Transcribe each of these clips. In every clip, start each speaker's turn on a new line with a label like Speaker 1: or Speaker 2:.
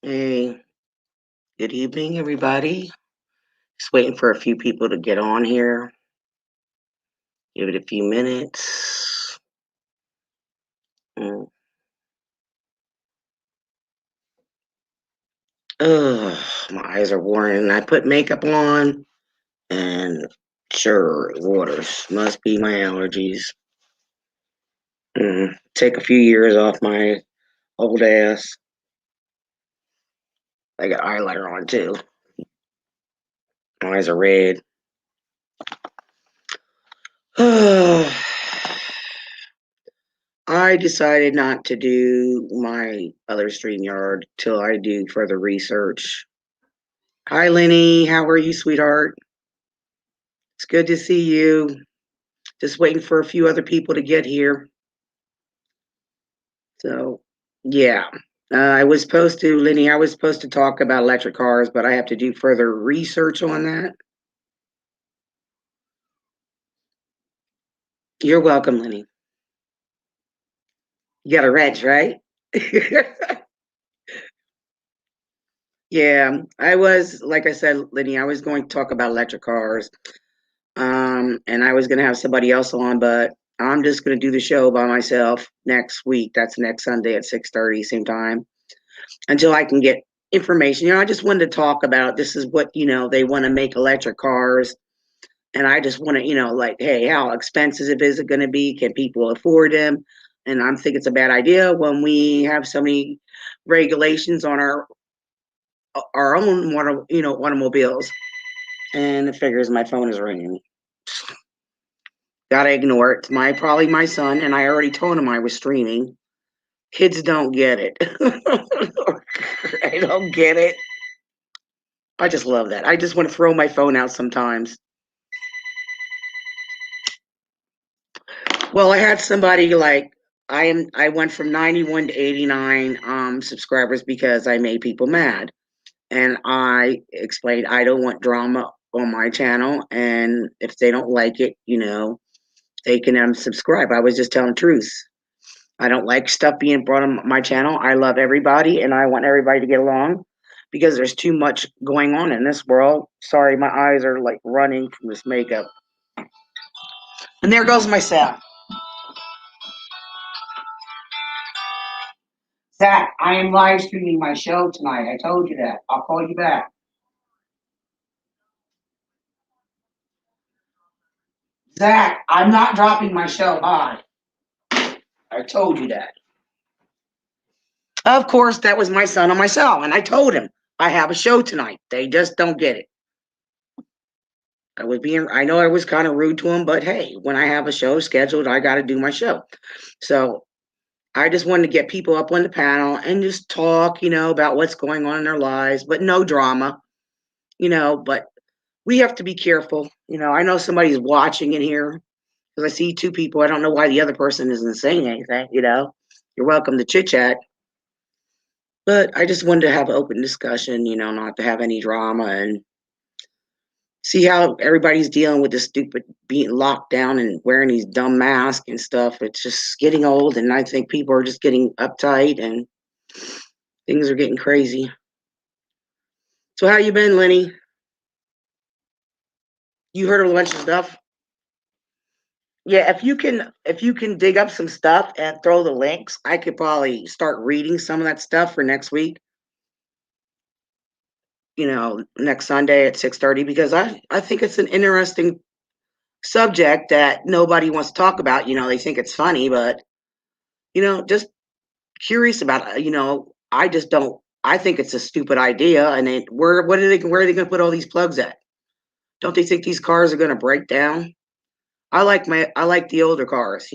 Speaker 1: Hey, good evening, everybody. Just waiting for a few people to get on here. Give it a few minutes. Mm. Ugh, my eyes are watering. I put makeup on, and sure, waters. Must be my allergies. Take a few years off my old ass. I got eyeliner on too. My eyes are red. I decided not to do my other StreamYard till I do further research. Hi, Lenny. How are you, sweetheart? It's good to see you. Just waiting for a few other people to get here. So, yeah. I was supposed to, Lenny, I was supposed to talk about electric cars, but I have to do further research on that. You're welcome, Lenny. You got a wrench, right? Yeah, I was, like I said, Lenny, I was going to talk about electric cars. And I was going to have somebody else on, but I'm just going to do the show by myself next week. That's next Sunday at 6:30, same time, until I can get information. I just wanted to talk about this is what, they want to make electric cars. And I just want to, like, hey, how expensive is it going to be? Can people afford them? And I'm thinking it's a bad idea when we have so many regulations on our own, automobiles. And it figures my phone is ringing. Gotta ignore it. It's probably my son, and I already told him I was streaming. Kids don't get it. I don't get it. I just love that. I just want to throw my phone out sometimes. Well, I had somebody like I went from 91 to 89 subscribers because I made people mad. And I explained I don't want drama on my channel, and if they don't like it, they can unsubscribe. I was just telling the truth. I don't like stuff being brought on my channel. I love everybody and I want everybody to get along because there's too much going on in this world. Sorry, my eyes are like running from this makeup. And there goes my Zach. Zach, I am live streaming my show tonight. I told you that. I'll call you back. Zach, I'm not dropping my show. Bye. I told you that. Of course, that was my son on my cell, and I told him I have a show tonight. They just don't get it. I know I was kind of rude to him, but hey, when I have a show scheduled, I got to do my show. So I just wanted to get people up on the panel and just talk, about what's going on in their lives, but no drama, but we have to be careful. I know somebody's watching in here because I see two people. I don't know why the other person isn't saying anything. You're welcome to chit chat. But I just wanted to have an open discussion, not to have any drama and see how everybody's dealing with this stupid being locked down and wearing these dumb masks and stuff. It's just getting old, and I think people are just getting uptight and things are getting crazy. So how you been, Lenny? You heard a bunch of stuff? Yeah, if you can dig up some stuff and throw the links, I could probably start reading some of that stuff for next week. Next Sunday at 6:30 because I think it's an interesting subject that nobody wants to talk about. They think it's funny, but just curious about it. I just don't. I think it's a stupid idea. And where are they going to put all these plugs at? Don't they think these cars are going to break down? I like the older cars.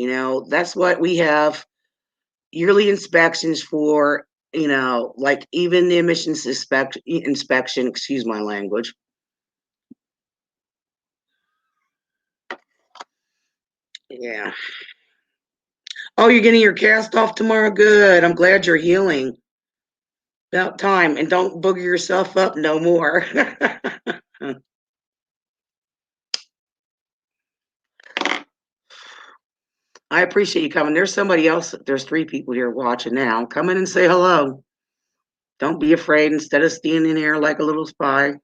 Speaker 1: That's what we have yearly inspections for. Like even the emissions inspection. Excuse my language. Yeah. Oh, you're getting your cast off tomorrow. Good. I'm glad you're healing. About time. And don't booger yourself up no more. I appreciate you coming. There's somebody else. There's three people here watching now. Come in and say hello. Don't be afraid. Instead of standing there like a little spy,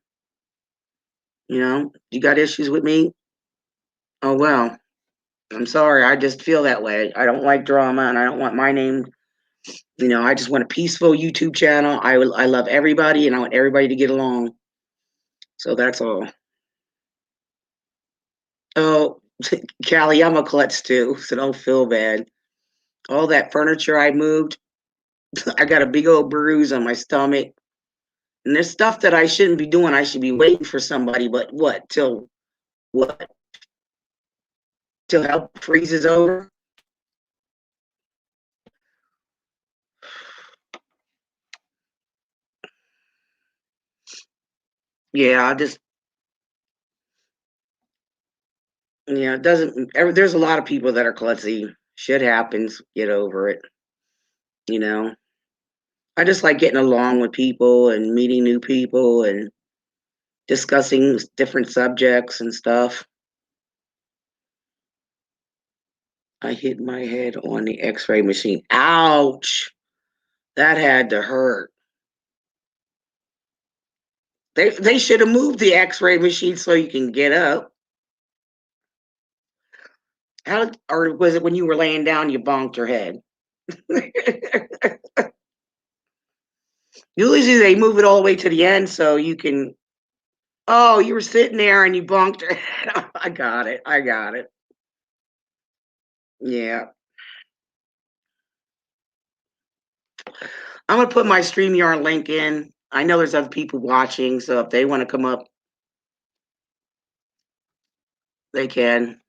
Speaker 1: you got issues with me. Oh well, I'm sorry. I just feel that way. I don't like drama, and I don't want my name. I just want a peaceful YouTube channel. I love everybody, and I want everybody to get along. So that's all. Oh, Callie, I'm a klutz too, so don't feel bad. All that furniture I moved, I got a big old bruise on my stomach. And there's stuff that I shouldn't be doing. I should be waiting for somebody, but what? Till what? Till hell freezes over? Yeah, I just, it doesn't, there's a lot of people that are klutzy. Shit happens. Get over it. You know, I just like getting along with people and meeting new people and discussing different subjects and stuff. I hit my head on the x-ray machine. Ouch. That had to hurt. They should have moved the x-ray machine so you can get up. How or was it when you were laying down you bonked your head? Usually they move it all the way to the end so you can. Oh, you were sitting there and you bonked your head. I got it. I got it. Yeah. I'm gonna put my StreamYard link in. I know there's other people watching, so if they want to come up, they can.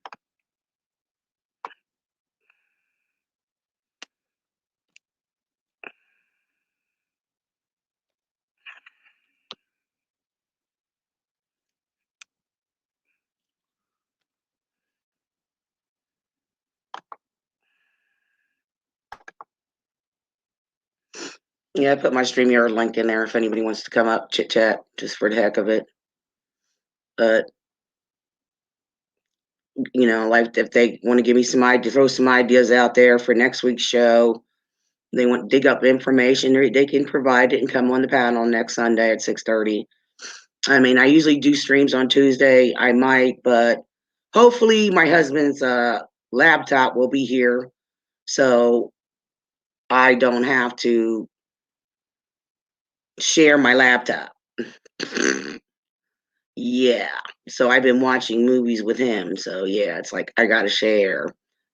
Speaker 1: Yeah, I put my StreamYard link in there if anybody wants to come up, chit chat, just for the heck of it. But like if they want to give me some ideas, throw some ideas out there for next week's show, they want to dig up information, they can provide it and come on the panel next Sunday at 6:30. I mean, I usually do streams on Tuesday. I might, but hopefully my husband's laptop will be here, so I don't have to share my laptop. Yeah. So I've been watching movies with him. So yeah, it's like I gotta share.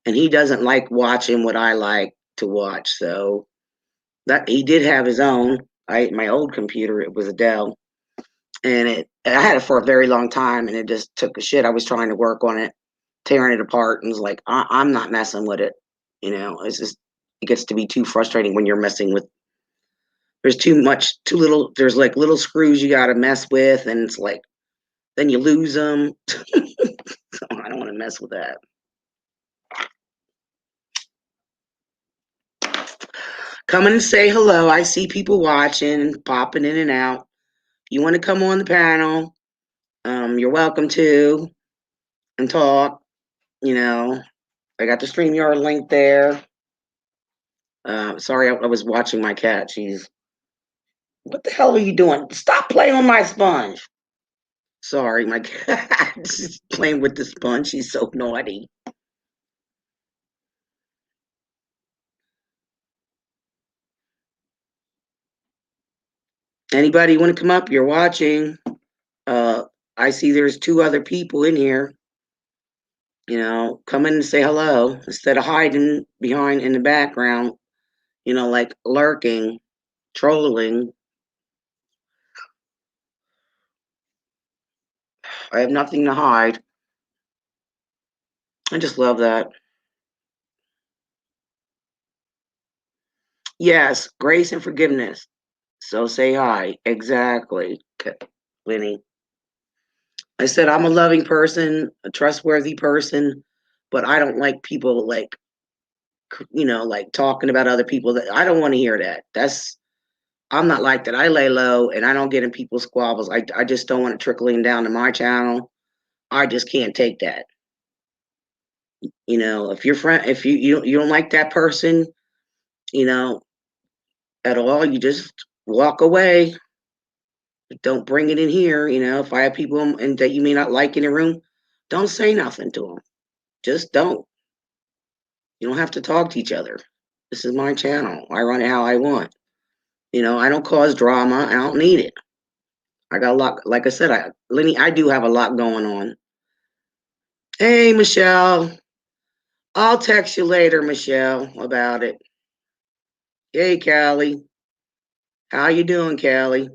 Speaker 1: And he doesn't like watching what I like to watch. So that he did have his own. My old computer, it was a Dell. And I had it for a very long time and it just took a shit. I was trying to work on it, tearing it apart, and was like, I'm not messing with it. It's just it gets to be too frustrating when you're messing with there's too little there's like little screws you gotta mess with and it's like then you lose them. So I don't want to mess with that. Come in and say hello. I see people watching, popping in and out. You want to come on the panel? You're welcome to and talk. You know, I got the StreamYard link there. Sorry, I was watching my cat. What the hell are you doing? Stop playing with my sponge. Sorry, my cat is playing with the sponge. She's so naughty. Anybody want to come up? You're watching. Uh, I see there's two other people in here. Come in and say hello instead of hiding behind in the background, like lurking, trolling. I have nothing to hide. I just love that. Yes, grace and forgiveness. So say hi. Exactly, Winnie. I said I'm a loving person, a trustworthy person, but I don't like people like talking about other people. That I don't want to hear that. I'm not like that. I lay low and I don't get in people's squabbles. I just don't want it trickling down to my channel. I just can't take that. If your friend, if you don't like that person, you know, at all, you just walk away. Don't bring it in here. If I have people and that you may not like in the room, don't say nothing to them. Just don't. You don't have to talk to each other. This is my channel. I run it how I want. I don't cause drama. I don't need it. I got a lot. Like I said, Lenny, I do have a lot going on. Hey, Michelle. I'll text you later, Michelle, about it. Hey, Callie. How you doing, Callie?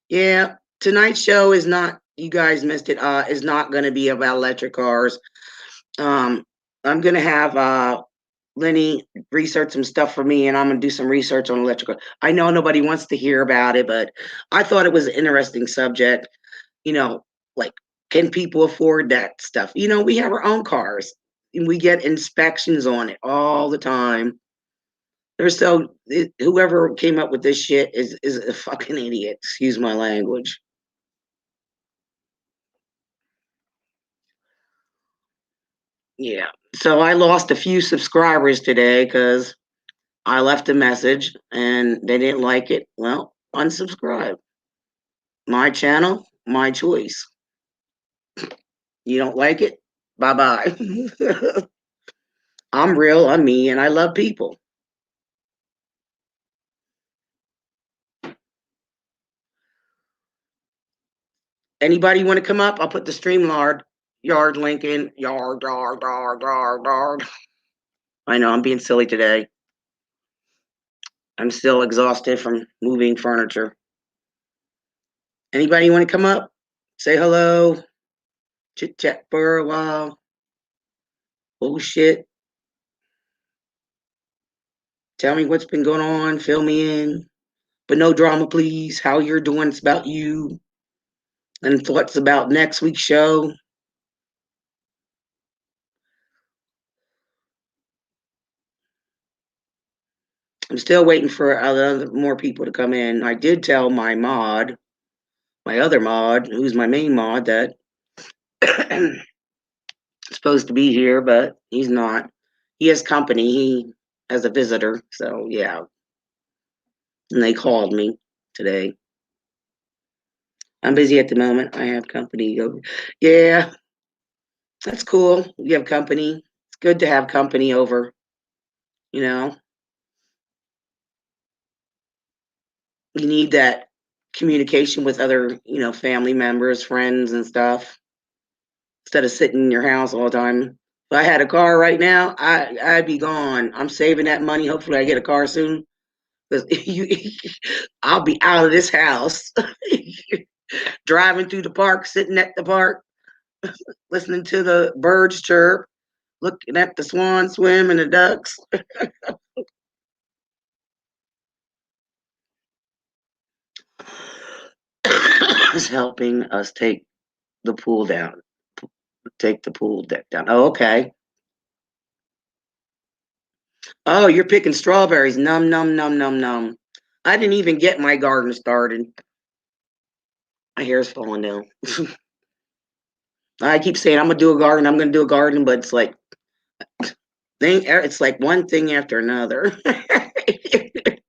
Speaker 1: Yeah, tonight's show is not. You guys missed it. Is not going to be about electric cars. Um, I'm gonna have Lenny research some stuff for me, and I'm gonna do some research on electrical. I know nobody wants to hear about it, but I thought it was an interesting subject. You know, like, can people afford that stuff? We have our own cars, and we get inspections on it all the time. Whoever came up with this shit is a fucking idiot. Excuse my language. Yeah. So I lost a few subscribers today because I left a message and they didn't like it. Well, unsubscribe. My channel, my choice. You don't like it? Bye bye. I'm real, I'm me, and I love people. Anybody want to come up? I'll put the StreamYard yard link in. Yard. I know I'm being silly today. I'm still exhausted from moving furniture. Anybody want to come up? Say hello. Chit chat for a while. Bullshit. Tell me what's been going on. Fill me in. But no drama, please. How you're doing? It's about you. And thoughts about next week's show. I'm still waiting for other more people to come in. I did tell my other mod, who's my main mod, that supposed to be here, but he's not. He has company. He has a visitor. So yeah. And they called me today. I'm busy at the moment. I have company. Yeah, that's cool. You have company. It's good to have company over. You know, you need that communication with other, family members, friends, and stuff instead of sitting in your house all the time. If I had a car right now, I'd be gone. I'm saving that money. Hopefully, I get a car soon because I'll be out of this house, driving through the park, sitting at the park, listening to the birds chirp, looking at the swans swim and the ducks. Is helping us take the pool down. Take the pool deck down. Oh, okay. Oh, you're picking strawberries. Num num num num num. I didn't even get my garden started. My hair's falling down. I keep saying I'm gonna do a garden. I'm gonna do a garden, but it's like one thing after another.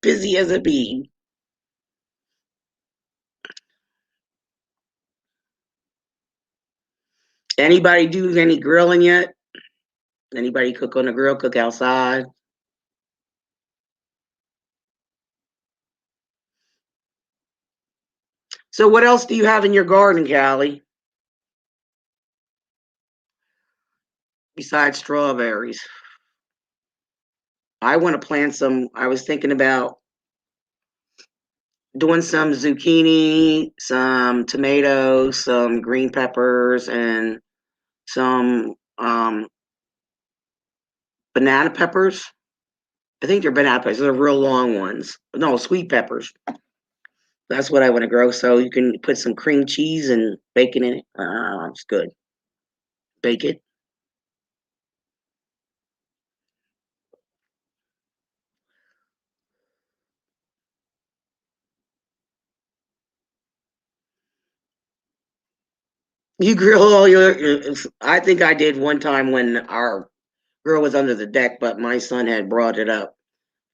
Speaker 1: Busy as a bee. Anybody do any grilling yet? Anybody cook on the grill? Cook outside? So what else do you have in your garden, Callie? Besides strawberries? I want to plant some. I was thinking about doing some zucchini, some tomatoes, some green peppers, and some banana peppers. I think they're banana peppers. They're real long ones. No, sweet peppers. That's what I want to grow. So you can put some cream cheese and bacon in it. It's good. Bake it. You grill all your. I think I did one time when our grill was under the deck, but my son had brought it up.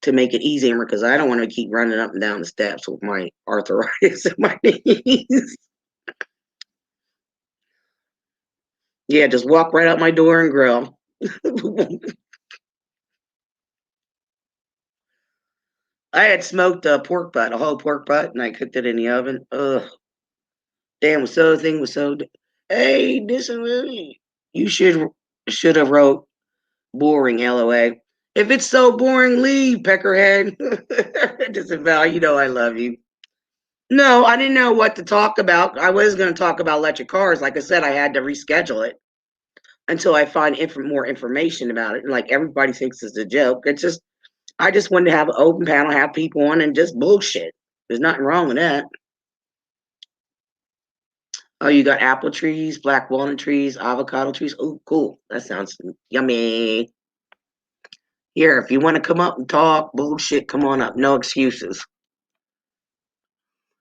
Speaker 1: to make it easier because I don't want to keep running up and down the steps with my arthritis in my knees. Yeah, just walk right out my door and grill. I had smoked a pork butt, a whole pork butt, and I cooked it in the oven. Ugh, damn, so the thing was so. Hey, this is really. You should have wrote boring. LOA. If it's so boring, leave, Peckerhead. Disavow, you know I love you. No, I didn't know what to talk about. I was going to talk about electric cars. Like I said, I had to reschedule it until I find more information about it. And like everybody thinks it's a joke. It's just I just wanted to have an open panel, have people on, and just bullshit. There's nothing wrong with that. Oh, you got apple trees, black walnut trees, avocado trees. Oh, cool. That sounds yummy. Here, if you want to come up and talk bullshit, come on up. No excuses.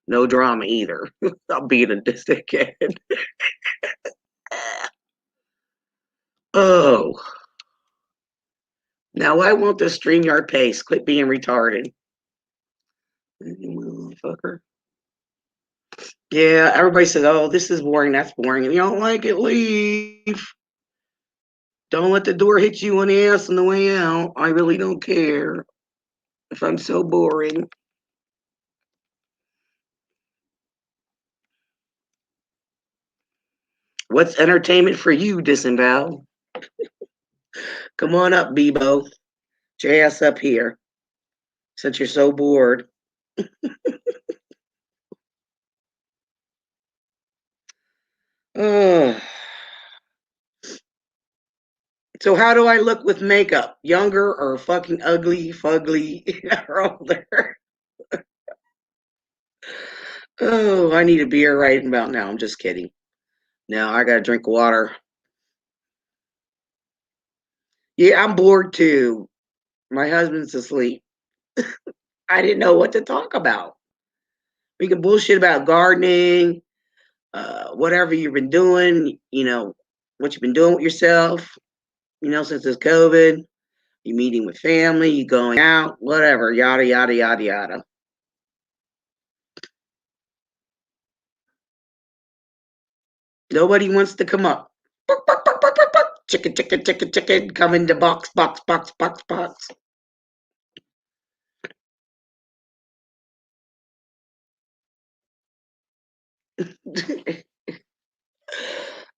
Speaker 1: No drama either. I'm being a dickhead. Oh, now why won't the StreamYard pace? Quit being retarded. Motherfucker. Yeah, everybody says, oh, this is boring, that's boring. If you don't like it, leave. Don't let the door hit you on the ass on the way out. I really don't care if I'm so boring. What's entertainment for you, Disembowel? Come on up, Bebo. JS up here. Since you're so bored. So how do I look with makeup? Younger or fucking ugly, fugly, or older? Oh, I need a beer right about now. I'm just kidding. Now I gotta drink water. Yeah, I'm bored too. My husband's asleep. I didn't know what to talk about. We can bullshit about gardening, whatever you've been doing, what you've been doing with yourself, since it's COVID. You meeting with family, you going out, whatever, yada, yada, yada, yada. Nobody wants to come up. Chicken, chicken, chicken, chicken, come in the box, box, box, box, box.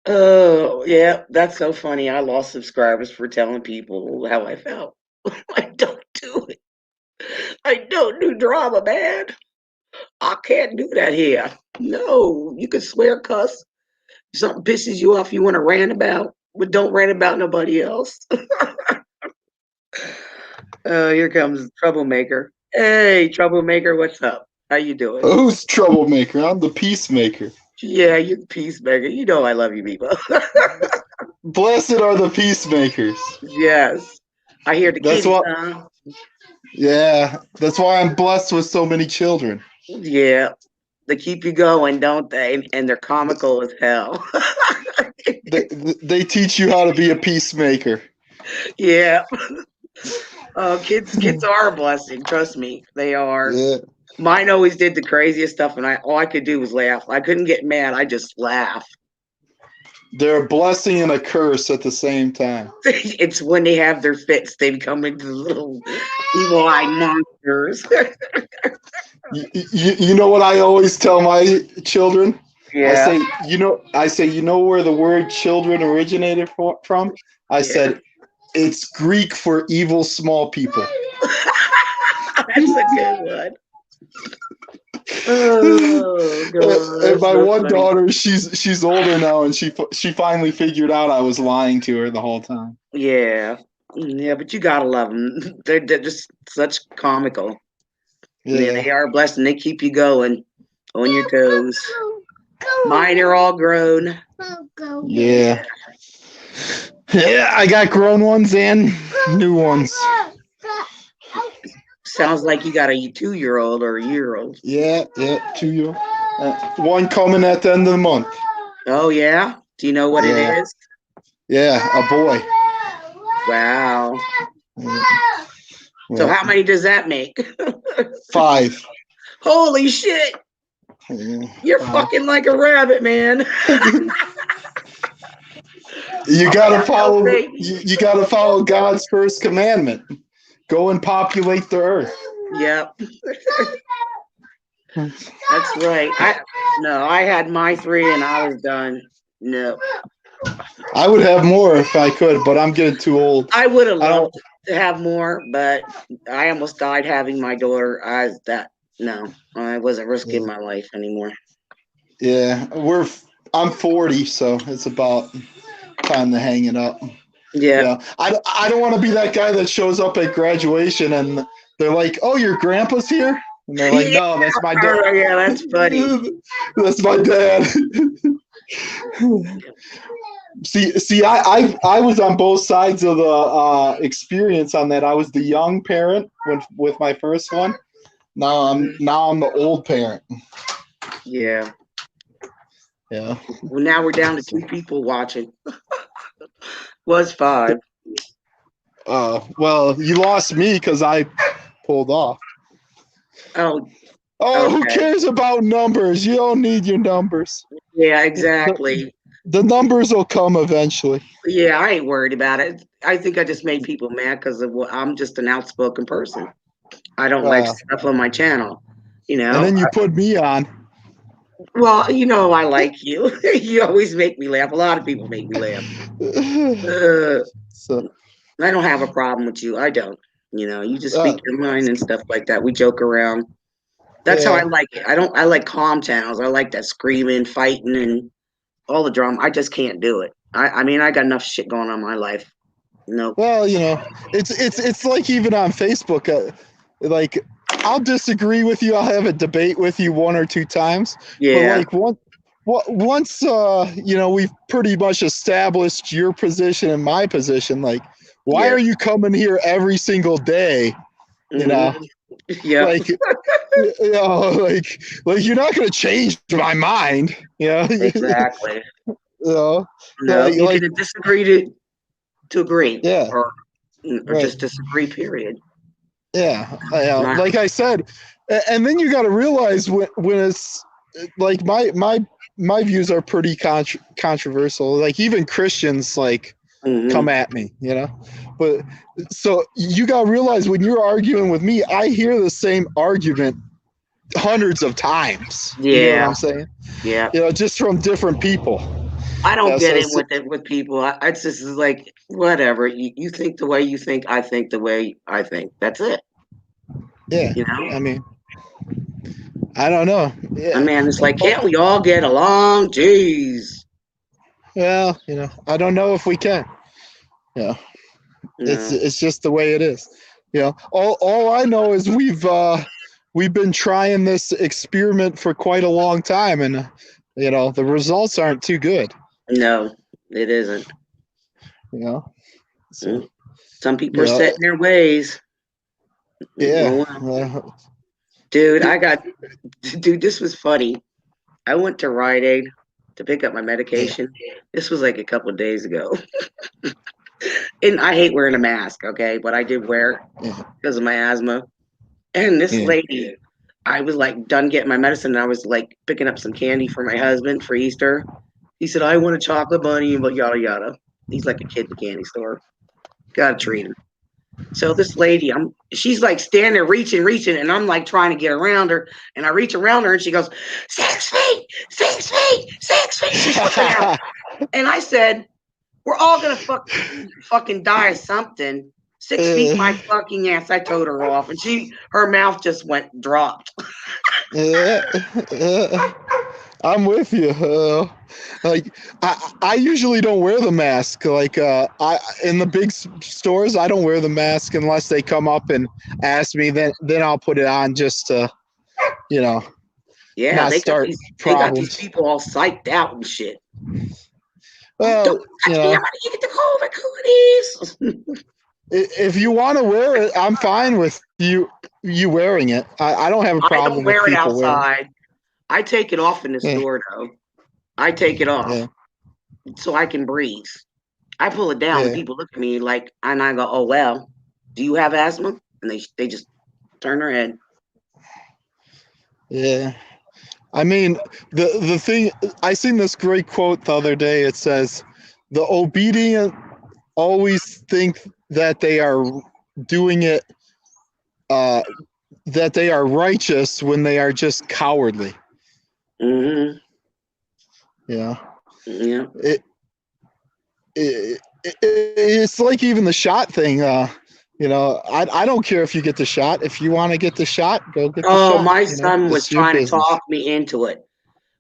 Speaker 1: Oh, yeah, that's so funny. I lost subscribers for telling people how I felt. I don't do it. I don't do drama, man. I can't do that here. No, you can swear, cuss. If something pisses you off, you want to rant about, but don't rant about nobody else. Oh, here comes Troublemaker. Hey, Troublemaker, what's up? How you doing?
Speaker 2: Who's troublemaker? I'm the peacemaker.
Speaker 1: Yeah, you're the peacemaker. You know I love you, people.
Speaker 2: Blessed are the peacemakers.
Speaker 1: Yes. I hear the
Speaker 2: That's
Speaker 1: kitties,
Speaker 2: what.
Speaker 1: huh?
Speaker 2: Yeah, that's why I'm blessed with so many children.
Speaker 1: Yeah. They keep you going, don't they? And they're comical as hell.
Speaker 2: They they teach you how to be a peacemaker.
Speaker 1: Yeah. Oh, kids are a blessing. Trust me, they are.
Speaker 2: Yeah,
Speaker 1: Mine always did the craziest stuff, and all I could do was laugh. I couldn't get mad. I just laugh.
Speaker 2: they're a blessing and a curse at the same time.
Speaker 1: It's when they have their fits, they become into little evil-eyed monsters.
Speaker 2: You know what I always tell my children?
Speaker 1: Yeah,
Speaker 2: I say, you know where the word children originated from? I
Speaker 1: yeah.
Speaker 2: said, it's Greek for evil small people.
Speaker 1: That's a good one. Oh god,
Speaker 2: And
Speaker 1: that's
Speaker 2: my
Speaker 1: so
Speaker 2: one
Speaker 1: funny.
Speaker 2: daughter, she's older now, and she finally figured out I was lying to her the whole time.
Speaker 1: Yeah, yeah, but you gotta love them. They're just such comical. Yeah,
Speaker 2: Yeah,
Speaker 1: they are blessed, and they keep you going on your toes. Mine are all grown.
Speaker 2: yeah, yeah. I got grown ones and new ones.
Speaker 1: Sounds like you got a 2-year-old or a year-old.
Speaker 2: Yeah, yeah. 2 year. One coming at the end of the month.
Speaker 1: Oh yeah? Do you know what it
Speaker 2: Yeah,
Speaker 1: is?
Speaker 2: yeah. A boy.
Speaker 1: Wow. So
Speaker 2: Yeah.
Speaker 1: how many does that make?
Speaker 2: 5.
Speaker 1: Holy shit!
Speaker 2: Yeah,
Speaker 1: You're
Speaker 2: 5.
Speaker 1: fucking like a rabbit, man.
Speaker 2: You gotta follow.
Speaker 1: Baby.
Speaker 2: You gotta follow God's first commandment. Go and populate the earth.
Speaker 1: Yep. That's right. I had my 3 and I was done. No.
Speaker 2: I would have more if I could, but I'm getting too old.
Speaker 1: I would have
Speaker 2: I don't.
Speaker 1: loved to have more, but I almost died having my daughter. No, I wasn't risking my life anymore.
Speaker 2: Yeah, I'm 40, so it's about time to hang it up.
Speaker 1: Yeah.
Speaker 2: Yeah, I don't want to be that guy that shows up at graduation and they're like, "Oh, your grandpa's here," and they're like, "No, that's my dad."
Speaker 1: Oh, yeah, that's funny.
Speaker 2: That's my dad. See, I was on both sides of the experience on that. I was the young parent with my first one. Now I'm the old parent.
Speaker 1: Yeah.
Speaker 2: Yeah.
Speaker 1: Well, now we're down to 2 people watching. Was 5.
Speaker 2: Well, you lost me because I pulled off.
Speaker 1: Oh,
Speaker 2: Who
Speaker 1: okay.
Speaker 2: cares about numbers? You don't need your numbers.
Speaker 1: Yeah, exactly.
Speaker 2: The numbers will come eventually.
Speaker 1: Yeah, I ain't worried about it. I think I just made people mad because I'm just an outspoken person. I don't like stuff on my channel,
Speaker 2: And then you put me on.
Speaker 1: Well, I like you. You always make me laugh. A lot of people make me laugh.
Speaker 2: So
Speaker 1: I don't have a problem with you. I don't. You just speak your mind and stuff like that. We joke around. That's how I like it. I like calm channels. I like that screaming, fighting, and all the drama. I just can't do it. I mean, I got enough shit going on in my life. No.
Speaker 2: Well, it's like even on Facebook, like I'll disagree with you. I'll have a debate with you 1 or 2 times.
Speaker 1: Yeah.
Speaker 2: But like once we've pretty much established your position and my position, like why are you coming here every single day? You know?
Speaker 1: Yeah.
Speaker 2: Like like you're not gonna change my mind.
Speaker 1: Exactly.
Speaker 2: No,
Speaker 1: you can disagree to agree.
Speaker 2: Yeah.
Speaker 1: Or just disagree, period.
Speaker 2: Yeah. Like I said, and then you got to realize when it's like my views are pretty controversial. Like even Christians come at me, But so you got to realize when you're arguing with me, I hear the same argument hundreds of times.
Speaker 1: Yeah.
Speaker 2: You know what I'm saying?
Speaker 1: Yeah.
Speaker 2: Just from different people.
Speaker 1: I don't get in with people. It's just like whatever. You think the way you think, I think the way I think. That's it.
Speaker 2: Yeah. I mean, I don't know. Yeah.
Speaker 1: I mean, it's like, can't we all get along? Jeez.
Speaker 2: Well, I don't know if we can. Yeah. It's just the way it is. All I know is we've been trying this experiment for quite a long time, and the results aren't too good.
Speaker 1: No, it isn't.
Speaker 2: So,
Speaker 1: some people are set in their ways.
Speaker 2: Yeah.
Speaker 1: Dude, this was funny. I went to Rite Aid to pick up my medication. This was like a couple of days ago. And I hate wearing a mask, okay? But I did wear it because of my asthma. And this lady, I was like done getting my medicine, and I was like picking up some candy for my husband for Easter. He said, I want a chocolate bunny, but yada yada. He's like a kid in the candy store. Gotta treat him. So this lady, she's like standing there reaching, and I'm like trying to get around her, and I reach around her, and she goes, 6 feet, 6 feet, 6 feet. She's looking out. And I said, we're all gonna fucking die of something. 6 feet, my fucking ass. I told her off, and her mouth just dropped.
Speaker 2: I'm with you. Like I usually don't wear the mask. Like in the big stores, I don't wear the mask unless they come up and ask me. Then I'll put it on just to,
Speaker 1: Yeah,
Speaker 2: not start problems.
Speaker 1: They got these people all psyched out and shit.
Speaker 2: Well,
Speaker 1: don't touch me, I'm gonna get the COVID cooties.
Speaker 2: If you want to wear it, I'm fine with you wearing it. I don't have a problem. I don't
Speaker 1: wear it outside. I take it off in the store though. I take it off so I can breathe. I pull it down and people look at me and I go, oh well, do you have asthma? and they just turn their head.
Speaker 2: Yeah. I mean, the thing, I seen this great quote the other day. It says, the obedient always think that they are doing it, that they are righteous when they are just cowardly.
Speaker 1: Mm-hmm.
Speaker 2: Yeah.
Speaker 1: Yeah.
Speaker 2: It's like even the shot thing. I don't care if you get the shot. If you want to get the shot, go get the
Speaker 1: Oh,
Speaker 2: shot.
Speaker 1: my son was
Speaker 2: It's your
Speaker 1: trying to
Speaker 2: business.
Speaker 1: talk me into it.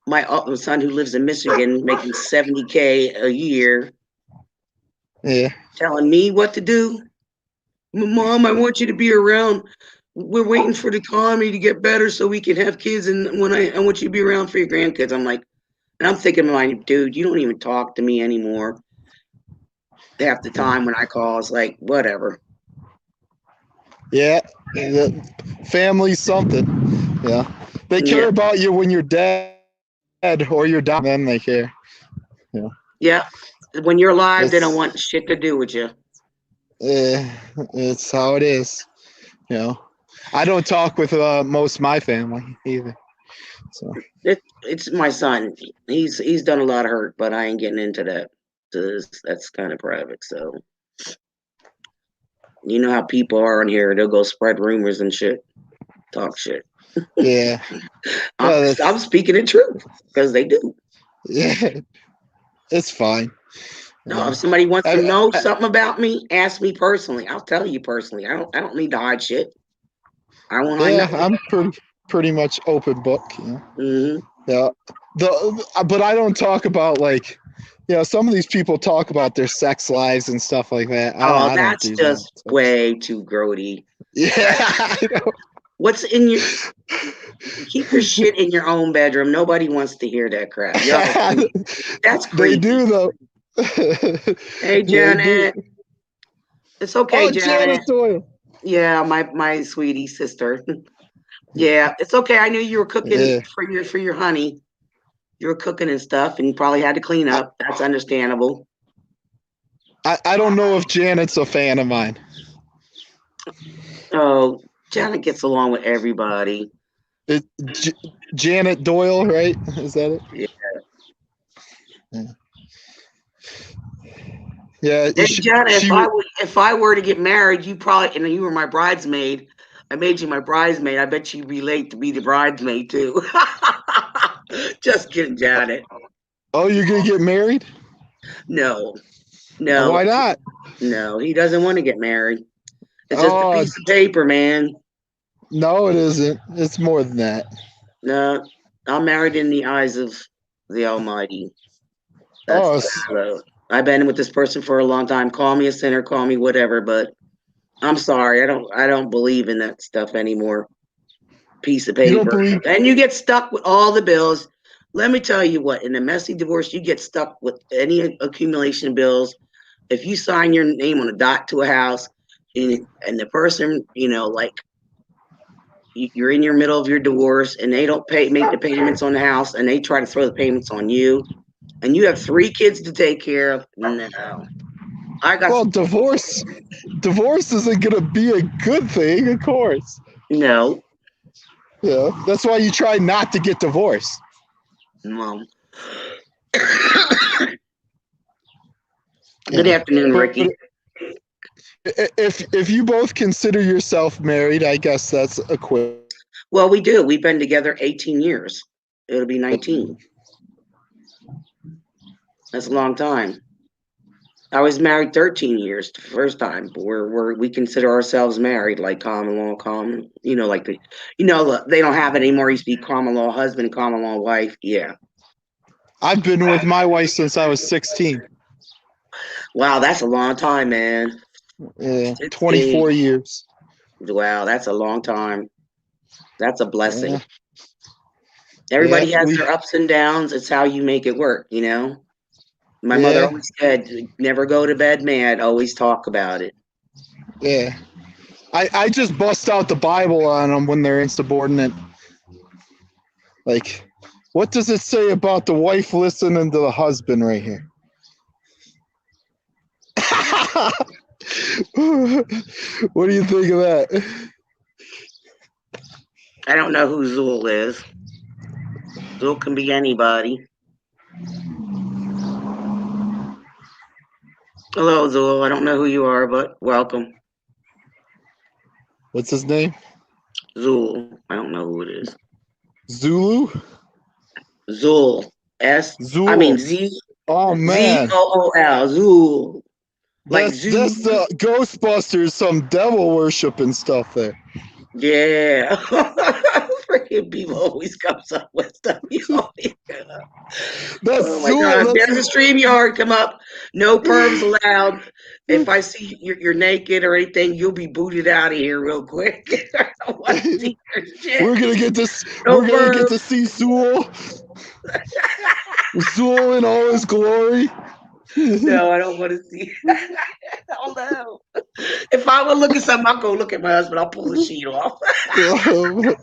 Speaker 1: My son who lives in Michigan, making $70K a year,
Speaker 2: Yeah.
Speaker 1: telling me what to do. Mom, I want you to be around. We're waiting for the economy to get better so we can have kids. And I want you to be around for your grandkids. I'm like, and I'm thinking, like, dude, you don't even talk to me anymore. Half the time when I call, it's like, whatever.
Speaker 2: Yeah. The family's something. Yeah. They care
Speaker 1: Yeah.
Speaker 2: about you when you're dead or you're dying. Then they care. Yeah.
Speaker 1: Yeah. When you're alive, they don't
Speaker 2: It's
Speaker 1: want shit to do with you.
Speaker 2: it's how it is. I don't talk with most of my family either. So
Speaker 1: It's my son. He's done a lot of hurt, but I ain't getting into that. That's kind of private. So you know how people are on here. They'll go spread rumors and shit, talk shit.
Speaker 2: yeah.
Speaker 1: I'm speaking the truth because they do.
Speaker 2: Yeah. It's fine.
Speaker 1: No, if somebody wants to
Speaker 2: I,
Speaker 1: know something about me, ask me personally. I'll tell you personally. I don't need to hide shit. I won't hide
Speaker 2: yeah,
Speaker 1: nothing.
Speaker 2: I'm pretty much open book.
Speaker 1: Mm-hmm.
Speaker 2: Yeah. But I don't talk about like, some of these people talk about their sex lives and stuff like that.
Speaker 1: Oh,
Speaker 2: I don't
Speaker 1: that's
Speaker 2: do that.
Speaker 1: just way too grody.
Speaker 2: Yeah. I know.
Speaker 1: What's in your keep your shit in your own bedroom. Nobody wants to hear that crap. That's
Speaker 2: They
Speaker 1: creepy.
Speaker 2: do though.
Speaker 1: Hey
Speaker 2: They do.
Speaker 1: Janet. It's okay,
Speaker 2: Oh,
Speaker 1: Janet.
Speaker 2: Janet Doyle.
Speaker 1: Yeah, my sweetie sister. Yeah, it's okay. I knew you were cooking
Speaker 2: Yeah.
Speaker 1: for your honey. You were cooking and stuff, and you probably had to clean up. That's understandable.
Speaker 2: I don't know if Janet's a fan of mine.
Speaker 1: Oh, Janet gets along with everybody.
Speaker 2: It, Janet Doyle, right? Is that it?
Speaker 1: Yeah.
Speaker 2: Yeah. Yeah,
Speaker 1: Hey, Janet,
Speaker 2: she would.
Speaker 1: if I were to get married, you probably and you were my bridesmaid. I made you my bridesmaid. I bet you'd be late to be the bridesmaid too. Just kidding, Janet.
Speaker 2: Oh, you're gonna get married?
Speaker 1: No, no,
Speaker 2: Why not?
Speaker 1: no. He doesn't want to get married. It's just a
Speaker 2: Oh,
Speaker 1: piece of paper, man.
Speaker 2: no, it isn't. It's more than that.
Speaker 1: No, I'm married in the eyes of the Almighty. That's
Speaker 2: Oh,
Speaker 1: so. I've been with this person for a long time. Call me a sinner, call me whatever, but I'm sorry. I don't believe in that stuff anymore. Piece of
Speaker 2: you don't
Speaker 1: paper.
Speaker 2: believe?
Speaker 1: And you get stuck with all the bills. Let me tell you what, in a messy divorce, you get stuck with any accumulation of bills. If you sign your name on a dot to a house and the person, like you're in your middle of your divorce and they don't make the payments on the house and they try to throw the payments on you and you have 3 kids to take care of. No. I got
Speaker 2: Well, divorce isn't gonna be a good thing, of course.
Speaker 1: no.
Speaker 2: Yeah, that's why you try not to get divorced.
Speaker 1: Mom.
Speaker 2: Yeah.
Speaker 1: Good afternoon,
Speaker 2: But
Speaker 1: Ricky.
Speaker 2: if you both consider yourself married, I guess that's a quit.
Speaker 1: Well, we do. We've been together 18 years. It'll be 19. That's a long time. I was married 13 years the first time. But we consider ourselves married, like common law, like they don't have it anymore. It used to be common law husband, common law wife. Yeah.
Speaker 2: I've been with my wife since I was 16.
Speaker 1: Wow, that's a long time, man.
Speaker 2: Yeah,
Speaker 1: 16.
Speaker 2: 24 years.
Speaker 1: Wow, that's a long time. That's a blessing.
Speaker 2: Yeah.
Speaker 1: Everybody
Speaker 2: Yeah,
Speaker 1: has their ups and downs. It's how you make it work, My mother
Speaker 2: yeah,
Speaker 1: always said, never go to bed mad, always talk about it.
Speaker 2: yeah. I just bust out the Bible on them when they're insubordinate. Like, what does it say about the wife listening to the husband right here? What do you think of that?
Speaker 1: I don't know who Zool is. Zool can be anybody. Hello, Zool. I don't know who you are, but welcome.
Speaker 2: What's his name?
Speaker 1: Zool. I don't know who it is.
Speaker 2: Zulu?
Speaker 1: Zool. S. I mean
Speaker 2: Zool.
Speaker 1: Z.
Speaker 2: Oh man.
Speaker 1: Zool. Zool. Like
Speaker 2: That's
Speaker 1: zoo.
Speaker 2: the Ghostbusters, some devil worshiping stuff there.
Speaker 1: Yeah. Freaking people always comes up with stuff. You always
Speaker 2: That's
Speaker 1: Oh my
Speaker 2: Zool.
Speaker 1: God.
Speaker 2: That's
Speaker 1: There's a stream yard. Come up. No pervs allowed. If I see you're naked or anything, you'll be booted out of here real quick. I don't want to see your shit.
Speaker 2: We're gonna get this.
Speaker 1: No
Speaker 2: We're gonna get to
Speaker 1: pervs.
Speaker 2: see Zool. Zool in all his glory.
Speaker 1: No, I don't want to see. Oh no. If I would look at something, I'll go look at my husband. I'll pull the sheet off.
Speaker 2: Oh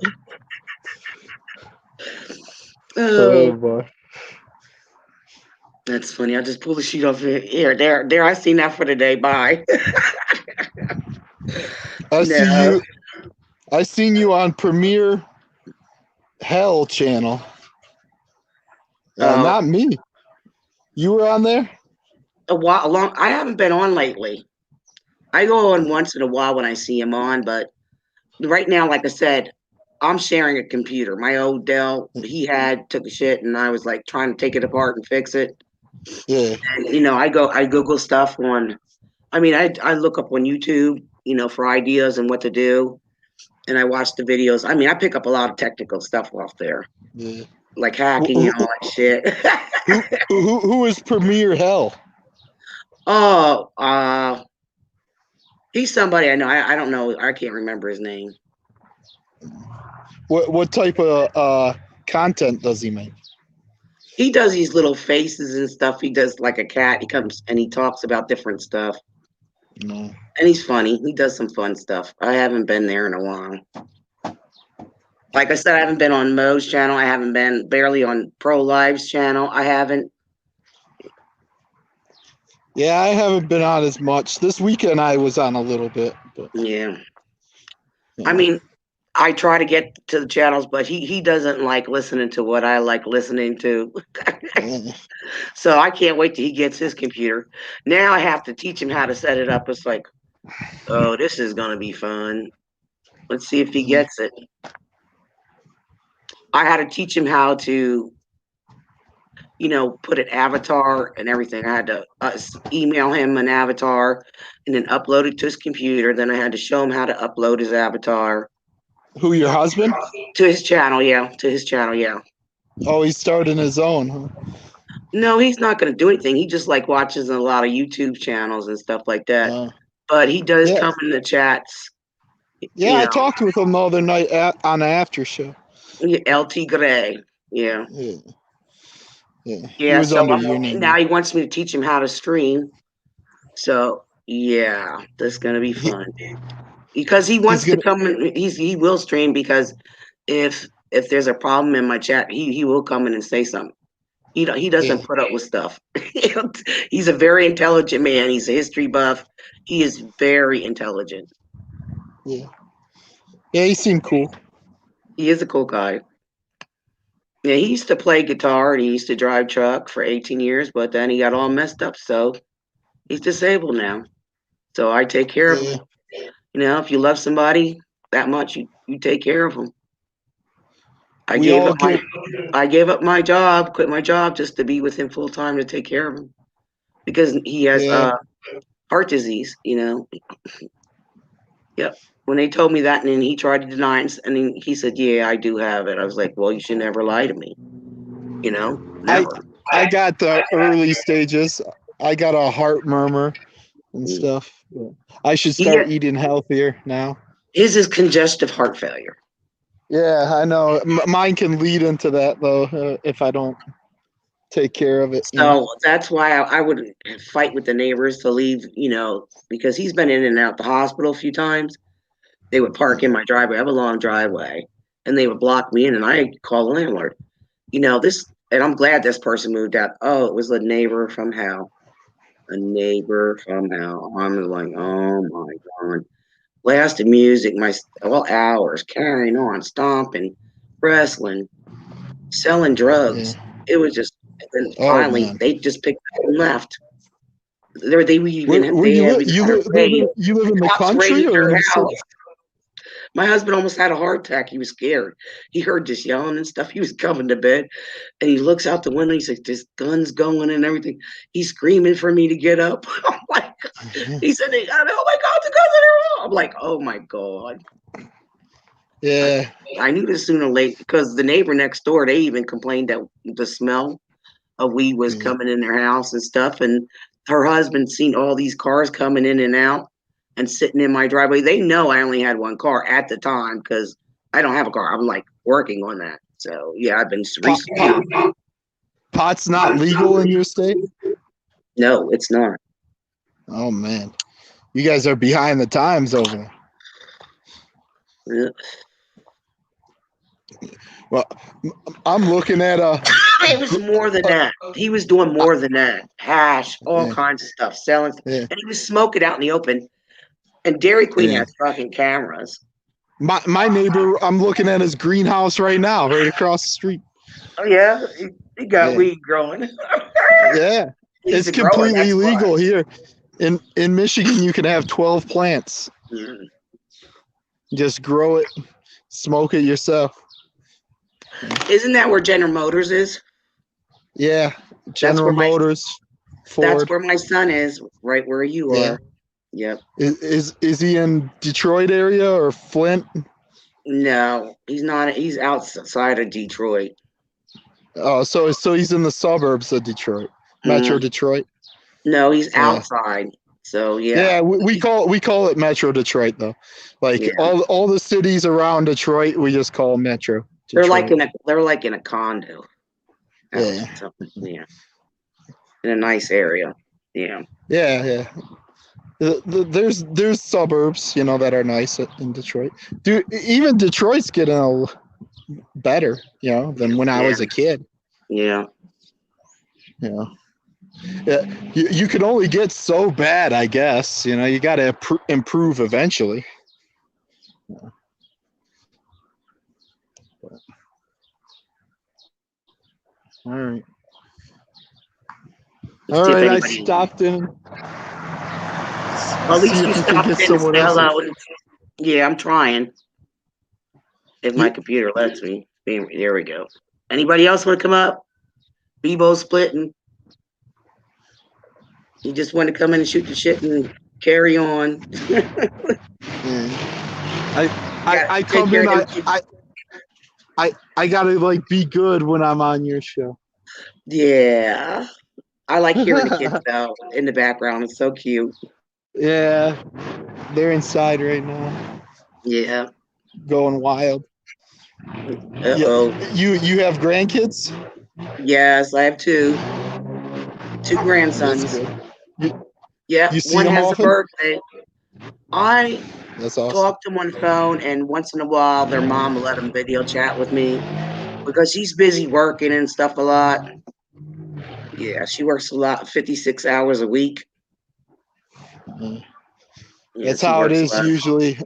Speaker 1: Oh,
Speaker 2: boy.
Speaker 1: that's funny. I just pulled the sheet off here. There. I seen that for the day. Bye.
Speaker 2: I see
Speaker 1: No.
Speaker 2: you. I seen you on Premiere Hell channel.
Speaker 1: Oh.
Speaker 2: Not me. You were on there?
Speaker 1: I haven't been on lately. I go on once in a while when I see him on, but right now, like I said, I'm sharing a computer. My old Dell he took a shit, and I was like trying to take it apart and fix it.
Speaker 2: Yeah.
Speaker 1: And I Google stuff on. I mean, I look up on YouTube, for ideas and what to do, and I watch the videos. I mean, I pick up a lot of technical stuff off there,
Speaker 2: Yeah.
Speaker 1: like hacking and all that shit.
Speaker 2: Who is Premiere Hell?
Speaker 1: Oh, he's somebody I know. I don't know. I can't remember his name.
Speaker 2: What type of content does he make?
Speaker 1: He does these little faces and stuff. He does like a cat. He comes and he talks about different stuff.
Speaker 2: No.
Speaker 1: And he's funny. He does some fun stuff. I haven't been there in a while. Like I said, I haven't been on Mo's channel. I haven't been barely on Pro Live's channel. I haven't.
Speaker 2: Yeah, I haven't been on as much. This weekend I was on a little bit. But,
Speaker 1: Yeah. I mean, I try to get to the channels, but he doesn't like listening to what I like listening to. So I can't wait till he gets his computer. Now I have to teach him how to set it up. It's like, oh, this is going to be fun. Let's see if he gets it. I had to teach him how to, put an avatar and everything. I had to email him an avatar and then upload it to his computer. Then I had to show him how to upload his avatar.
Speaker 2: Who, your husband?
Speaker 1: To his channel, yeah. To his channel, yeah.
Speaker 2: Oh, he's starting his own, huh?
Speaker 1: No, he's not going to do anything. He just like watches a lot of YouTube channels and stuff like that. But he does come in the chats.
Speaker 2: Yeah, I talked with him the other night on the after show.
Speaker 1: LT Gray, yeah.
Speaker 2: Yeah.
Speaker 1: Yeah, so now he wants me to teach him how to stream. So yeah, that's gonna be fun. Because he wants to come in, he will stream because if there's a problem in my chat, he will come in and say something. He doesn't put up with stuff. He's a very intelligent man. He's a history buff. He is very intelligent.
Speaker 2: Yeah. Yeah, he seemed cool.
Speaker 1: He is a cool guy. Yeah, he used to play guitar and he used to drive truck for 18 years, but then he got all messed up, so he's disabled now. So I take care of him. If you love somebody that much, you take care of them. I gave up my job, quit my job just to be with him full time to take care of him because he has heart disease. Yep. When they told me that, and then he tried to deny it, and then he said, "Yeah, I do have it." I was like, "Well, you should never lie to me." Never.
Speaker 2: I got the early stages. I got a heart murmur and stuff. I should start eating healthier now.
Speaker 1: His is congestive heart failure.
Speaker 2: Yeah, I know. Mine can lead into that though if I don't take care of it.
Speaker 1: So that's why I would fight with the neighbors to leave. Because he's been in and out the hospital a few times. They would park in my driveway. I have a long driveway, and they would block me in, and I call the landlord. And I'm glad this person moved out. Oh, it was the neighbor from hell. a neighbor somehow. I'm like, oh my God. Blasted music, all hours, carrying on, stomping, wrestling, selling
Speaker 2: Yeah.
Speaker 1: drugs. It was just, and then
Speaker 2: Oh
Speaker 1: finally
Speaker 2: man.
Speaker 1: they just picked up and left. They were even,
Speaker 2: Where
Speaker 1: they
Speaker 2: you
Speaker 1: had
Speaker 2: live?
Speaker 1: even had a raid.
Speaker 2: You live in the
Speaker 1: Cops
Speaker 2: country
Speaker 1: raided
Speaker 2: or in
Speaker 1: their
Speaker 2: the
Speaker 1: house.
Speaker 2: city?
Speaker 1: My husband almost had a heart attack. He was scared. He heard just yelling and stuff. He was coming to bed and he looks out the window. He's like, "This gun's going and everything." He's screaming for me to get up. I'm like, he said, "Oh my God, the guns are all." I'm like, "Oh my God."
Speaker 2: Yeah.
Speaker 1: I knew this sooner or later because the neighbor next door, they even complained that the smell of weed was
Speaker 2: Yeah.
Speaker 1: coming in their house and stuff. And her husband seen all these cars coming in and out and sitting in my driveway. They know I only had one car at the time because I don't have a car. I'm like working on that. So yeah, I've been
Speaker 2: Pot, pot,
Speaker 1: recently.
Speaker 2: pot's not legal in your state?
Speaker 1: No, it's not.
Speaker 2: Oh man. You guys are behind the times over there.
Speaker 1: Yeah.
Speaker 2: Well, I'm looking at
Speaker 1: It was more than that. He was doing more than that. Hash, all
Speaker 2: yeah,
Speaker 1: kinds of stuff, selling,
Speaker 2: yeah,
Speaker 1: and he was smoking out in the open. And Dairy Queen
Speaker 2: yeah.
Speaker 1: has fucking cameras.
Speaker 2: My neighbor, I'm looking at his greenhouse right now, right across the street.
Speaker 1: Oh yeah, he got
Speaker 2: Yeah,
Speaker 1: weed growing.
Speaker 2: yeah.
Speaker 1: He needs
Speaker 2: It's
Speaker 1: to grow it.
Speaker 2: completely
Speaker 1: That's why.
Speaker 2: legal here. In Michigan, you can have 12 plants.
Speaker 1: Mm.
Speaker 2: Just grow it, smoke it yourself.
Speaker 1: Isn't that where General Motors is?
Speaker 2: Yeah,
Speaker 1: That's
Speaker 2: General
Speaker 1: where my
Speaker 2: Motors,
Speaker 1: that's
Speaker 2: Ford.
Speaker 1: where my son is, right where you
Speaker 2: Yeah.
Speaker 1: are. Yep.
Speaker 2: Is he in Detroit area or Flint?
Speaker 1: No, he's not. He's outside of Detroit.
Speaker 2: Oh, so he's in the suburbs of Detroit, Metro
Speaker 1: Mm.
Speaker 2: Detroit.
Speaker 1: No, he's
Speaker 2: Yeah.
Speaker 1: outside. So yeah,
Speaker 2: Yeah, we call it Metro Detroit though. Like
Speaker 1: yeah.
Speaker 2: all the cities around Detroit, we just call Metro
Speaker 1: They're like
Speaker 2: Detroit.
Speaker 1: in a condo house
Speaker 2: Yeah,
Speaker 1: or something. Yeah, in a nice area. Yeah.
Speaker 2: yeah, yeah. There's suburbs, that are nice in Detroit. Dude, even Detroit's getting better, than when I
Speaker 1: Yeah.
Speaker 2: was a kid.
Speaker 1: Yeah.
Speaker 2: You know, yeah, you can only get so bad, I guess. You got to improve eventually. All right.
Speaker 1: Let's
Speaker 2: All
Speaker 1: see if
Speaker 2: right, I
Speaker 1: anybody.
Speaker 2: stopped in.
Speaker 1: Well, at least
Speaker 2: See
Speaker 1: you
Speaker 2: if we can
Speaker 1: stopped
Speaker 2: get
Speaker 1: in to
Speaker 2: someone
Speaker 1: say
Speaker 2: else.
Speaker 1: hello. Yeah, I'm trying. If my
Speaker 2: You,
Speaker 1: computer lets me. There we go. Anybody else want to come up? Bebo splitting. You just want to come in and shoot the shit and carry on.
Speaker 2: I
Speaker 1: Take
Speaker 2: come
Speaker 1: care
Speaker 2: in.
Speaker 1: of them kids.
Speaker 2: I gotta be good when I'm on your show.
Speaker 1: Yeah. I like hearing the kids though in the background. It's so cute.
Speaker 2: Yeah, they're inside right now,
Speaker 1: Yeah.
Speaker 2: going wild.
Speaker 1: Uh-oh.
Speaker 2: Yeah, you have grandkids?
Speaker 1: Yes, I have two
Speaker 2: That's
Speaker 1: grandsons.
Speaker 2: good. You,
Speaker 1: Yeah,
Speaker 2: you see
Speaker 1: one
Speaker 2: them
Speaker 1: has a
Speaker 2: often?
Speaker 1: birthday. I
Speaker 2: That's awesome.
Speaker 1: talk to them on the phone, and once in a while, their mom will let them video chat with me because she's busy working and stuff a lot. Yeah, she works a lot, 56 hours a week.
Speaker 2: Yeah.
Speaker 1: Yeah,
Speaker 2: That's
Speaker 1: she
Speaker 2: how it
Speaker 1: works a
Speaker 2: is
Speaker 1: lot.
Speaker 2: usually.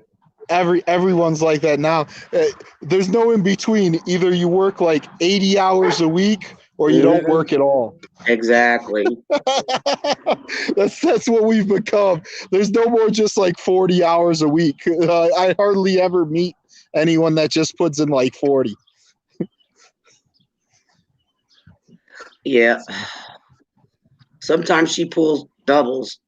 Speaker 2: Everyone's like that now. There's no in between. Either you work like 80 hours a week or you don't
Speaker 1: Mhm.
Speaker 2: work at all.
Speaker 1: Exactly.
Speaker 2: That's what we've become. There's no more just like 40 hours a week. I hardly ever meet anyone that just puts in like 40.
Speaker 1: Yeah. Sometimes she pulls doubles.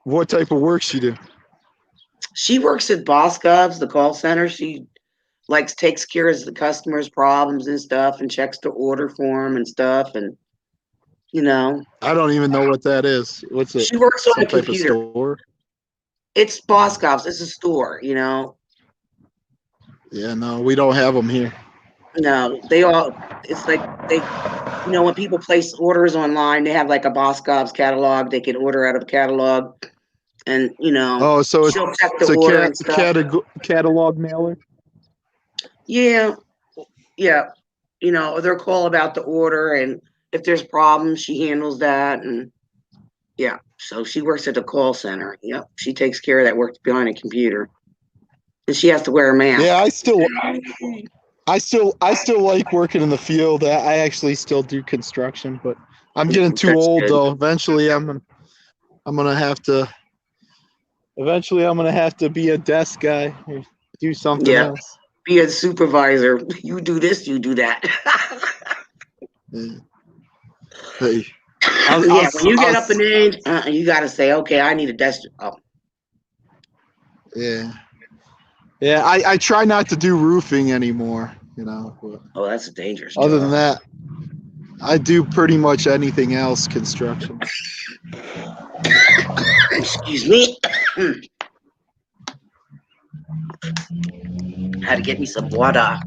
Speaker 2: What type of work she do?
Speaker 1: She works at Boscov's, the call center. She takes care of the customers' problems and stuff and checks the order form and stuff and you know.
Speaker 2: I don't even know what that is. What's it?
Speaker 1: She works on
Speaker 2: Some
Speaker 1: the
Speaker 2: type of
Speaker 1: computer.
Speaker 2: store?
Speaker 1: It's Boscov's, it's a store.
Speaker 2: Yeah, no, we don't have them here.
Speaker 1: No, it's like when people place orders online, they have like a Boscov's catalog. They can order out of a catalog and,
Speaker 2: Oh, so
Speaker 1: she'll check the
Speaker 2: it's a
Speaker 1: order and stuff.
Speaker 2: catalog mailer?
Speaker 1: Yeah. Yeah. They'll call about the order and if there's problems, she handles that. And yeah, so she works at the call center. Yep, she takes care of that work behind a computer, and she has to wear a mask.
Speaker 2: Yeah, I still like working in the field. I actually still do construction, but I'm getting too
Speaker 1: That's
Speaker 2: old
Speaker 1: good.
Speaker 2: though. Eventually I'm gonna have to be a desk guy or do something
Speaker 1: Yeah,
Speaker 2: else.
Speaker 1: be a supervisor. You do this, you do that.
Speaker 2: Yeah. Hey,
Speaker 1: Yeah, when you
Speaker 2: I'll,
Speaker 1: get up in age, you got to say, okay, I need a desk. Oh,
Speaker 2: yeah. Yeah, I try not to do roofing anymore, but
Speaker 1: oh, that's a dangerous
Speaker 2: other than
Speaker 1: job.
Speaker 2: that, I do pretty much anything else construction.
Speaker 1: Excuse me. Had to get me some water.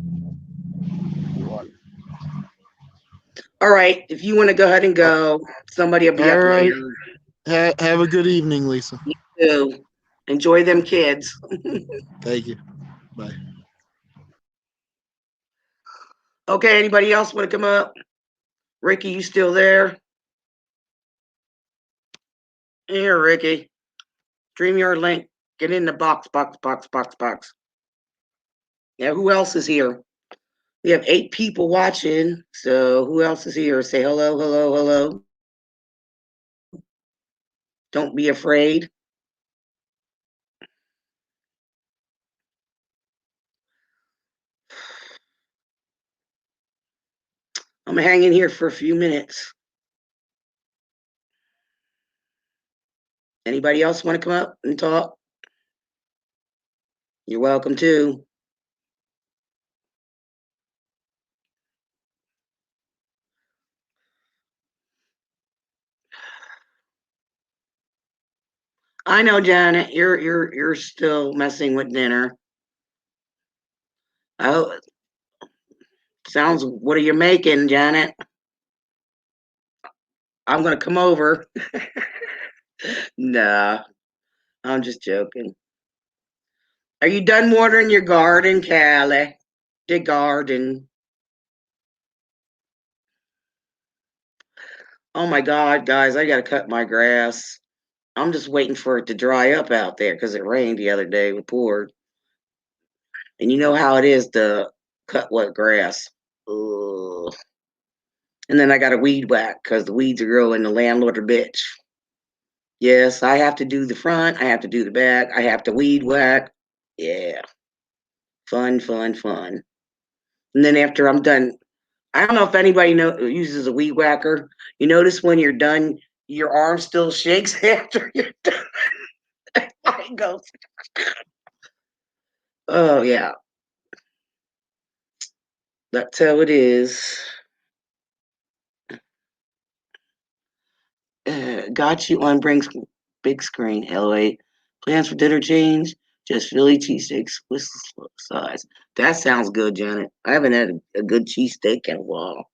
Speaker 1: All right, if you want to go ahead and go, somebody will be
Speaker 2: All
Speaker 1: up
Speaker 2: right.
Speaker 1: later.
Speaker 2: Have a good evening, Lisa.
Speaker 1: You too. Enjoy them kids.
Speaker 2: Thank you. Bye.
Speaker 1: Okay, anybody else want to come up? Ricky, you still there? Here, Ricky. StreamYard link. Get in the box. Yeah, who else is here? We have 8 people watching. So who else is here? Say hello. Don't be afraid. I'm hanging here for a few minutes. Anybody else want to come up and talk? You're welcome to. I know, Janet, you're still messing with dinner. Oh, sounds. What are you making, Janet? I'm gonna come over. Nah, I'm just joking. Are you done watering your garden, Callie? The garden. Oh my God, guys, I gotta cut my grass. I'm just waiting for it to dry up out there because it rained the other day. We poured, and you know how it is to cut wet grass. Ugh. And then I got a weed whack because the weeds are growing. The landlord a bitch. Yes, I have to do the front. I have to do the back. I have to weed whack. Yeah, fun. And then after I'm done, I don't know if anybody uses a weed whacker. You notice when you're done, your arm still shakes after you're done. It goes. Oh yeah, that's how it is. Got you on Brink's big screen. LA plans for dinner change. Just Philly cheesesteaks with size. That sounds good, Janet. I haven't had a good cheesesteak in a while,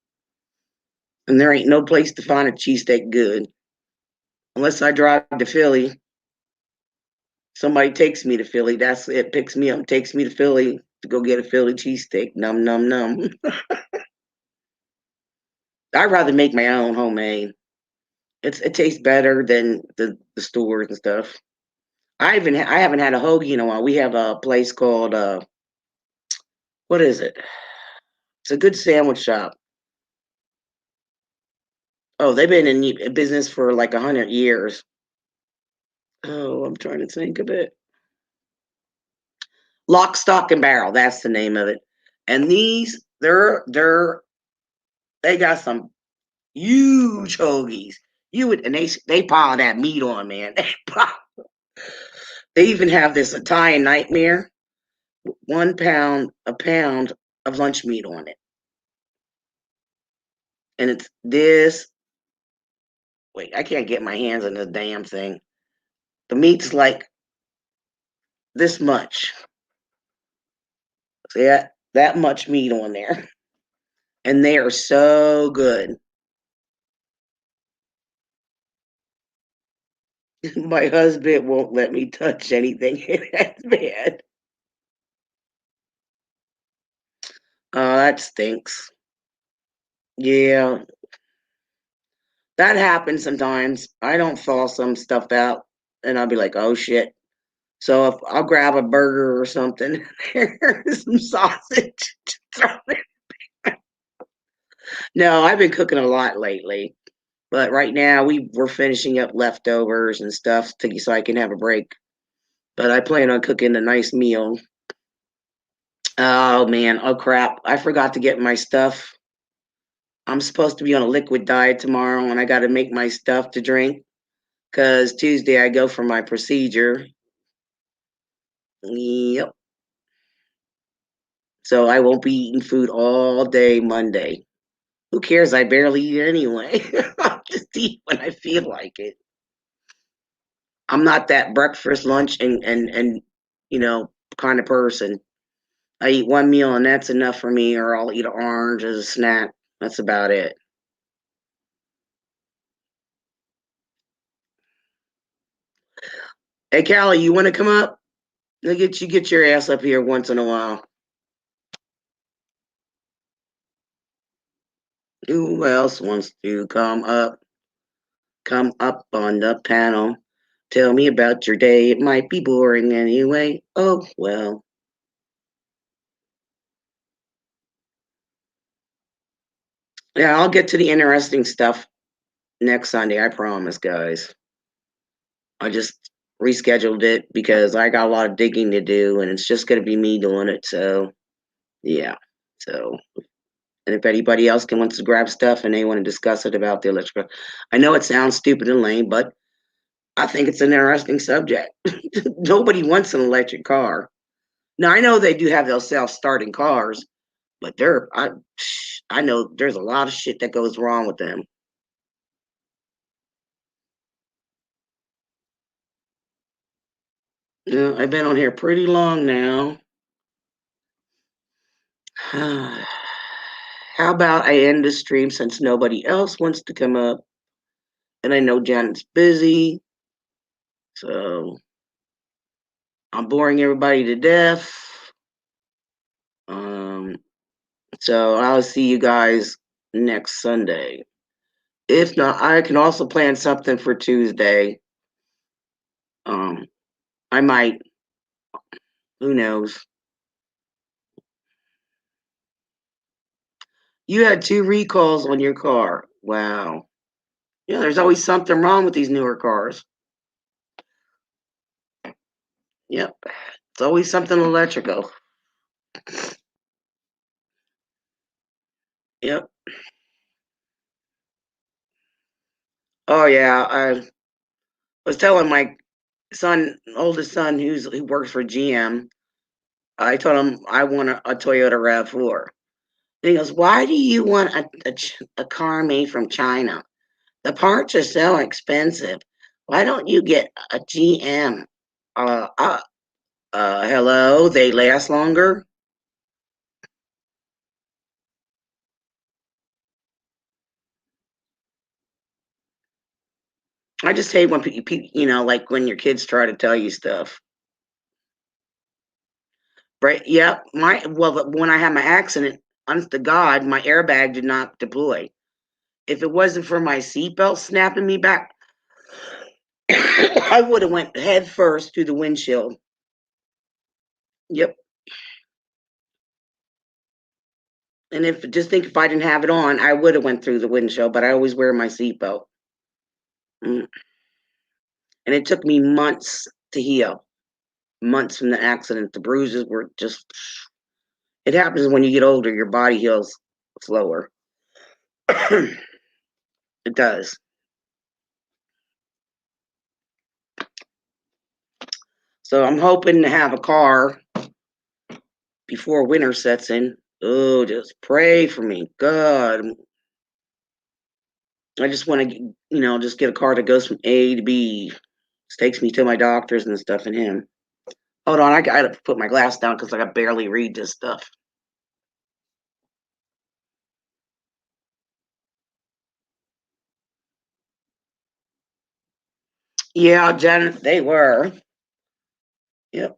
Speaker 1: and there ain't no place to find a cheesesteak good unless I drive to Philly. Somebody takes me to Philly. That's it. Picks me up, takes me to Philly to go get a Philly cheesesteak. Num. I'd rather make my own homemade. It tastes better than the stores and stuff. I haven't had a hoagie in a while. We have a place called what is it? It's a good sandwich shop. Oh, they've been in business for like 100 years. Oh, I'm trying to think of it. Lock, Stock, and Barrel. That's the name of it. And they got some huge hoagies. You would and they pile that meat on, man. They even have this Italian nightmare, 1 pound, a pound of lunch meat on it, and it's this. Wait, I can't get my hands on this damn thing. The meat's like this much. See that much meat on there, and they are so good. My husband won't let me touch anything. That's bad. Oh, that stinks. Yeah, That happens sometimes. I don't thaw some stuff out, and I'll be like, "Oh shit." So if I'll grab a burger or something, here's some sausage. No, I've been cooking a lot lately, but right now we're finishing up leftovers and stuff so I can have a break. But I plan on cooking a nice meal. Oh man, oh crap. I forgot to get my stuff. I'm supposed to be on a liquid diet tomorrow and I got to make my stuff to drink because Tuesday I go for my procedure. Yep. So I won't be eating food all day Monday. Who cares? I barely eat anyway. I'll just eat when I feel like it. I'm not that breakfast, lunch, and you know kind of person. I eat one meal and that's enough for me, or I'll eat an orange as a snack. That's about it. Hey, Callie, you want to come up? Look at you get your ass up here once in a while. Who else wants to come up? Come up on the panel. Tell me about your day. It might be boring anyway. Oh, well. Yeah, I'll get to the interesting stuff next Sunday. I promise, guys. I just rescheduled it because I got a lot of digging to do and it's just going to be me doing it. So, yeah. So, and if anybody else can wants to grab stuff and they want to discuss it about the electrical, I know it sounds stupid and lame, but I think it's an interesting subject. Nobody wants an electric car. Now I know they do have those self-starting cars, but I know there's a lot of shit that goes wrong with them. I've been on here pretty long now. How about I end the stream since nobody else wants to come up? And I know Janet's busy, so I'm boring everybody to death. Um, so I'll see you guys next Sunday. If not, I can also plan something for Tuesday. Um, I might. Who knows? You had 2 recalls on your car. Wow. Yeah, there's always something wrong with these newer cars. Yep. It's always something electrical. Yep. Oh yeah. I was telling my oldest son, who works for GM. I told him I want a Toyota Rav4. And he goes, "Why do you want a car made from China? The parts are so expensive. Why don't you get a GM?" Uh, uh, hello, they last longer. I just hate when people, like when your kids try to tell you stuff. Right? Yep. When I had my accident, honest to God, my airbag did not deploy. If it wasn't for my seatbelt snapping me back, I would have went head first through the windshield. Yep. And if I didn't have it on, I would have went through the windshield. But I always wear my seatbelt. Mm. And it took me months to heal. Months from the accident. The bruises were just. It happens when you get older. Your body heals slower. It does. So I'm hoping to have a car before winter sets in. Oh, just pray for me, God. I just want to, just get a car that goes from A to B. Just takes me to my doctors and stuff and him. Hold on, I gotta put my glass down because I can barely read this stuff. Yeah, Jen, they were. Yep.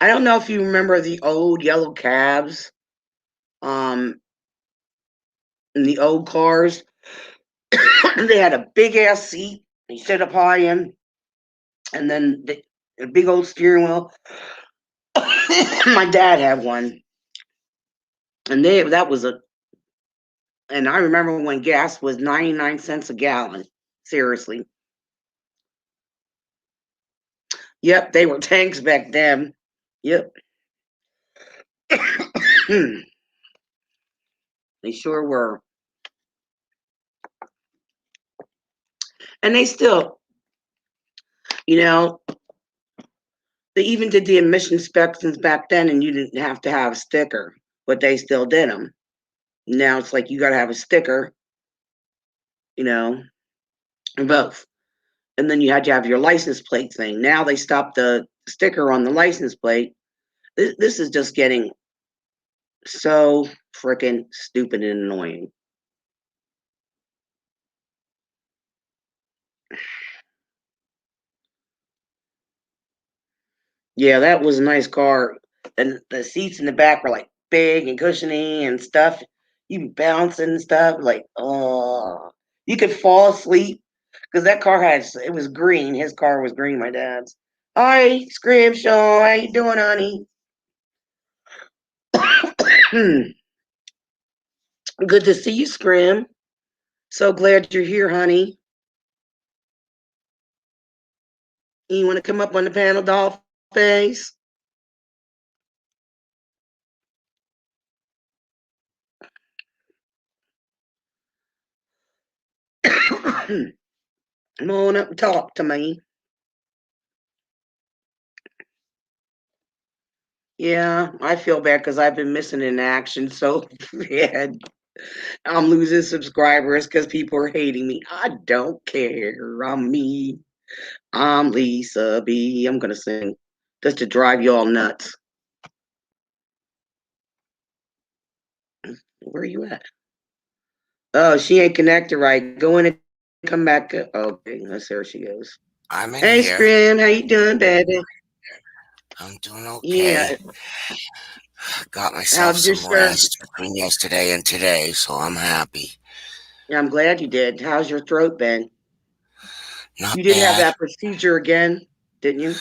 Speaker 1: I don't know if you remember the old yellow cabs, um, and the old cars. They had a big ass seat. You sit up high in, and then a big old steering wheel. My dad had one, and that was a. And I remember when gas was 99 cents a gallon. Seriously. Yep, they were tanks back then. Yep. They sure were. And they still, you know, they even did the emission inspections back then, and you didn't have to have a sticker, but they still did them. Now it's like you got to have a sticker, you know, both. And then you had to have your license plate thing. Now they stopped the sticker on the license plate. This is just getting so freaking stupid and annoying. Yeah, that was a nice car. And the seats in the back were like big and cushiony and stuff. You be bouncing and stuff. Like, oh, you could fall asleep because that car it was green. His car was green, my dad's. Hi, Scrimshaw. How you doing, honey? Good to see you, Scrim. So glad you're here, honey. You want to come up on the panel, doll face? Come on up and talk to me. Yeah, I feel bad because I've been missing in action so bad. I'm losing subscribers because people are hating me. I don't care. I'm me. I'm Lisa B. I'm gonna sing just to drive you all nuts. Where you at? Oh, she ain't connected right. Go in and come back. Okay, let's see where she goes.
Speaker 3: I'm in
Speaker 1: Hey,
Speaker 3: here.
Speaker 1: Scrim, how you doing, baby?
Speaker 3: I'm doing okay.
Speaker 1: Yeah.
Speaker 3: Got myself
Speaker 1: How's your
Speaker 3: some
Speaker 1: surgery?
Speaker 3: rest between yesterday and today, so I'm happy.
Speaker 1: Yeah, I'm glad you did. How's your throat been?
Speaker 3: Not
Speaker 1: You did have
Speaker 3: bad.
Speaker 1: that procedure again, didn't you?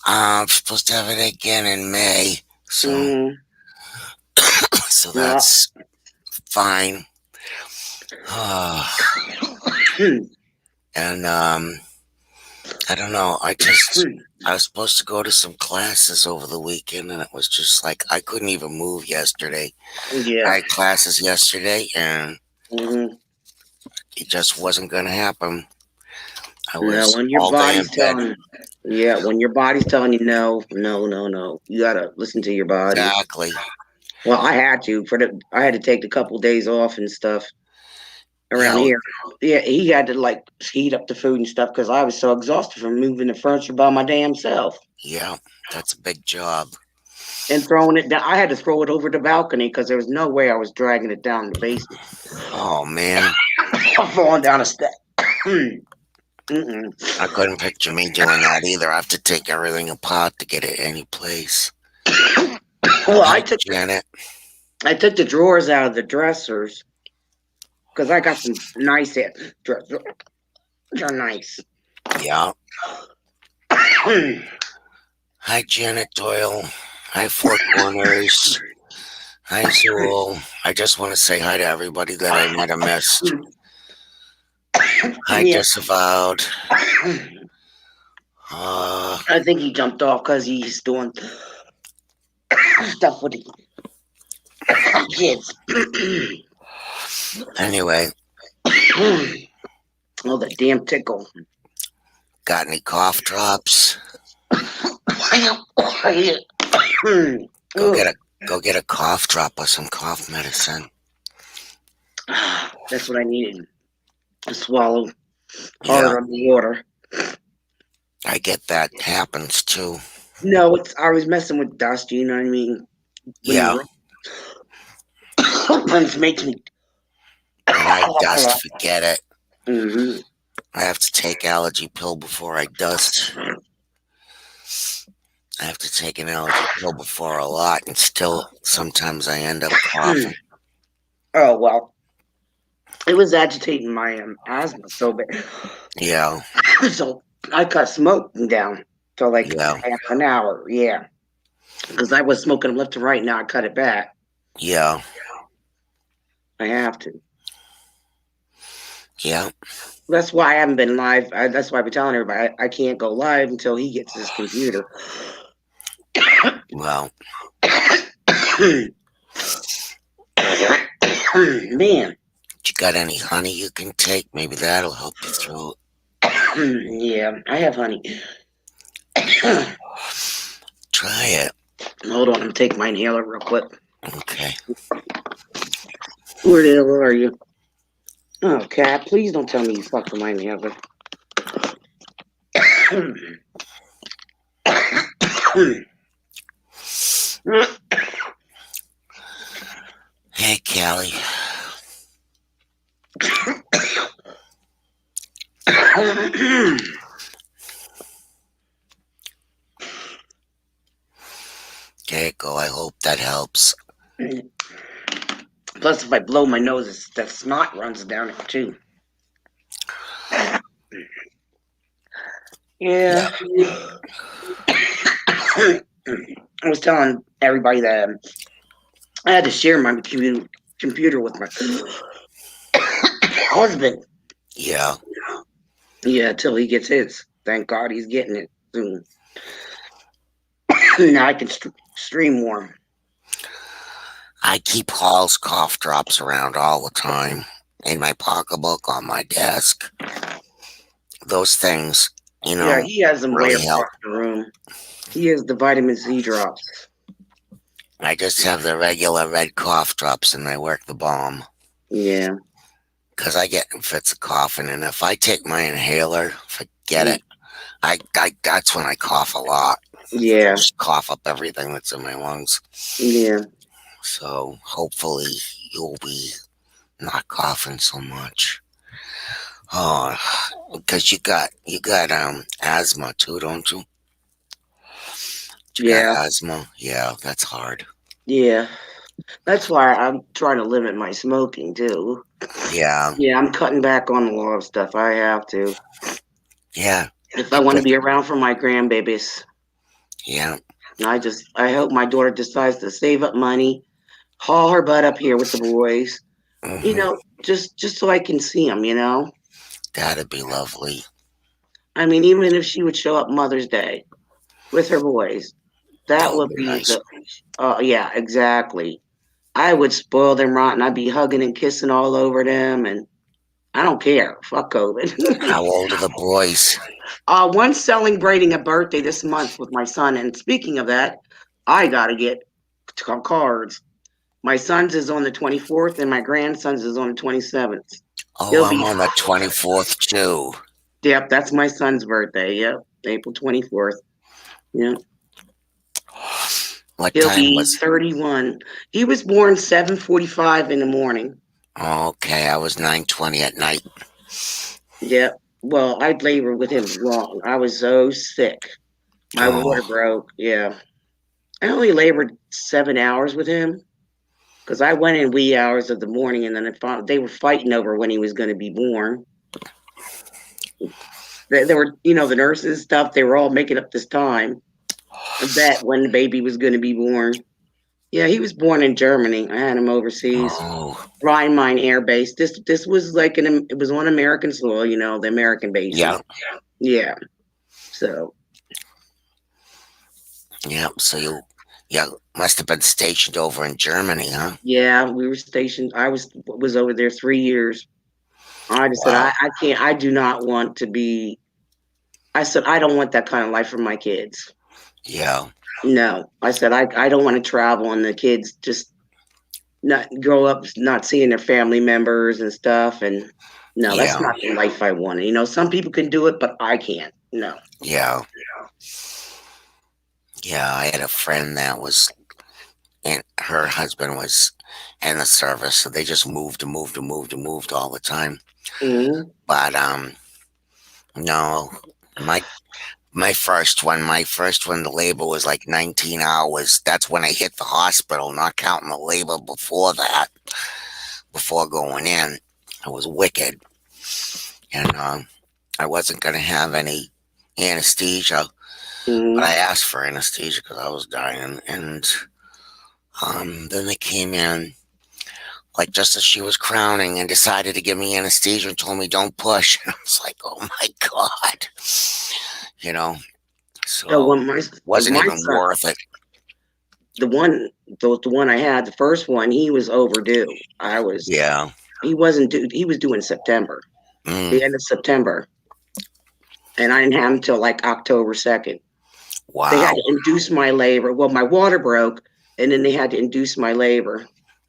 Speaker 3: I'm supposed to have it again in May, so
Speaker 1: Mm,
Speaker 3: so
Speaker 1: well,
Speaker 3: that's fine. And I don't know. I was supposed to go to some classes over the weekend, and it was just like I couldn't even move yesterday. I
Speaker 1: yeah.
Speaker 3: had classes yesterday, and
Speaker 1: Mm-hmm.
Speaker 3: it just wasn't going to happen. I
Speaker 1: No,
Speaker 3: was
Speaker 1: when your
Speaker 3: all day in
Speaker 1: body's
Speaker 3: bed.
Speaker 1: telling, yeah, when your body's telling you no, no, no, no, you gotta listen to your body.
Speaker 3: Exactly.
Speaker 1: Well, I had to I had to take a couple days off and stuff around
Speaker 3: Yeah,
Speaker 1: here. Yeah, he had to like heat up the food and stuff because I was so exhausted from moving the furniture by my damn self
Speaker 3: yeah, that's a big job.
Speaker 1: and throwing it down. I had to throw it over the balcony because there was no way I was dragging it down the basement.
Speaker 3: Oh man,
Speaker 1: I'm falling down a step. Mm-mm.
Speaker 3: I couldn't picture me doing that either. I have to take everything apart to get it any place.
Speaker 1: Well,
Speaker 3: Hi, Janet.
Speaker 1: I took the drawers out of the dressers because I got some nice dressers. They're nice.
Speaker 3: Yeah. Hi, Janet Doyle. Hi, Four Corners. Hi, Zool. I just want to say hi to everybody that I might have missed. Hi,
Speaker 1: Yeah.
Speaker 3: Disavowed.
Speaker 1: I think he jumped off because he's doing stuff with the kids.
Speaker 3: Anyway,
Speaker 1: Oh, the damn tickle.
Speaker 3: got any cough drops? Go get a cough drop or some cough medicine.
Speaker 1: That's what I needed. To swallow hard on the water.
Speaker 3: I get that happens too.
Speaker 1: No, I was messing with dust, you know what I mean?
Speaker 3: Yeah.
Speaker 1: It makes me.
Speaker 3: And I dust, forget it.
Speaker 1: Mm-hmm.
Speaker 3: I have to take allergy pill before I dust. I have to take an allergy pill before a lot, and still sometimes I end up coughing.
Speaker 1: Oh well. It was agitating my asthma so bad.
Speaker 3: Yeah.
Speaker 1: So I cut smoking down to like
Speaker 3: Yeah.
Speaker 1: half an hour. Yeah. Because I was smoking left and right. Now I cut it back.
Speaker 3: Yeah.
Speaker 1: I have to.
Speaker 3: Yeah.
Speaker 1: That's why I haven't been live. That's why I've been telling everybody I can't go live until he gets his computer.
Speaker 3: Well,
Speaker 1: Man.
Speaker 3: you got any honey you can take? Maybe that'll help you through
Speaker 1: Yeah, I have honey.
Speaker 3: it. Try it.
Speaker 1: Hold on, I'm taking my inhaler real quick.
Speaker 3: Okay.
Speaker 1: Where the hell are you? Oh, Cat, please don't tell me you fucked with my inhaler.
Speaker 3: Hey, Callie. There you go. I hope that helps.
Speaker 1: Plus, if I blow my nose, that snot runs down it too. Yeah. I was telling everybody that I had to share my computer with my husband.
Speaker 3: Yeah.
Speaker 1: Yeah, till he gets his. Thank God he's getting it soon. Now I can stream more.
Speaker 3: I keep Hall's cough drops around all the time in my pocketbook on my desk. Those things,
Speaker 1: Yeah, he has them
Speaker 3: really
Speaker 1: way
Speaker 3: help.
Speaker 1: across the room. He has the vitamin C drops.
Speaker 3: I just have the regular red cough drops and they work the bomb.
Speaker 1: Yeah.
Speaker 3: Because I get fits of coughing, and if I take my inhaler, forget it. I that's when I cough a lot.
Speaker 1: Yeah.
Speaker 3: Just cough up everything that's in my lungs.
Speaker 1: Yeah.
Speaker 3: So hopefully you'll be not coughing so much. Oh, because you got asthma too, don't you? You got asthma. Yeah, that's hard.
Speaker 1: Yeah. That's why I'm trying to limit my smoking too.
Speaker 3: Yeah.
Speaker 1: Yeah, I'm cutting back on a lot of stuff. I have to.
Speaker 3: Yeah.
Speaker 1: If I want to be around for my grandbabies.
Speaker 3: Yeah.
Speaker 1: I hope my daughter decides to save up money, haul her butt up here with the boys.
Speaker 3: Mm-hmm.
Speaker 1: Just so I can see them.
Speaker 3: That'd be lovely.
Speaker 1: I mean, even if she would show up Mother's Day with her boys, that would be
Speaker 3: nice.
Speaker 1: yeah, exactly. I would spoil them rotten. I'd be hugging and kissing all over them, and I don't care. Fuck COVID.
Speaker 3: How old are the boys?
Speaker 1: One's celebrating a birthday this month with my son, and speaking of that, I gotta get cards. My son's is on the 24th, and my grandson's is on the 27th.
Speaker 3: Oh, I'm on the 24th too.
Speaker 1: Yep, that's my son's birthday. Yep, April 24th. Yep. He'll be 31. He was born 7:45 in the morning.
Speaker 3: Okay, I was 9:20 at night.
Speaker 1: Yep. Well, I labored with him long. I was so sick. My water broke. Yeah. I only labored 7 hours with him because I went in wee hours of the morning, and then they were fighting over when he was going to be born. They were, the nurses stuff. They were all making up this time. Bet when the baby was going to be born. Yeah, he was born in Germany. I had him overseas. Rhein-Main Air Base. This was like it was on American soil, the American base.
Speaker 3: Yeah.
Speaker 1: Yeah. So.
Speaker 3: Yeah. So you must have been stationed over in Germany, huh?
Speaker 1: Yeah, we were stationed. I was over there 3 years. I just said I can't. I do not want to be. I said I don't want that kind of life for my kids.
Speaker 3: Yeah.
Speaker 1: No, I said I don't want to travel and the kids just not grow up not seeing their family members and stuff. And no, that's not the life I wanted. Some people can do it, but I can't. No.
Speaker 3: Yeah. Yeah, I had a friend that was, and her husband was in the service, so they just moved all the time.
Speaker 1: Mm-hmm.
Speaker 3: But no, my first one, the labor was like 19 hours. That's when I hit the hospital, not counting the labor before that, before going in. It was wicked, and I wasn't gonna have any anesthesia, but I
Speaker 1: Mm.
Speaker 3: asked for anesthesia because I was dying, and then they came in like just as she was crowning and decided to give me anesthesia and told me don't push. And I was like, oh my god, you know.
Speaker 1: So
Speaker 3: So
Speaker 1: when
Speaker 3: wasn't
Speaker 1: my
Speaker 3: even
Speaker 1: son,
Speaker 3: worth it.
Speaker 1: the one the one I had, the first one, he was overdue.
Speaker 3: Yeah.
Speaker 1: He wasn't due. He was due in September,
Speaker 3: Mm,
Speaker 1: the end of September, and I didn't have him till like October 2nd. They had
Speaker 3: wow.
Speaker 1: to induce my labor. Well, my water broke, and then they had to induce my labor.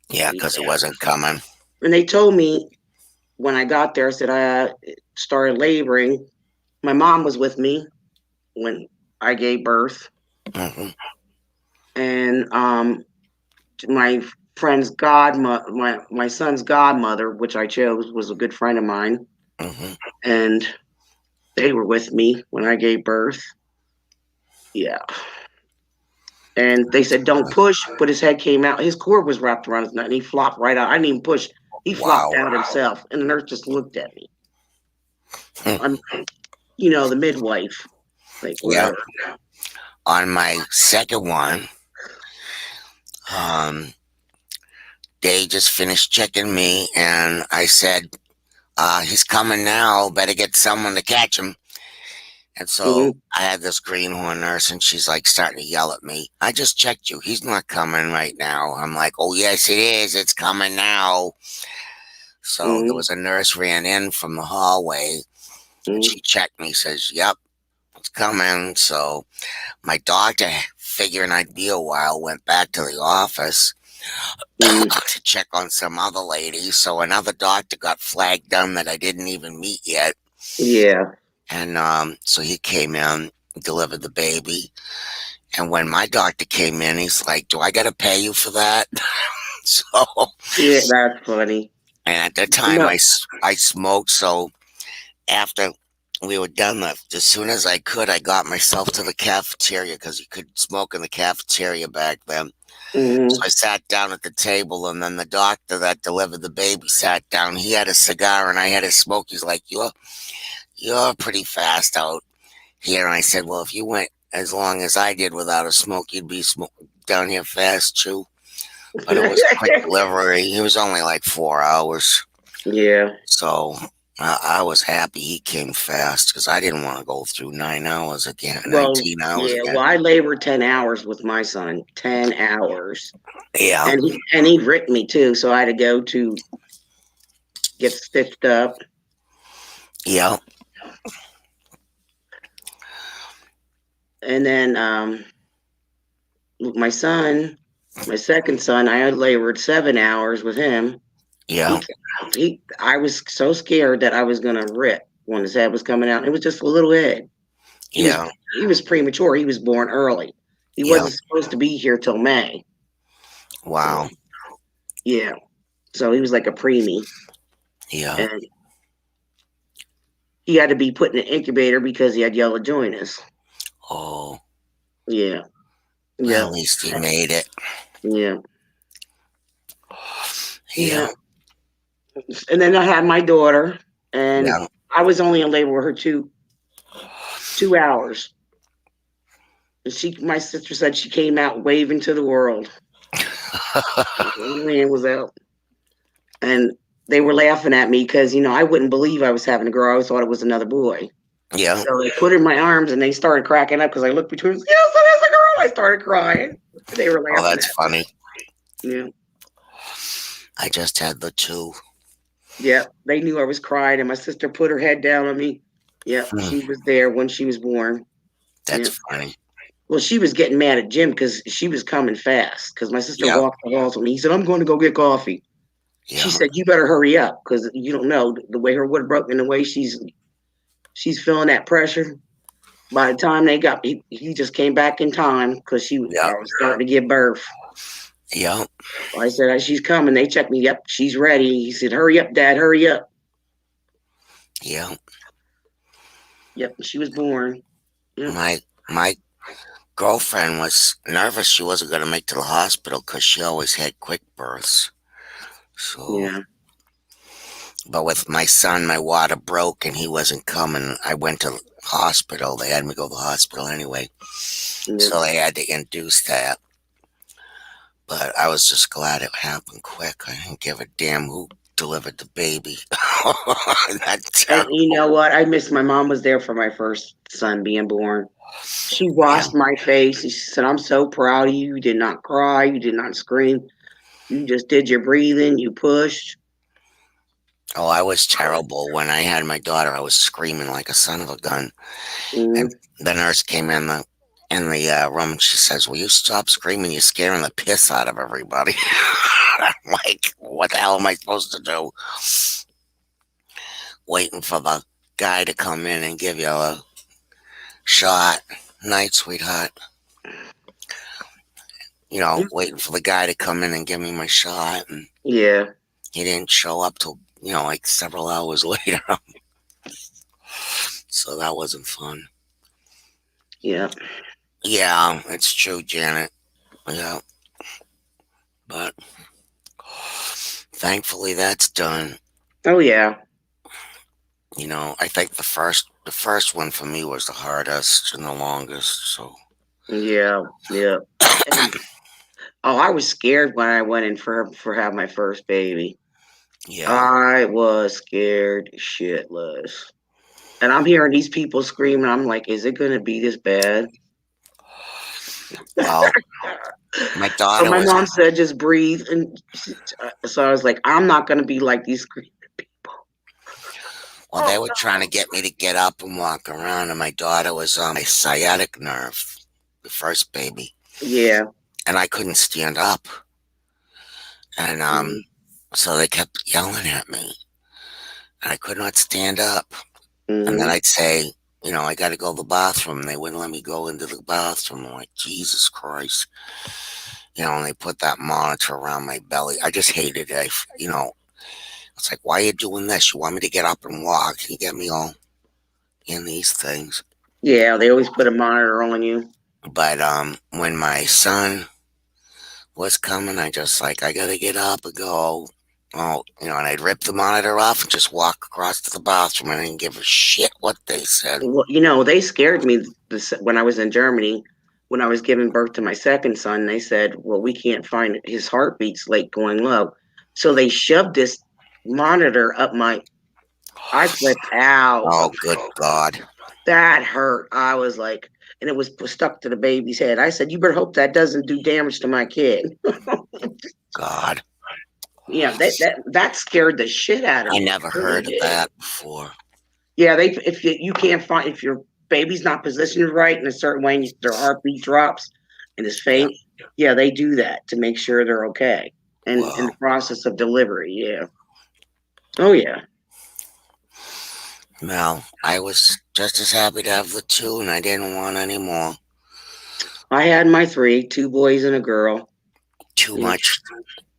Speaker 3: Yeah, because it
Speaker 1: Yeah.
Speaker 3: wasn't coming.
Speaker 1: And they told me when I got there, I said I started laboring. My mom was with me when I gave birth,
Speaker 3: Hmm.
Speaker 1: and my friend's godmother, my son's godmother, which I chose, was a good friend of mine,
Speaker 3: Hmm.
Speaker 1: and they were with me when I gave birth. Yeah. And they said, don't push, but his head came out. His cord was wrapped around his neck and he flopped right out. I didn't even push. He flopped
Speaker 3: Wow.
Speaker 1: out himself. And the nurse just looked at me.
Speaker 3: Hmm.
Speaker 1: I'm, the midwife, like,
Speaker 3: Yeah.
Speaker 1: whatever.
Speaker 3: On my second one, um, they just finished checking me, and I said, he's coming now. Better get someone to catch him. And so
Speaker 1: Hmm.
Speaker 3: I had this greenhorn nurse, and she's like starting to yell at me. I just checked you. He's not coming right now. I'm like, oh, yes, it is. It's coming now. So there
Speaker 1: Hmm.
Speaker 3: was a nurse ran in from the hallway, and
Speaker 1: Hmm.
Speaker 3: she checked me, says, yep, it's coming. So my doctor, figuring I'd be a while, went back to the office
Speaker 1: Hmm.
Speaker 3: to check on some other lady. So another doctor got flagged down that I didn't even meet yet.
Speaker 1: Yeah.
Speaker 3: And so he came in, delivered the baby. And when my doctor came in, he's like, do I got to pay you for that? So,
Speaker 1: Yeah, that's funny.
Speaker 3: and at that time,
Speaker 1: No.
Speaker 3: I smoked. So after we were done, as soon as I could, I got myself to the cafeteria because you could smoke in the cafeteria back then. So
Speaker 1: Hmm.
Speaker 3: I sat down at the table, and then the doctor that delivered the baby sat down. He had a cigar, and I had a smoke. He's like, "You're pretty fast out here." And I said, "Well, if you went as long as I did without a smoke, you'd be down here fast too." But it was quick delivery. It was only like 4 hours,
Speaker 1: Yeah.
Speaker 3: so I was happy he came fast because I didn't want to go through 9 hours again,
Speaker 1: Well,
Speaker 3: 19 hours
Speaker 1: yeah.
Speaker 3: again.
Speaker 1: Well, I labored 10 hours with my son, 10 hours.
Speaker 3: Yeah,
Speaker 1: And he ripped me too. So I had to go to get stitched up.
Speaker 3: yeah,
Speaker 1: And then with my son, my second son, I had labored 7 hours with him.
Speaker 3: yeah,
Speaker 1: I was so scared that I was gonna rip when his head was coming out. It was just a little head. He was
Speaker 3: yeah,
Speaker 1: he was premature. He was born early. He
Speaker 3: yeah.
Speaker 1: wasn't supposed to be here till May. So
Speaker 3: Wow.
Speaker 1: yeah. So he was like a preemie.
Speaker 3: Yeah.
Speaker 1: And he had to be put in an incubator because he had yellow jointus.
Speaker 3: Oh,
Speaker 1: Yeah.
Speaker 3: well,
Speaker 1: Yeah.
Speaker 3: at least he made it.
Speaker 1: Yeah.
Speaker 3: Yeah,
Speaker 1: Yeah. And then I had my daughter, and
Speaker 3: yeah.
Speaker 1: I was only in labor with her 2 hours. And my sister said she came out waving to the world. Her hand was out, and they were laughing at me because I wouldn't believe I was having a girl. I always thought it was another boy.
Speaker 3: Yeah.
Speaker 1: So they put her in my arms, and they started cracking up because I looked between them. Yes, it is a girl. I started crying. They were
Speaker 3: Oh,
Speaker 1: laughing
Speaker 3: that's
Speaker 1: at
Speaker 3: funny.
Speaker 1: me. Yeah,
Speaker 3: I just had the two.
Speaker 1: yeah. They knew I was crying, and my sister put her head down on me. Yeah,
Speaker 3: Hmm,
Speaker 1: she was there when she was born.
Speaker 3: that's
Speaker 1: Yeah.
Speaker 3: funny.
Speaker 1: Well, she was getting mad at Jim because she was coming fast. Because my sister
Speaker 3: Yeah.
Speaker 1: walked the halls with me. He said, "I'm going to go get coffee." She
Speaker 3: Yeah.
Speaker 1: said, "You better hurry up because you don't know the way her wood broke and the way she's feeling that pressure." By the time he just came back in time because
Speaker 3: Yeah.
Speaker 1: I was starting to give birth.
Speaker 3: Yeah.
Speaker 1: I said, "She's coming." They checked me. Yep, she's ready. He said, "Hurry up, Dad, hurry up."
Speaker 3: Yeah.
Speaker 1: Yep, she was born. Yep.
Speaker 3: My girlfriend was nervous she wasn't going to make to the hospital because she always had quick births. So
Speaker 1: Yeah.
Speaker 3: But with my son, my water broke and he wasn't coming. I went to hospital. They had me go to the hospital anyway.
Speaker 1: Yeah.
Speaker 3: So they had to induce that. But I was just glad it happened quick. I didn't give a damn who delivered the baby. That's
Speaker 1: And you
Speaker 3: terrible.
Speaker 1: know what? I miss my mom was there for my first son being born. She
Speaker 3: Yeah.
Speaker 1: washed my face and she said, I'm so proud of you. You did not cry. You did not scream. You just did your breathing. You pushed.
Speaker 3: Oh, I was terrible. When I had my daughter, I was screaming like a son of a gun. And
Speaker 1: Mm,
Speaker 3: the nurse came in the room. And she says, "Will you stop screaming? You're scaring the piss out of everybody." I'm like, what the hell am I supposed to do? Waiting for the guy to come in and give you a shot. Night, sweetheart. Waiting for the guy to come in and give me my shot. And
Speaker 1: yeah.
Speaker 3: he didn't show up till, like several hours later. So that wasn't fun.
Speaker 1: Yeah.
Speaker 3: Yeah, it's true, Janet. Yeah, but thankfully that's done.
Speaker 1: Oh, yeah.
Speaker 3: I think the first one for me was the hardest and the longest. So
Speaker 1: Yeah. Yeah. And oh, I was scared when I went in for have my first baby.
Speaker 3: yeah,
Speaker 1: I was scared shitless. And I'm hearing these people screaming. I'm like, is it going to be this bad?
Speaker 3: well, my
Speaker 1: So
Speaker 3: daughter
Speaker 1: my
Speaker 3: was
Speaker 1: mom said, just breathe. And so I was like, I'm not going to be like these screaming people.
Speaker 3: well, they were trying to get me to get up and walk around, and my daughter was on my sciatic nerve, the first baby,
Speaker 1: Yeah.
Speaker 3: and I couldn't stand up, and
Speaker 1: Mm-hmm.
Speaker 3: so they kept yelling at me, and I could not stand up. And then
Speaker 1: Mm-hmm.
Speaker 3: I'd say, I got to go to the bathroom. And they wouldn't let me go into the bathroom. I'm like, Jesus Christ. And they put that monitor around my belly. I just hated it. It's like, why are you doing this? You want me to get up and walk? You get me all in these things.
Speaker 1: Yeah, they always put a monitor on you.
Speaker 3: But when my son was coming, I got to get up and go. Oh, and I'd rip the monitor off and just walk across to the bathroom. I didn't give a shit what they said.
Speaker 1: Well, they scared me when I was in Germany. When I was giving birth to my second son, they said, well, we can't find it. His heartbeat's like going low. So they shoved this monitor up my, I flipped out.
Speaker 3: Oh, good God.
Speaker 1: That hurt. I was like, and it was stuck to the baby's head. I said, you better hope that doesn't do damage to my kid.
Speaker 3: God.
Speaker 1: Yeah, that scared the shit out of
Speaker 3: I
Speaker 1: me. It
Speaker 3: never
Speaker 1: really
Speaker 3: heard of
Speaker 1: did.
Speaker 3: that before.
Speaker 1: Yeah, if you can't find if your baby's not positioned right in a certain way, and their heartbeat drops and is
Speaker 3: Yeah.
Speaker 1: faint. Yeah, they do that to make sure they're okay. And in
Speaker 3: Well,
Speaker 1: the process of delivery, yeah. Oh yeah.
Speaker 3: well, I was just as happy to have the two, and I didn't want any more.
Speaker 1: I had my three, two boys and a girl.
Speaker 3: Too
Speaker 1: Yeah.
Speaker 3: much.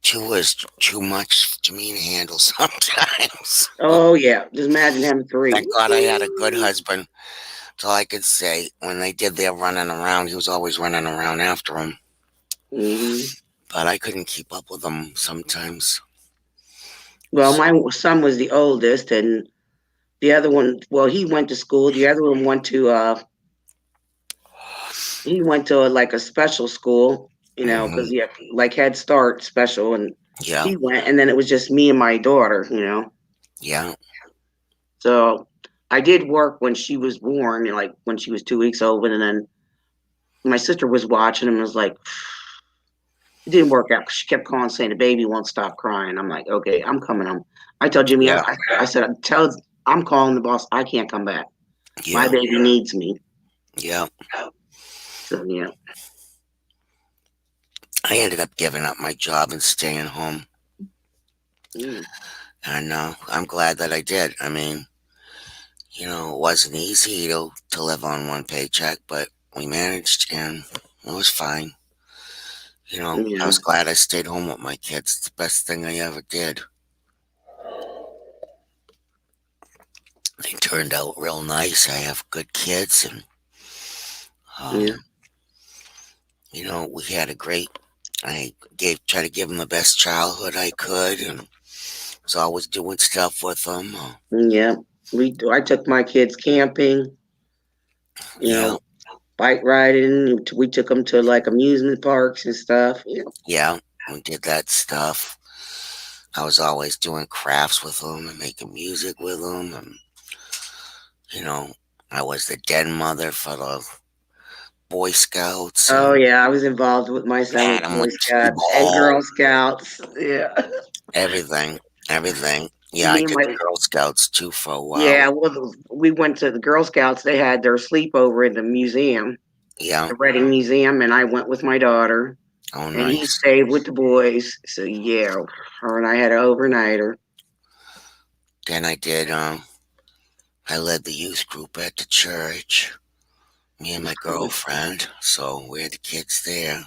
Speaker 3: Two is too much to me to handle sometimes.
Speaker 1: Oh yeah. Just imagine having three.
Speaker 3: Thank God I had a good husband. That's all I could say. When they did their running around, he was always running around after him.
Speaker 1: Hmm.
Speaker 3: But I couldn't keep up with them sometimes.
Speaker 1: Well, my son was the oldest, and the other one. Well, he went to school. The other one went to. He went to like a special school.
Speaker 3: Hmm.
Speaker 1: Because he had like Head Start special, and
Speaker 3: Yeah,
Speaker 1: he went, and then it was just me and my daughter.
Speaker 3: yeah,
Speaker 1: So I did work when she was born, like when she was 2 weeks old, and then my sister was watching and was like, it didn't work out. She kept calling saying the baby won't stop crying. I'm like, okay, I'm coming home. I told Jimmy,
Speaker 3: yeah,
Speaker 1: I said, I'm calling the boss. I can't come back. My
Speaker 3: yeah,
Speaker 1: baby needs me.
Speaker 3: yeah.
Speaker 1: So yeah.
Speaker 3: I ended up giving up my job and staying home.
Speaker 1: Mm,
Speaker 3: And I'm glad that I did. I mean, it wasn't easy to live on one paycheck, but we managed and it was fine. I
Speaker 1: yeah.
Speaker 3: was glad I stayed home with my kids. It's the best thing I ever did. They turned out real nice. I have good kids and,
Speaker 1: Yeah.
Speaker 3: um, we had a great, I tried to give them the best childhood I could and was always doing stuff with them.
Speaker 1: Yeah, I took my kids camping, you
Speaker 3: Yeah,
Speaker 1: know, bike riding. We took them to like amusement parks and stuff.
Speaker 3: yeah, we did that stuff. I was always doing crafts with them and making music with them, and you know, I was the den mother for the Boy Scouts
Speaker 1: Oh
Speaker 3: and
Speaker 1: yeah, I was involved with my son
Speaker 3: had
Speaker 1: with
Speaker 3: them
Speaker 1: Boy
Speaker 3: with cue
Speaker 1: Scouts and
Speaker 3: ball,
Speaker 1: Girl Scouts. Yeah,
Speaker 3: everything, everything. Yeah, I
Speaker 1: me and
Speaker 3: did the
Speaker 1: my
Speaker 3: Girl Scouts too for a while.
Speaker 1: yeah. Well, we went to the Girl Scouts. They had their sleepover in the museum,
Speaker 3: Yeah,
Speaker 1: the Reading Museum, and I went with my daughter,
Speaker 3: oh
Speaker 1: and he
Speaker 3: nice.
Speaker 1: stayed with the boys. So yeah, her and I had an overnighter.
Speaker 3: Then I led the youth group at the church. Me and my girlfriend, so we had the kids there.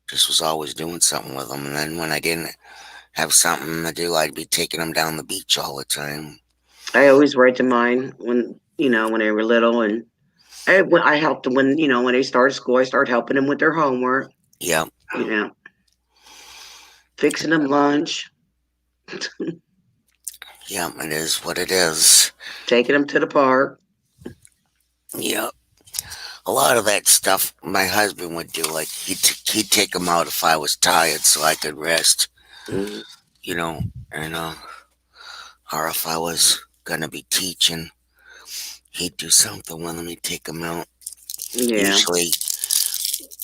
Speaker 3: Just was always doing something with them. And then when I didn't have something to do, I'd be taking them down the beach all the time.
Speaker 1: I always write to mine when they were little, and I helped them when they started school. I started helping them with their homework.
Speaker 3: Yep,
Speaker 1: You know, fixing them lunch,
Speaker 3: yep, it is what it is.
Speaker 1: taking them to the park.
Speaker 3: Yep. A lot of that stuff my husband would do, like he'd take them out if I was tired so I could rest,
Speaker 1: Mm,
Speaker 3: you know, and or if I was gonna be teaching, he'd do something with them. He'd take them out.
Speaker 1: yeah.
Speaker 3: Usually,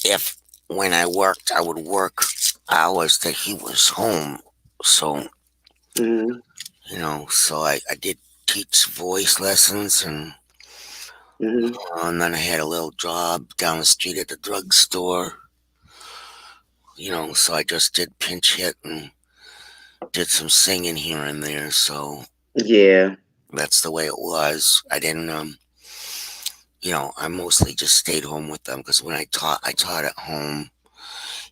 Speaker 3: if when I worked, I would work hours that he was home. So,
Speaker 1: Mm,
Speaker 3: I did teach voice lessons
Speaker 1: mm,
Speaker 3: and then I had a little job down the street at the drugstore, so I just did pinch hit and did some singing here and there. So
Speaker 1: yeah.
Speaker 3: that's the way it was. I didn't, I mostly just stayed home with them because when I taught at home.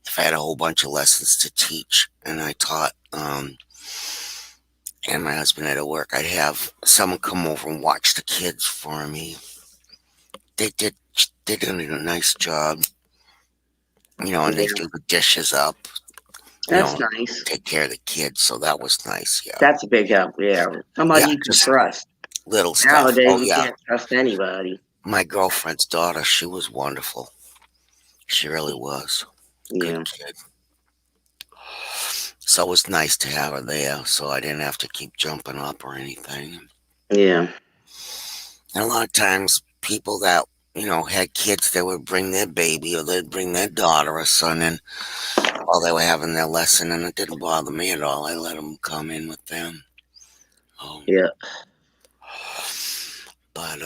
Speaker 3: If I had a whole bunch of lessons to teach and I taught, and my husband had to work, I'd have someone come over and watch the kids for me. They did they did a nice job, and they
Speaker 1: Yeah.
Speaker 3: do the dishes up, you
Speaker 1: That's
Speaker 3: know,
Speaker 1: nice.
Speaker 3: take care of the kids, so that was nice. Yeah.
Speaker 1: That's a big help. Yeah.
Speaker 3: Yeah,
Speaker 1: Somebody you can
Speaker 3: just
Speaker 1: trust.
Speaker 3: little stuff.
Speaker 1: Nowadays,
Speaker 3: Oh
Speaker 1: you
Speaker 3: yeah.
Speaker 1: can't trust anybody.
Speaker 3: My girlfriend's daughter, she was wonderful. She really was. Good
Speaker 1: Yeah.
Speaker 3: kid. So it was nice to have her there so I didn't have to keep jumping up or anything.
Speaker 1: Yeah.
Speaker 3: And a lot of times, people that had kids, they would bring their baby or they'd bring their daughter or son in while they were having their lesson, and it didn't bother me at all. I let them come in with them. Um,
Speaker 1: Yeah.
Speaker 3: but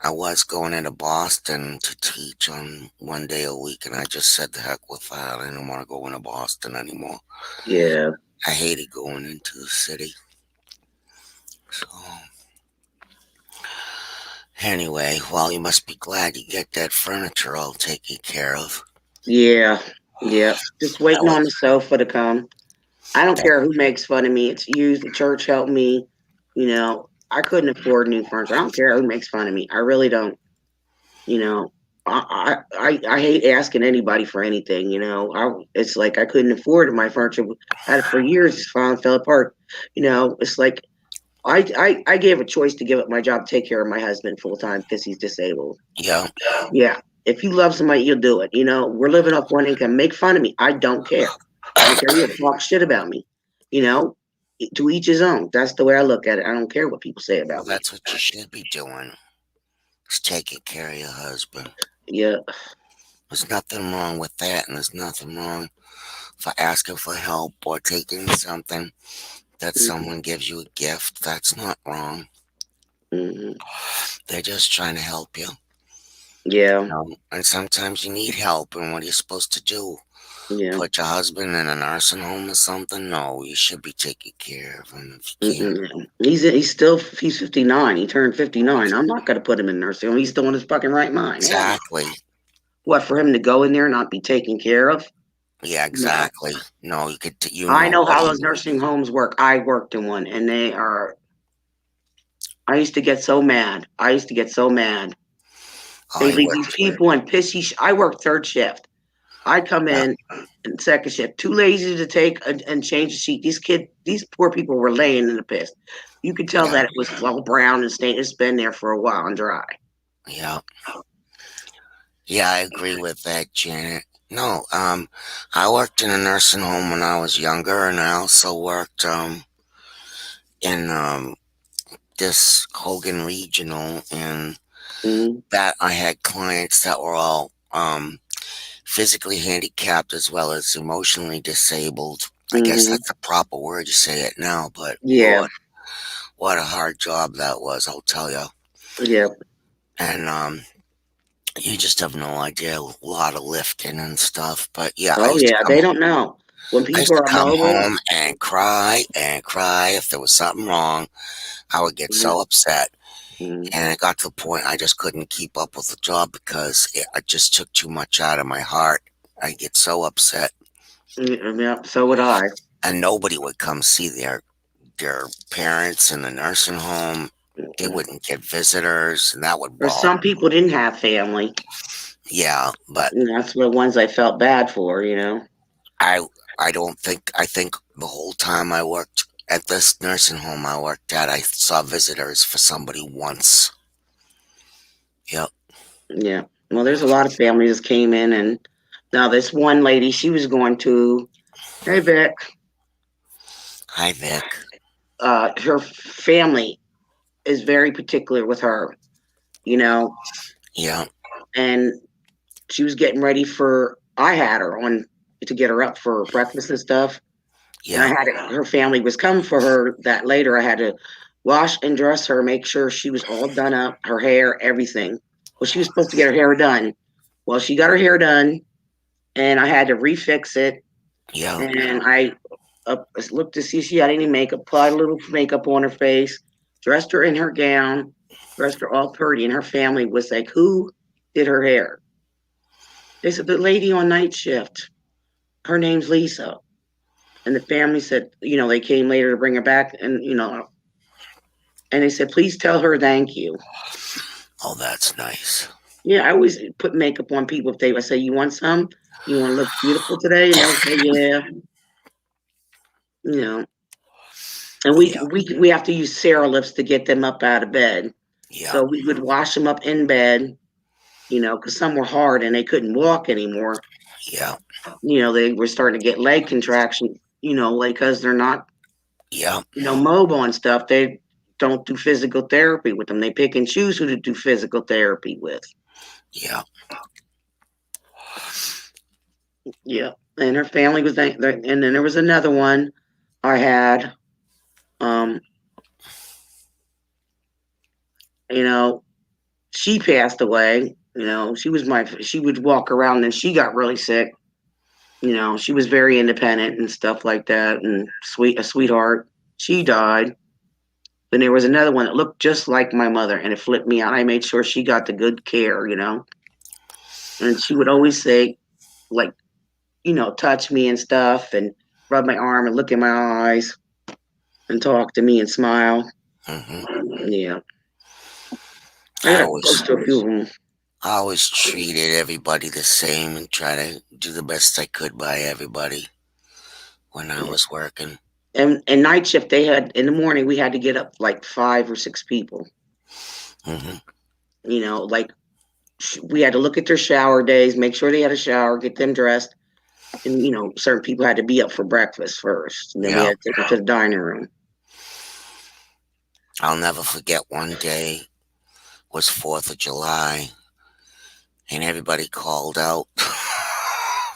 Speaker 3: I was going into Boston to teach on one day a week, and I just said the heck with that. I didn't want to go into Boston anymore.
Speaker 1: Yeah.
Speaker 3: I hated going into the city. So anyway, well, you must be glad you get that furniture all taken care of.
Speaker 1: Yeah. Yeah. Just
Speaker 3: That
Speaker 1: waiting
Speaker 3: was
Speaker 1: on the sofa to come. I don't
Speaker 3: that.
Speaker 1: care who makes fun of me. It's used. The church helped me. I couldn't afford new furniture. I don't care who makes fun of me. I really don't. You know, I hate asking anybody for anything. It's like I couldn't afford my furniture. Had it for years. It finally fell apart. It's like I gave a choice to give up my job, to take care of my husband full time because he's disabled.
Speaker 3: Yeah,
Speaker 1: Yeah. If you love somebody, you'll do it. We're living off one income. Make fun of me. I don't care. I don't care. You talk shit about me. You know, to each his own. That's the way I look at it. I don't care what people say
Speaker 3: well,
Speaker 1: about me.
Speaker 3: that's what you should be doing. Is taking care of your husband.
Speaker 1: Yeah.
Speaker 3: There's nothing wrong with that, and there's nothing wrong for asking for help or taking something that
Speaker 1: Hmm.
Speaker 3: someone gives you a gift. That's not wrong.
Speaker 1: Hmm.
Speaker 3: They're just trying to help you.
Speaker 1: Yeah.
Speaker 3: And sometimes you need help, and what are you supposed to do?
Speaker 1: Yeah.
Speaker 3: Put your husband in a nursing home or something? No, you should be taking care of him if you can.
Speaker 1: Mm-mm. He's 59. He turned 59. I'm not gonna put him in nursing home. He's still in his fucking right mind. Hell no.
Speaker 3: Exactly.
Speaker 1: What, for him to go in there and not be taken care of?
Speaker 3: Yeah,
Speaker 1: No.
Speaker 3: exactly. No, you could.
Speaker 1: I know
Speaker 3: What
Speaker 1: how
Speaker 3: he
Speaker 1: those
Speaker 3: needs.
Speaker 1: nursing homes work. I worked in one, and they are. I used to get so mad. I used to get so mad.
Speaker 3: Oh,
Speaker 1: They
Speaker 3: he
Speaker 1: leave these
Speaker 3: worked.
Speaker 1: people in pissy. I worked third shift. I come
Speaker 3: Yeah,
Speaker 1: in. and second shift, too lazy to take and change the sheet. These poor people were laying in the piss. You could tell
Speaker 3: Yeah.
Speaker 1: that it was well brown and stained. It's been there for a while and dry.
Speaker 3: Yeah. Yeah, I agree with that, Janet. No, I worked in a nursing home when I was younger, and I also worked in this Hogan Regional, and
Speaker 1: Mm,
Speaker 3: that I had clients that were all physically handicapped as well as emotionally disabled. I guess
Speaker 1: mm,
Speaker 3: that's the proper word to say it now, but
Speaker 1: yeah,
Speaker 3: Lord, what a hard job that was, I'll tell you.
Speaker 1: yeah.
Speaker 3: And you just have no idea, a lot of lifting and stuff. But yeah,
Speaker 1: Oh yeah, they don't know. When
Speaker 3: I used
Speaker 1: people
Speaker 3: to
Speaker 1: are
Speaker 3: come
Speaker 1: mobile,
Speaker 3: home and cry if there was something wrong. I would get
Speaker 1: mm,
Speaker 3: so upset.
Speaker 1: mm,
Speaker 3: And it got to the point I just couldn't keep up with the job because I just took too much out of my heart. I get so upset,
Speaker 1: yeah, so would I.
Speaker 3: and nobody would come see their parents in the nursing home. They
Speaker 1: Mm.
Speaker 3: wouldn't get visitors, and that would
Speaker 1: Or
Speaker 3: ball.
Speaker 1: some people didn't have family.
Speaker 3: Yeah, but
Speaker 1: And that's the ones I felt bad for, you know.
Speaker 3: I I don't think I think the whole time I worked at this nursing home I worked at, I saw visitors for somebody once. Yep.
Speaker 1: Yeah. Well, there's a lot of families that came in, and now this one lady, she was going to, hey Vic,
Speaker 3: Hi, Vic.
Speaker 1: her family is very particular with her, you know,
Speaker 3: Yeah,
Speaker 1: and she was getting ready for. I had her on to get her up for breakfast and stuff, and I
Speaker 3: yeah,
Speaker 1: had it. Her family was coming for her that later. I had to wash and dress her, make sure she was all done up, her hair, everything. Well, she was supposed to get her hair done. Well, she got her hair done, and I had to refix it.
Speaker 3: yeah,
Speaker 1: And I looked to see if she had any makeup, applied a little makeup on her face, dressed her in her gown, dressed her all pretty. And her family was like, "Who did her hair?" They said, "The lady on night shift. Her name's Lisa." And the family said, they came later to bring her back, and they said, "Please tell her thank you."
Speaker 3: oh, that's nice.
Speaker 1: Yeah, I always put makeup on people if I say, "You want some? You want to look beautiful today?" And they'll say, "Yeah." You know, and we
Speaker 3: Yeah,
Speaker 1: we we have to use CeraLips to get them up out of bed.
Speaker 3: yeah,
Speaker 1: So we would wash them up in bed, because some were hard and they couldn't walk anymore.
Speaker 3: yeah,
Speaker 1: They were starting to get leg contraction, like because they're not,
Speaker 3: yeah,
Speaker 1: mobile and stuff. They don't do physical therapy with them. They pick and choose who to do physical therapy with.
Speaker 3: yeah.
Speaker 1: Yeah. And her family was, and then there was another one I had, um, you know, she passed away. She would walk around and she got really sick. She was very independent and stuff like that, and a sweetheart. She died. Then there was another one that looked just like my mother, and it flipped me out. I made sure she got the good care, and she would always say, like, touch me and stuff, and rub my arm and look in my eyes and talk to me and smile.
Speaker 3: hmm
Speaker 1: Yeah, I
Speaker 3: I
Speaker 1: got close
Speaker 3: always,
Speaker 1: to a few of them.
Speaker 3: I always treated everybody the same and try to do the best I could by everybody when I
Speaker 1: Yeah.
Speaker 3: was working.
Speaker 1: And night shift, they had in the morning. We had to get up like 5 or 6 people.
Speaker 3: hmm
Speaker 1: Like we had to look at their shower days, make sure they had a shower, get them dressed, and certain people had to be up for breakfast first, and then we
Speaker 3: Yeah,
Speaker 1: had to take them to the dining room.
Speaker 3: I'll never forget one day was 4th of July and everybody called out.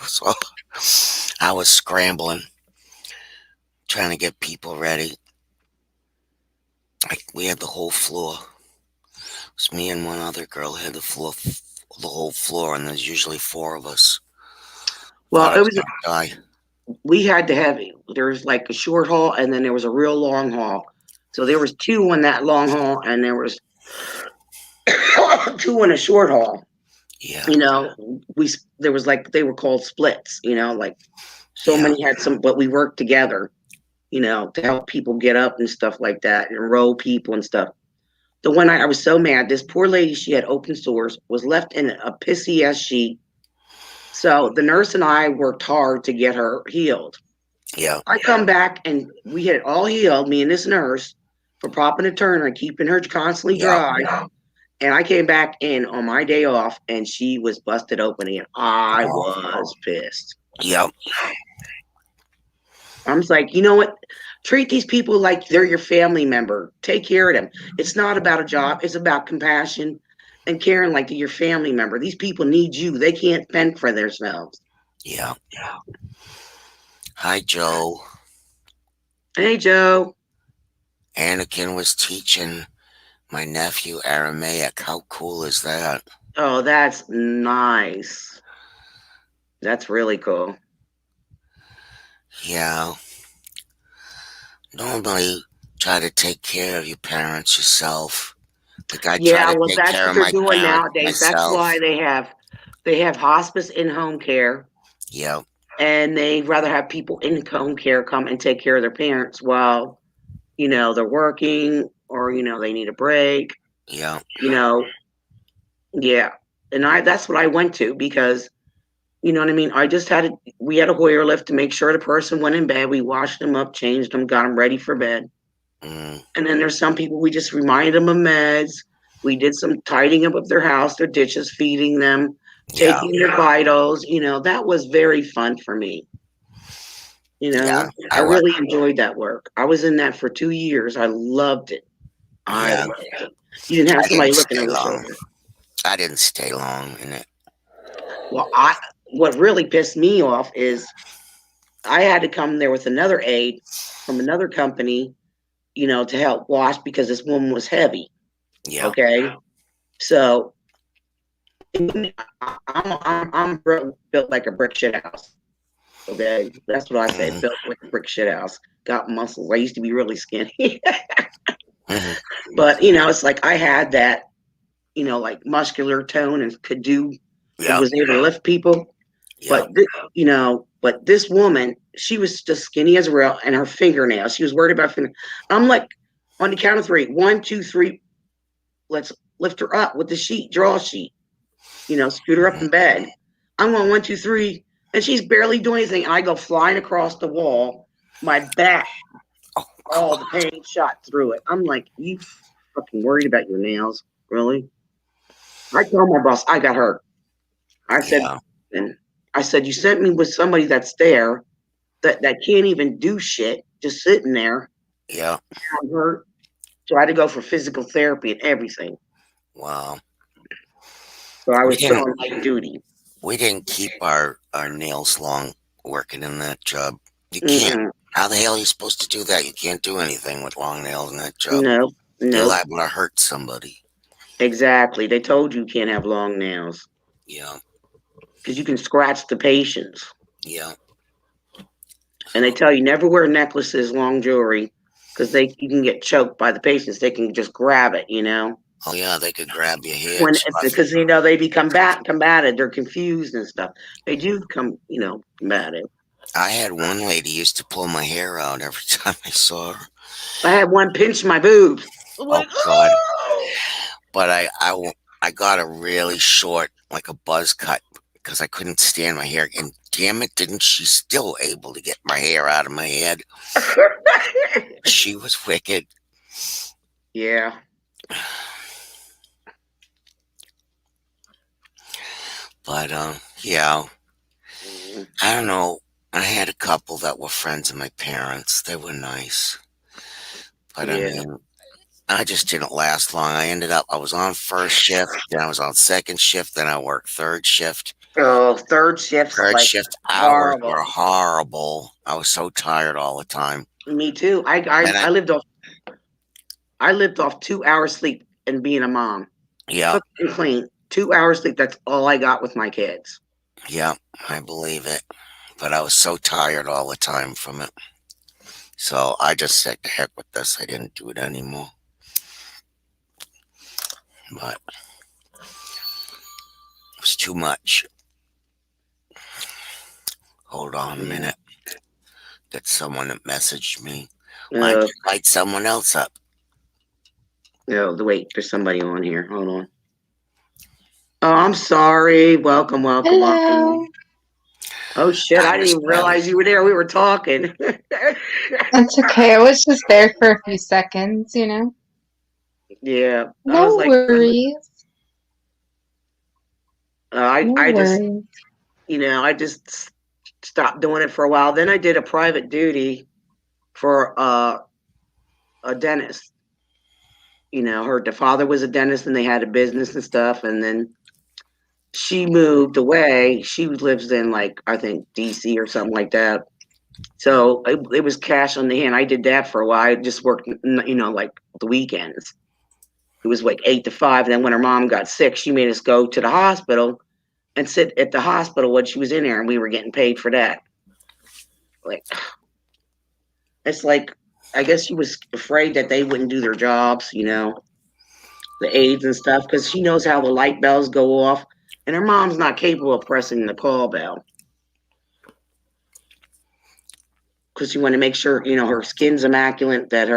Speaker 3: So I was scrambling, trying to get people ready. We had the whole floor. It was me and one other girl had the whole floor, and there's usually four of us.
Speaker 1: Well,
Speaker 3: Thought I
Speaker 1: it
Speaker 3: was
Speaker 1: was
Speaker 3: gonna die.
Speaker 1: we had to have there was like a short hall, and then there was a real long hall. So there was two on that long hall, and there was two in a short hall.
Speaker 3: Yeah,
Speaker 1: You know, we there was like they were called splits. Like so
Speaker 3: yeah,
Speaker 1: many had some, but we worked together. To help people get up and stuff like that, and row people and stuff. The one night I was so mad. This poor lady, she had open sores, was left in a pissy ass sheet, So the nurse and I worked hard to get her healed.
Speaker 3: Yeah.
Speaker 1: I come back and we had it all healed, me and this nurse, for propping and turning and keeping her constantly
Speaker 3: Yeah.
Speaker 1: dry. And I came back in on my day off and she was busted open and I was pissed.
Speaker 3: Yep.
Speaker 1: I'm just like, you know what? Treat these people like they're your family member. Take care of them. It's not about a job. It's about compassion and caring like your family member. These people need you. They can't fend for themselves.
Speaker 3: Yeah. Hi, Joe.
Speaker 1: Hey, Joe.
Speaker 3: Anakin was teaching my nephew Aramaic. How cool is that?
Speaker 1: Oh, that's nice. That's really cool.
Speaker 3: Yeah. Normally, try to take care of your parents yourself. Like I try to
Speaker 1: Well,
Speaker 3: take
Speaker 1: that's
Speaker 3: care
Speaker 1: what
Speaker 3: of
Speaker 1: they're
Speaker 3: my
Speaker 1: doing
Speaker 3: parents
Speaker 1: nowadays. That's
Speaker 3: myself.
Speaker 1: why they have hospice in home care.
Speaker 3: Yep.
Speaker 1: And they'd rather have people in home care come and take care of their parents while, they're working or, they need a break,
Speaker 3: Yeah.
Speaker 1: Yeah. And that's what I went to because, you know what I mean? We had a Hoyer lift to make sure the person went in bed. We washed them up, changed them, got them ready for bed.
Speaker 3: Mm.
Speaker 1: And then there's some people, we just reminded them of meds. We did some tidying up of their house, their dishes, feeding them,
Speaker 3: Yeah.
Speaker 1: taking their vitals. That was very fun for me.
Speaker 3: Yeah.
Speaker 1: I really enjoyed that work. I was in that for 2 years. I loved it. I
Speaker 3: Yeah.
Speaker 1: loved it. You didn't have somebody looking over your shoulder.
Speaker 3: I didn't stay long in it.
Speaker 1: Well, what really pissed me off is I had to come there with another aide from another company, to help wash because this woman was heavy.
Speaker 3: Yeah.
Speaker 1: Okay, so I'm built like a brick shit house. Okay, that's what I say.
Speaker 3: Mhm.
Speaker 1: Built like a brick shit house. Got muscles. I used to be really skinny,
Speaker 3: Mhm.
Speaker 1: but it's like I had that, like muscular tone and could do,
Speaker 3: Yeah.
Speaker 1: was able to lift people.
Speaker 3: Yeah.
Speaker 1: But this woman, she was just skinny as a rail, and her fingernails. She was worried about I'm like, on the count of 3, 1, 2, 3. Let's lift her up with the sheet, draw sheet. Scoot her up in bed. I'm going 1, 2, 3, and she's barely doing anything. And I go flying across the wall. My back, all the pain shot through it. I'm like, you fucking worried about your nails, really? I told my boss I got hurt. I said,
Speaker 3: Yeah.
Speaker 1: and I said, you sent me with somebody that's there that can't even do shit, just sitting there.
Speaker 3: Yeah.
Speaker 1: I'm hurt. So I had to go for physical therapy and everything.
Speaker 3: Wow.
Speaker 1: So I was still on light duty.
Speaker 3: We didn't keep our nails long working in that job. You can't. How the hell are you supposed to do that? You can't do anything with long nails in that job.
Speaker 1: No.
Speaker 3: You're liable to hurt somebody.
Speaker 1: Exactly. They told you can't have long nails.
Speaker 3: Yeah.
Speaker 1: Because you can scratch the patients.
Speaker 3: Yeah.
Speaker 1: And they tell you never wear necklaces, long jewelry, because you can get choked by the patients. They can just grab it,
Speaker 3: Oh yeah, they could grab your hair.
Speaker 1: Because they become combative. They're confused and stuff. They do become, combative.
Speaker 3: I had one lady used to pull my hair out every time I saw her.
Speaker 1: I had one pinch my boobs.
Speaker 3: Oh God! But I got a really short, like a buzz cut, because I couldn't stand my hair. And damn it, didn't she still able to get my hair out of my head? She was wicked.
Speaker 1: Yeah.
Speaker 3: But yeah, I don't know. I had a couple that were friends of my parents. They were nice. But I mean, I just didn't last long. I was on first shift, then I was on second shift, then I worked third shift.
Speaker 1: Oh, third shift.
Speaker 3: Third shift hours were horrible. I was so tired all the time.
Speaker 1: Me too. I lived off 2 hours sleep and being a mom.
Speaker 3: Yeah.
Speaker 1: Cook and clean. 2 hours sleep. That's all I got with my kids.
Speaker 3: Yeah, I believe it. But I was so tired all the time from it. So I just said, the heck with this. I didn't do it anymore. But it was too much. Hold on a minute. Got someone that messaged me. Why don't you light someone else up?
Speaker 1: No, wait, there's somebody on here. Hold on. Oh, I'm sorry. Welcome.
Speaker 4: Hello.
Speaker 1: Oh shit!
Speaker 3: I
Speaker 1: I didn't
Speaker 3: was
Speaker 1: even realize you were there. We were talking.
Speaker 4: That's okay. I was just there for a few seconds, you know.
Speaker 1: Yeah, I was
Speaker 4: No
Speaker 1: like,
Speaker 4: worries. No
Speaker 1: I just,
Speaker 4: worries.
Speaker 1: I just stopped doing it for a while. Then I did a private duty for a dentist. The father was a dentist, and they had a business and stuff. And then she moved away. She lives in like I think DC or something like that. So it was cash on the hand. I did that for a while. I just worked, like the weekends. It was like 8 to 5. And then when her mom got sick, she made us go to the hospital and sit at the hospital when she was in there, and we were getting paid for that. Like, it's like, I guess she was afraid that they wouldn't do their jobs, the aides and stuff, because she knows how the light bells go off, and her mom's not capable of pressing the call bell. Because she wanted to make sure, her skin's immaculate, that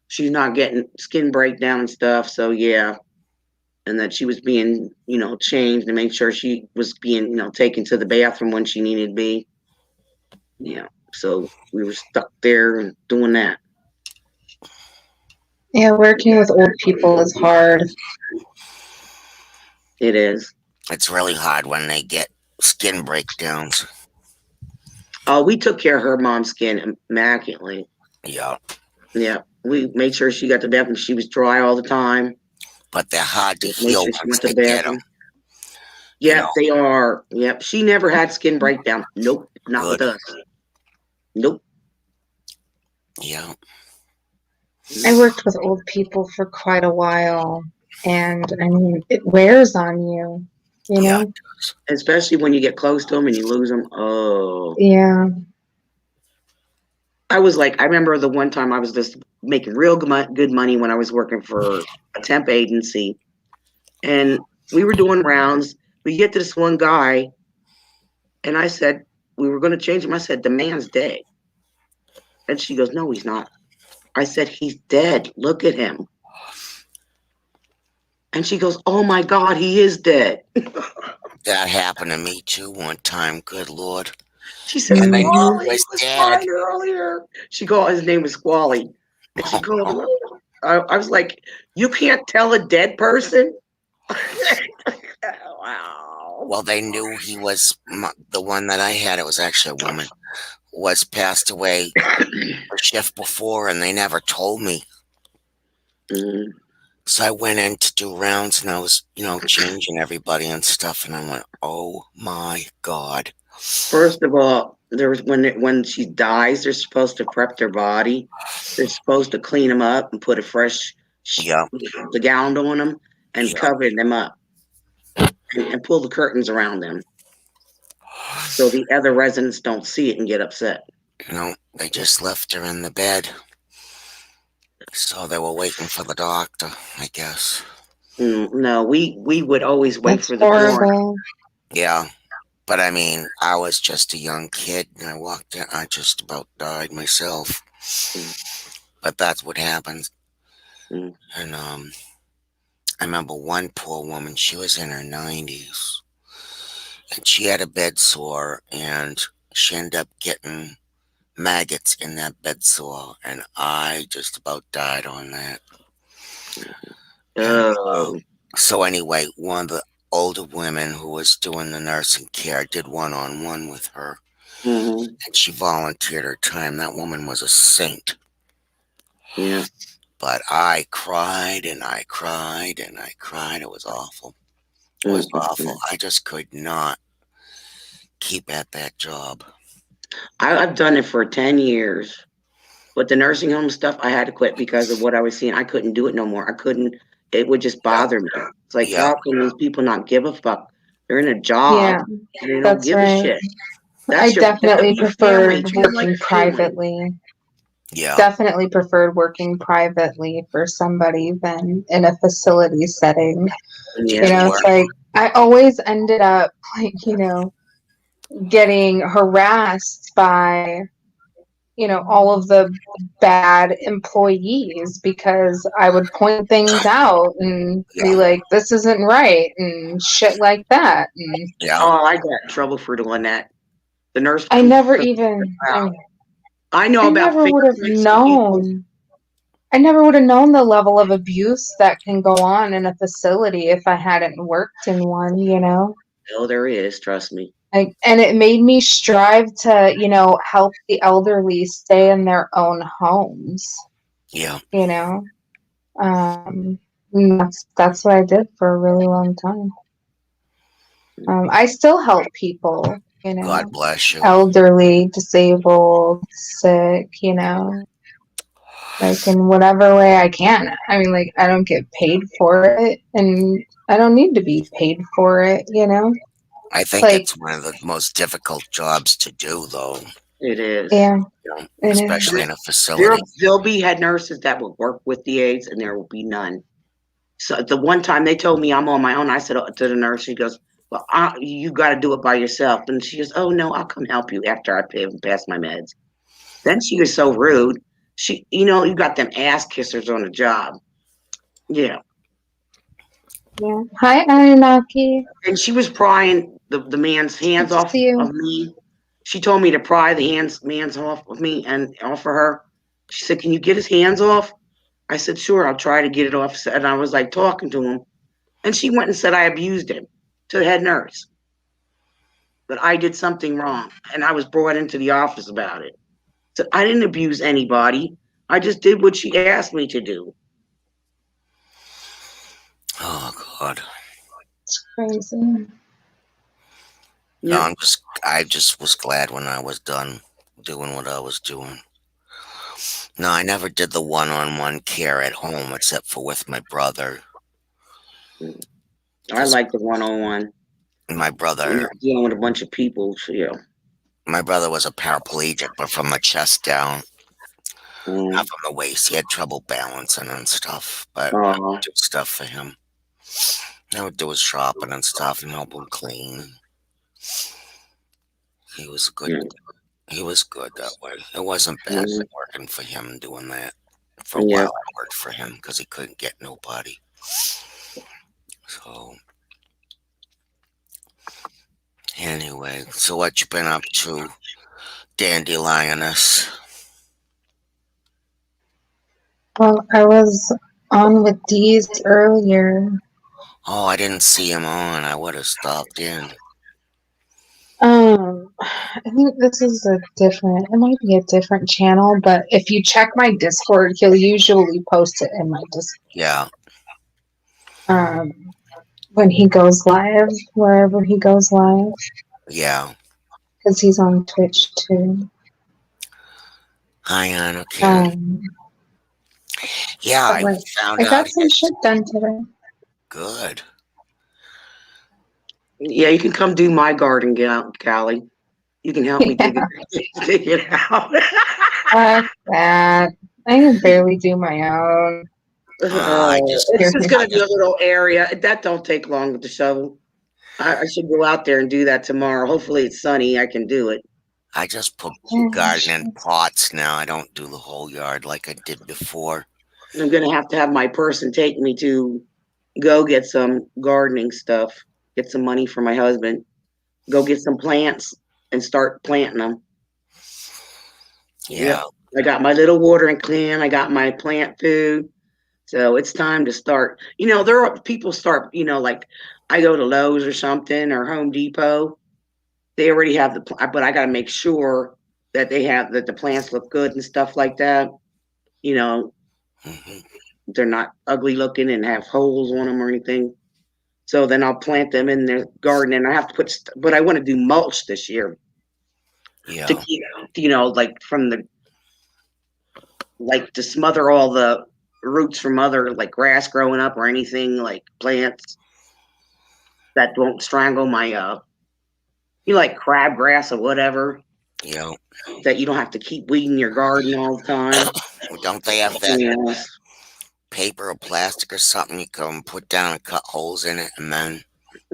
Speaker 1: she's not getting skin breakdown and stuff. So yeah, and that she was being, changed to make sure she was being, taken to the bathroom when she needed to be. Yeah. So we were stuck there and doing that.
Speaker 4: Yeah, working with old people is hard.
Speaker 1: It is.
Speaker 3: It's really hard when they get skin breakdowns.
Speaker 1: Oh, we took care of her mom's skin immaculately.
Speaker 3: Yeah.
Speaker 1: Yeah. We made sure she got the bathroom. She was dry all the time.
Speaker 3: But they're hard to
Speaker 1: Made
Speaker 3: heal
Speaker 1: sure she
Speaker 3: once
Speaker 1: went to
Speaker 3: they
Speaker 1: the
Speaker 3: get
Speaker 1: bathroom.
Speaker 3: them.
Speaker 1: Yeah, they are. Yep. She never had skin breakdown. Nope. Not with us. Nope.
Speaker 3: Yeah.
Speaker 4: I worked with old people for quite a while, and I mean, it wears on you, you
Speaker 3: Yeah.
Speaker 4: know?
Speaker 1: Especially when you get close to them and you lose them. Oh.
Speaker 4: Yeah.
Speaker 1: I remember the one time I was just making real good money when I was working for a temp agency. And we were doing rounds. We get to this one guy, and I said, we were going to change him. I said, the man's dead. And she goes, no, he's not. I said, he's dead. Look at him. And she goes, oh my God, he is dead.
Speaker 3: That happened to me too one time. Good Lord.
Speaker 1: She said,
Speaker 3: And they knew
Speaker 1: Squally
Speaker 3: he was
Speaker 1: was
Speaker 3: dead.
Speaker 1: fine earlier. His name was Squally. And she goes, I was like, you can't tell a dead person? Wow.
Speaker 3: Well, they knew he was the one that I had. It was actually a woman. Was passed away a shift before, and they never told me.
Speaker 1: Mm.
Speaker 3: So I went in to do rounds, and I was, changing everybody and stuff, and I went, "Oh my God!"
Speaker 1: First of all, there was when she dies, they're supposed to prep their body. They're supposed to clean them up and put a fresh the gown on them and cover them up and pull the curtains around them so the other residents don't see it and get upset.
Speaker 3: They just left her in the bed. So they were waiting for the doctor, I guess.
Speaker 1: No, we would always wait
Speaker 4: That's
Speaker 1: for the
Speaker 4: horrible.
Speaker 1: coroner.
Speaker 3: Yeah. But I mean, I was just a young kid, and I walked in. I just about died myself. But that's what happens.
Speaker 1: Mm.
Speaker 3: And I remember one poor woman. She was in her 90s, and she had a bed sore, and she ended up getting maggots in that bed sore, and I just about died on that.
Speaker 1: Oh.
Speaker 3: So anyway, one of the older women who was doing the nursing care did one-on-one with her,
Speaker 1: Mm-hmm.
Speaker 3: and she volunteered her time. That woman was a saint.
Speaker 1: Yeah.
Speaker 3: But I cried and I cried and I cried. It was awful. It was awful. I just could not keep at that job.
Speaker 1: I've done it for 10 years. But the nursing home stuff, I had to quit because of what I was seeing. I couldn't do it no more. I couldn't. It would just bother me. It's like, how can these people not give a fuck? They're in a job.
Speaker 4: Yeah,
Speaker 1: And they don't
Speaker 4: that's
Speaker 1: give
Speaker 4: right.
Speaker 1: a shit.
Speaker 4: I definitely
Speaker 1: your family.
Speaker 4: preferred
Speaker 1: Treat them like
Speaker 4: working
Speaker 1: family.
Speaker 4: privately.
Speaker 3: Yeah.
Speaker 4: Definitely preferred working privately for somebody than in a facility setting.
Speaker 1: Yeah.
Speaker 4: You know, it's like I always ended up getting harassed by, all of the bad employees because I would point things out and be like, this isn't right and shit like that. And
Speaker 3: Yeah.
Speaker 1: Oh, I got in trouble for doing that. The nurse.
Speaker 4: I never even.
Speaker 1: I know
Speaker 4: I
Speaker 1: about
Speaker 4: never would have
Speaker 1: fingerprints and people.
Speaker 4: known. I never would have known the level of abuse that can go on in a facility if I hadn't worked in one, you know?
Speaker 1: Oh, there is. Trust me.
Speaker 4: And it made me strive to, help the elderly stay in their own homes,
Speaker 3: Yeah.
Speaker 4: you know? And that's what I did for a really long time. I still help people,
Speaker 3: God bless you.
Speaker 4: elderly, disabled, sick, like in whatever way I can. I mean, like, I don't get paid for it, and I don't need to be paid for it,
Speaker 3: I think
Speaker 4: Like,
Speaker 3: it's one of the most difficult jobs to do, though.
Speaker 1: It is.
Speaker 4: yeah,
Speaker 3: You know,
Speaker 4: it is.
Speaker 3: especially in a facility.
Speaker 1: There'll be head nurses that will work with the aides, and there will be none. So the one time they told me I'm on my own, I said to the nurse, she goes, "Well, you got to do it by yourself." And she goes, "Oh no, I'll come help you after I pass my meds." Then she was so rude. You got them ass kissers on the job. Yeah.
Speaker 4: Yeah. Hi, Anunnaki.
Speaker 1: And she was prying the man's hands
Speaker 4: Good to
Speaker 1: off
Speaker 4: see you.
Speaker 1: of me. She told me to pry the man's off of me and off of her. She said, "Can you get his hands off?" I said, "Sure, I'll try to get it off." And I was like talking to him. And she went and said I abused him to the head nurse. But I did something wrong. And I was brought into the office about it. So I didn't abuse anybody. I just did what she asked me to do.
Speaker 3: Oh God.
Speaker 4: It's crazy.
Speaker 3: No, I just was glad when I was done doing what I was doing. No, I never did the one-on-one care at home except for with my brother.
Speaker 1: I like the one-on-one.
Speaker 3: My brother,
Speaker 1: Dealing with a bunch of people, so,
Speaker 3: my brother was a paraplegic, but from the chest down, not from the waist. He had trouble balancing and stuff, but I would do stuff for him. I would do his shopping and stuff and help him clean. He was good. He was good that way. It wasn't bad working for him doing that. For a while, I worked for him because he couldn't get nobody. So, anyway, so what you been up to, Dandelionness?
Speaker 4: Well, I was on with Dee's earlier.
Speaker 3: Oh, I didn't see him on. I would have stopped in.
Speaker 4: I think this is it might be a different channel, but if you check my Discord, he'll usually post it in my Discord.
Speaker 3: Yeah.
Speaker 4: When he goes live, wherever he goes live.
Speaker 3: Yeah.
Speaker 4: Because he's on Twitch too.
Speaker 3: Hi, okay. Yeah, I found out.
Speaker 4: I got some shit done today.
Speaker 3: Good.
Speaker 1: Yeah, you can come do my garden, Callie. You can help me dig it out.
Speaker 4: Fuck that. I can barely do my own.
Speaker 1: It's just going to be a little area. That don't take long with the shovel. I should go out there and do that tomorrow. Hopefully it's sunny. I can do it.
Speaker 3: I just put garden in pots now. I don't do the whole yard like I did before.
Speaker 1: I'm going to have my person take me to go get some gardening stuff. Get some money for my husband. Go get some plants and start planting them.
Speaker 3: Yeah.
Speaker 1: I got my little watering can. I got my plant food. So it's time to start. There are people start, like I go to Lowe's or something or Home Depot. They already have but I got to make sure that that the plants look good and stuff like that. They're not ugly looking and have holes on them or anything. So then I'll plant them in the garden, and I have to but I want to do mulch this year.
Speaker 3: Yeah.
Speaker 1: To keep, like to smother all the roots from other like grass growing up or anything like plants that won't strangle my like crabgrass or whatever.
Speaker 3: Yeah.
Speaker 1: That you don't have to keep weeding your garden all the time.
Speaker 3: Don't they have that paper or plastic or something you can put down and cut holes in it and then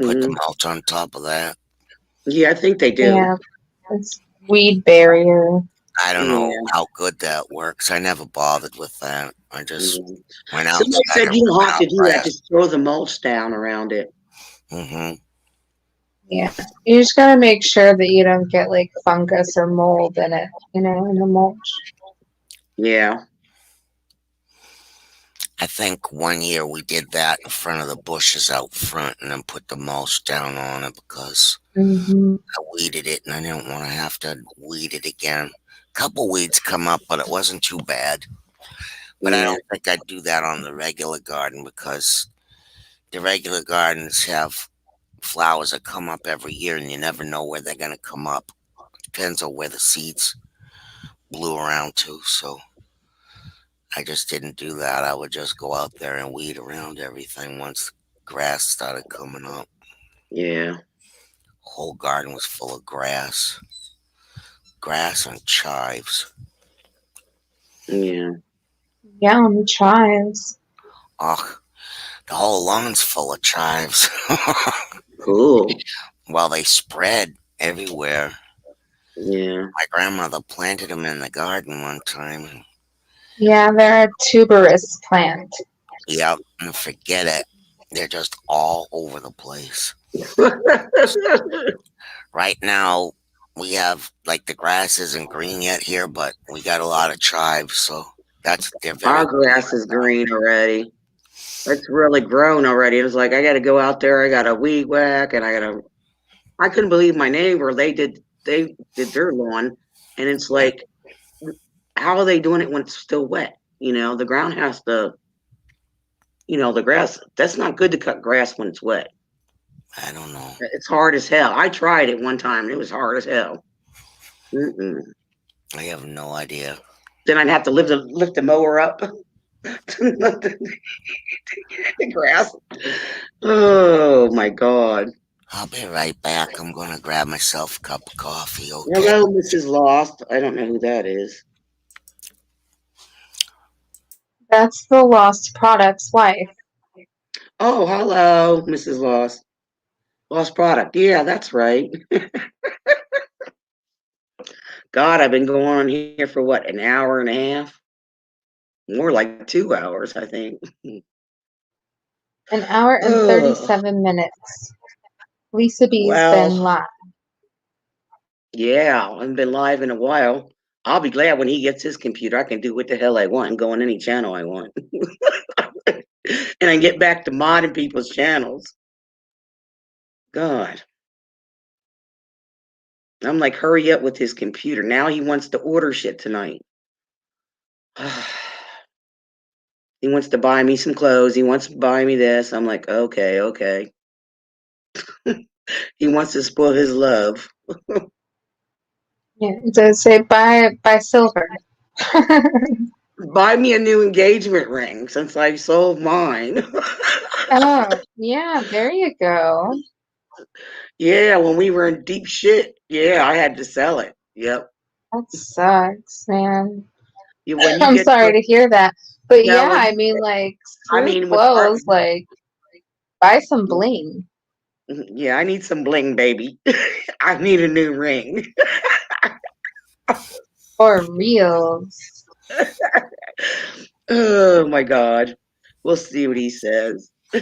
Speaker 3: put the mulch on top of that?
Speaker 1: Yeah, I think they do.
Speaker 4: Yeah, it's weed barrier.
Speaker 3: I don't know how good that works. I never bothered with that. I just went out.
Speaker 1: Somebody said you don't have to do that. Just throw the mulch down around it.
Speaker 4: Yeah, you just gotta make sure that you don't get like fungus or mold in it, in the mulch.
Speaker 1: Yeah.
Speaker 3: I think one year we did that in front of the bushes out front and then put the mulch down on it because
Speaker 4: Hmm.
Speaker 3: I weeded it and I didn't want to have to weed it again. Couple weeds come up, but it wasn't too bad. But I
Speaker 1: Yeah.
Speaker 3: don't think I'd do that on the regular garden because the regular gardens have flowers that come up every year and you never know where they're going to come up. Depends on where the seeds blew around to. So I just didn't do that. I would just go out there and weed around everything once grass started coming up.
Speaker 1: Yeah.
Speaker 3: Whole garden was full of grass and chives.
Speaker 1: Yeah.
Speaker 4: Yeah, on the chives.
Speaker 3: Oh, the whole lawn's full of chives.
Speaker 1: Cool.
Speaker 3: Well, they spread everywhere.
Speaker 1: Yeah.
Speaker 3: My grandmother planted them in the garden one time. And,
Speaker 4: Yeah, they're a tuberous plant.
Speaker 3: yep, and forget it. They're just all over the place. Right now, we have like the grass isn't green yet here, but we got a lot of chives, so they're
Speaker 1: Our
Speaker 3: very.
Speaker 1: grass is green already. It's really grown already. It was like I got to go out there. I got to weed whack, and I couldn't believe my neighbor. They did their lawn, and it's like, how are they doing it when it's still wet? The ground has to. The grass. That's not good to cut grass when it's wet.
Speaker 3: I don't know.
Speaker 1: It's hard as hell. I tried it one time. And it was hard as hell. Mm-mm.
Speaker 3: I have no idea.
Speaker 1: Then I'd have to lift the mower up to let the grass. Oh my God.
Speaker 3: I'll be right back. I'm gonna grab myself a cup of coffee, okay?
Speaker 1: Hello, Mrs. Lost. I don't know who that is.
Speaker 4: That's the Lost Products wife.
Speaker 1: Oh, hello, Mrs. Lost. Lost product. Yeah, that's right. God, I've been going on here for what, an hour and a half? More like 2 hours, I think.
Speaker 4: An hour and
Speaker 1: Oh,
Speaker 4: 37 minutes. Lisa B's been
Speaker 1: well,
Speaker 4: live.
Speaker 1: yeah, I haven't been live in a while. I'll be glad when he gets his computer. I can do what the hell I want and go on any channel I want. And I get back to modding people's channels. God. I'm like, hurry up with his computer. Now he wants to order shit tonight. He wants to buy me some clothes. He wants to buy me this. I'm like, okay, okay. He wants to spoil his love.
Speaker 4: Yeah, it does say buy silver.
Speaker 1: Buy me a new engagement ring since I sold mine.
Speaker 4: Oh, yeah, there you go.
Speaker 1: Yeah, when we were in deep shit. Yeah, I had to sell it. Yep.
Speaker 4: That sucks, man.
Speaker 1: When you
Speaker 4: I'm
Speaker 1: get
Speaker 4: sorry
Speaker 1: to,
Speaker 4: to hear that. But
Speaker 1: yeah,
Speaker 4: yeah,
Speaker 1: when
Speaker 4: I
Speaker 1: you
Speaker 4: mean,
Speaker 1: get,
Speaker 4: like,
Speaker 1: I
Speaker 4: screw
Speaker 1: mean, with our,
Speaker 4: clothes, like, buy some bling.
Speaker 1: yeah, I need some bling, baby. I need a new ring.
Speaker 4: For reals.
Speaker 1: Oh my God. We'll see what he says.
Speaker 4: Or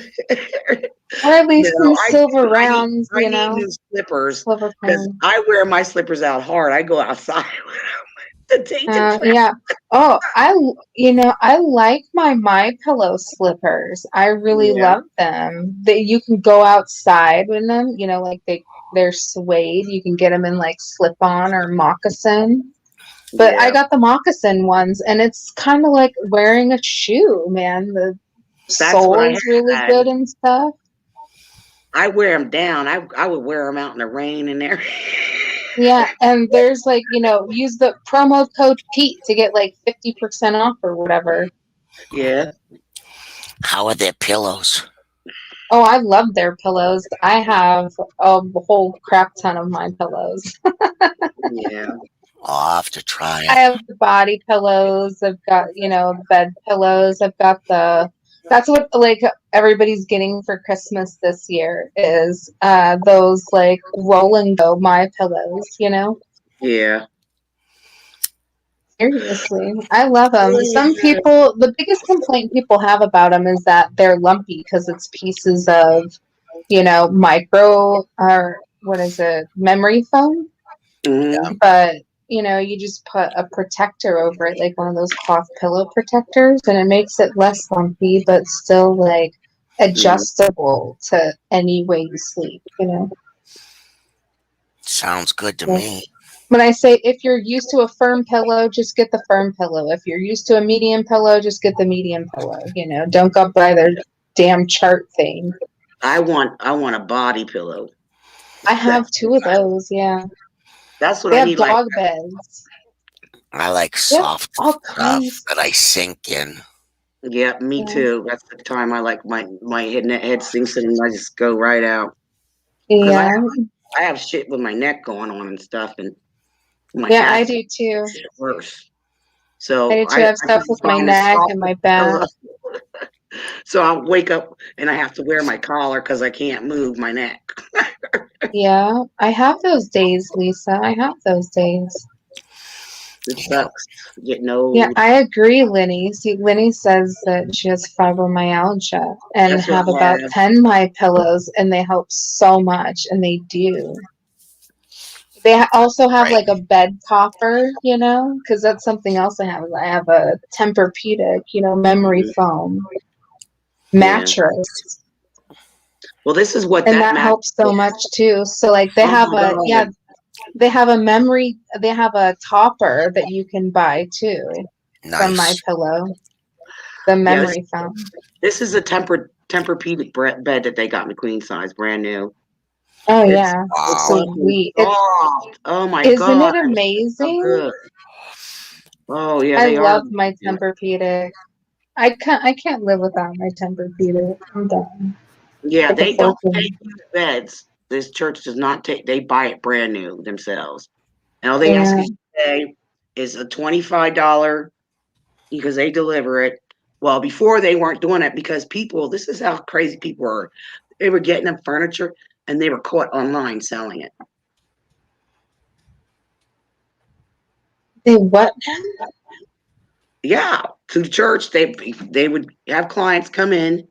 Speaker 4: at least
Speaker 1: No,
Speaker 4: some silver rounds,
Speaker 1: I need new slippers
Speaker 4: silver
Speaker 1: because
Speaker 4: coin.
Speaker 1: I wear my slippers out hard. I go outside to take the trash.
Speaker 4: Yeah. Oh, I like my pillow slippers. I really
Speaker 1: Yeah,
Speaker 4: love them. That you can go outside with them. Like they're suede. You can get them in like slip on or moccasin. But I
Speaker 1: yeah.
Speaker 4: got the moccasin ones, and it's kind of like wearing a shoe, man. The
Speaker 1: That's what I
Speaker 4: sole's really
Speaker 1: had.
Speaker 4: good and stuff.
Speaker 1: I wear them down. I would wear them out in the rain and everything.
Speaker 4: Yeah, and there's like, use the promo code Pete to get like 50% off or whatever.
Speaker 1: Yeah,
Speaker 3: How are their pillows?
Speaker 4: Oh, I love their pillows. I have a whole crap ton of my pillows.
Speaker 1: yeah,
Speaker 3: I'll have to try
Speaker 4: I
Speaker 3: it.
Speaker 4: have the body pillows. I've got, bed pillows. I've got that's what like everybody's getting for Christmas this year is those like roll and go my pillows.
Speaker 1: yeah.
Speaker 4: Seriously, I love them. Some people, the biggest complaint people have about them is that they're lumpy because it's pieces of, micro or what is it, memory foam,
Speaker 1: Mhm.
Speaker 4: but you just put a protector over it, like one of those cloth pillow protectors, and it makes it less lumpy, but still like adjustable to any way you sleep,
Speaker 3: Sounds good to
Speaker 4: Yeah.
Speaker 3: me.
Speaker 4: When I say if you're used to a firm pillow, just get the firm pillow. If you're used to a medium pillow, just get the medium pillow. Don't go by their damn chart thing.
Speaker 1: I want a body pillow.
Speaker 4: I have 2 of those. Yeah,
Speaker 1: That's what
Speaker 4: they
Speaker 1: I
Speaker 4: have
Speaker 1: need. Like,
Speaker 4: dog beds.
Speaker 3: I like
Speaker 4: Yep,
Speaker 3: soft
Speaker 4: all
Speaker 3: stuff
Speaker 4: kinds.
Speaker 3: that I sink in.
Speaker 1: yeah, me
Speaker 4: Yeah.
Speaker 1: too. That's the time I like my head sinks in and I just go right out because
Speaker 4: Yeah,
Speaker 1: I have shit with my neck going on and stuff, and my
Speaker 4: yeah, I
Speaker 1: ass
Speaker 4: do too.
Speaker 1: is worse.
Speaker 4: I
Speaker 1: So
Speaker 4: do too. I have
Speaker 1: I
Speaker 4: stuff
Speaker 1: can
Speaker 4: with my
Speaker 1: find a
Speaker 4: neck
Speaker 1: soft
Speaker 4: and my back.
Speaker 1: pillow. So I'll wake up and I have to wear my collar because I can't move my neck.
Speaker 4: Yeah, I have those days, Lisa. I have those days.
Speaker 1: It
Speaker 3: Yeah.
Speaker 1: sucks getting
Speaker 4: Yeah,
Speaker 1: old.
Speaker 4: I agree, Lenny. See, Lenny says that she has fibromyalgia and
Speaker 1: That's what
Speaker 4: have
Speaker 1: I
Speaker 4: about
Speaker 1: have.
Speaker 4: 10 my pillows, and they help so much, and they do. They also have
Speaker 3: Right.
Speaker 4: like a bed topper, because that's something else I have. I have a Tempur-Pedic, memory foam
Speaker 1: Yeah.
Speaker 4: mattress,
Speaker 1: Well, this is what
Speaker 4: and
Speaker 1: that
Speaker 4: that
Speaker 1: match.
Speaker 4: helps so much too. So like they
Speaker 1: Oh
Speaker 4: have
Speaker 1: my God.
Speaker 4: they have a topper that you can buy too from My
Speaker 3: Nice.
Speaker 4: Pillow, the
Speaker 1: Yeah,
Speaker 4: memory foam.
Speaker 1: this is a Tempur-Pedic bed that they got me queen size, brand new.
Speaker 4: Oh
Speaker 1: It's
Speaker 4: yeah,
Speaker 1: it's
Speaker 3: Wow.
Speaker 1: fucking
Speaker 4: sweet.
Speaker 1: soft. Oh my
Speaker 4: Isn't
Speaker 1: God,
Speaker 4: it
Speaker 1: so
Speaker 4: amazing?
Speaker 1: good. Oh yeah,
Speaker 4: I
Speaker 1: they are.
Speaker 4: love my Tempur-Pedic. I can't live without my Tempur-Pedic. I'm done.
Speaker 1: Yeah,
Speaker 4: Like a
Speaker 1: they don't
Speaker 4: fortune.
Speaker 1: take used beds. This church does not take. They buy it brand new themselves, and all they ask
Speaker 4: Yeah.
Speaker 1: you to pay is a $25 because they deliver it. Well, before they weren't doing it because people. This is how crazy people are. They were getting them furniture and they were caught online selling it.
Speaker 4: They what?
Speaker 1: Yeah, to the church, they would have clients come in.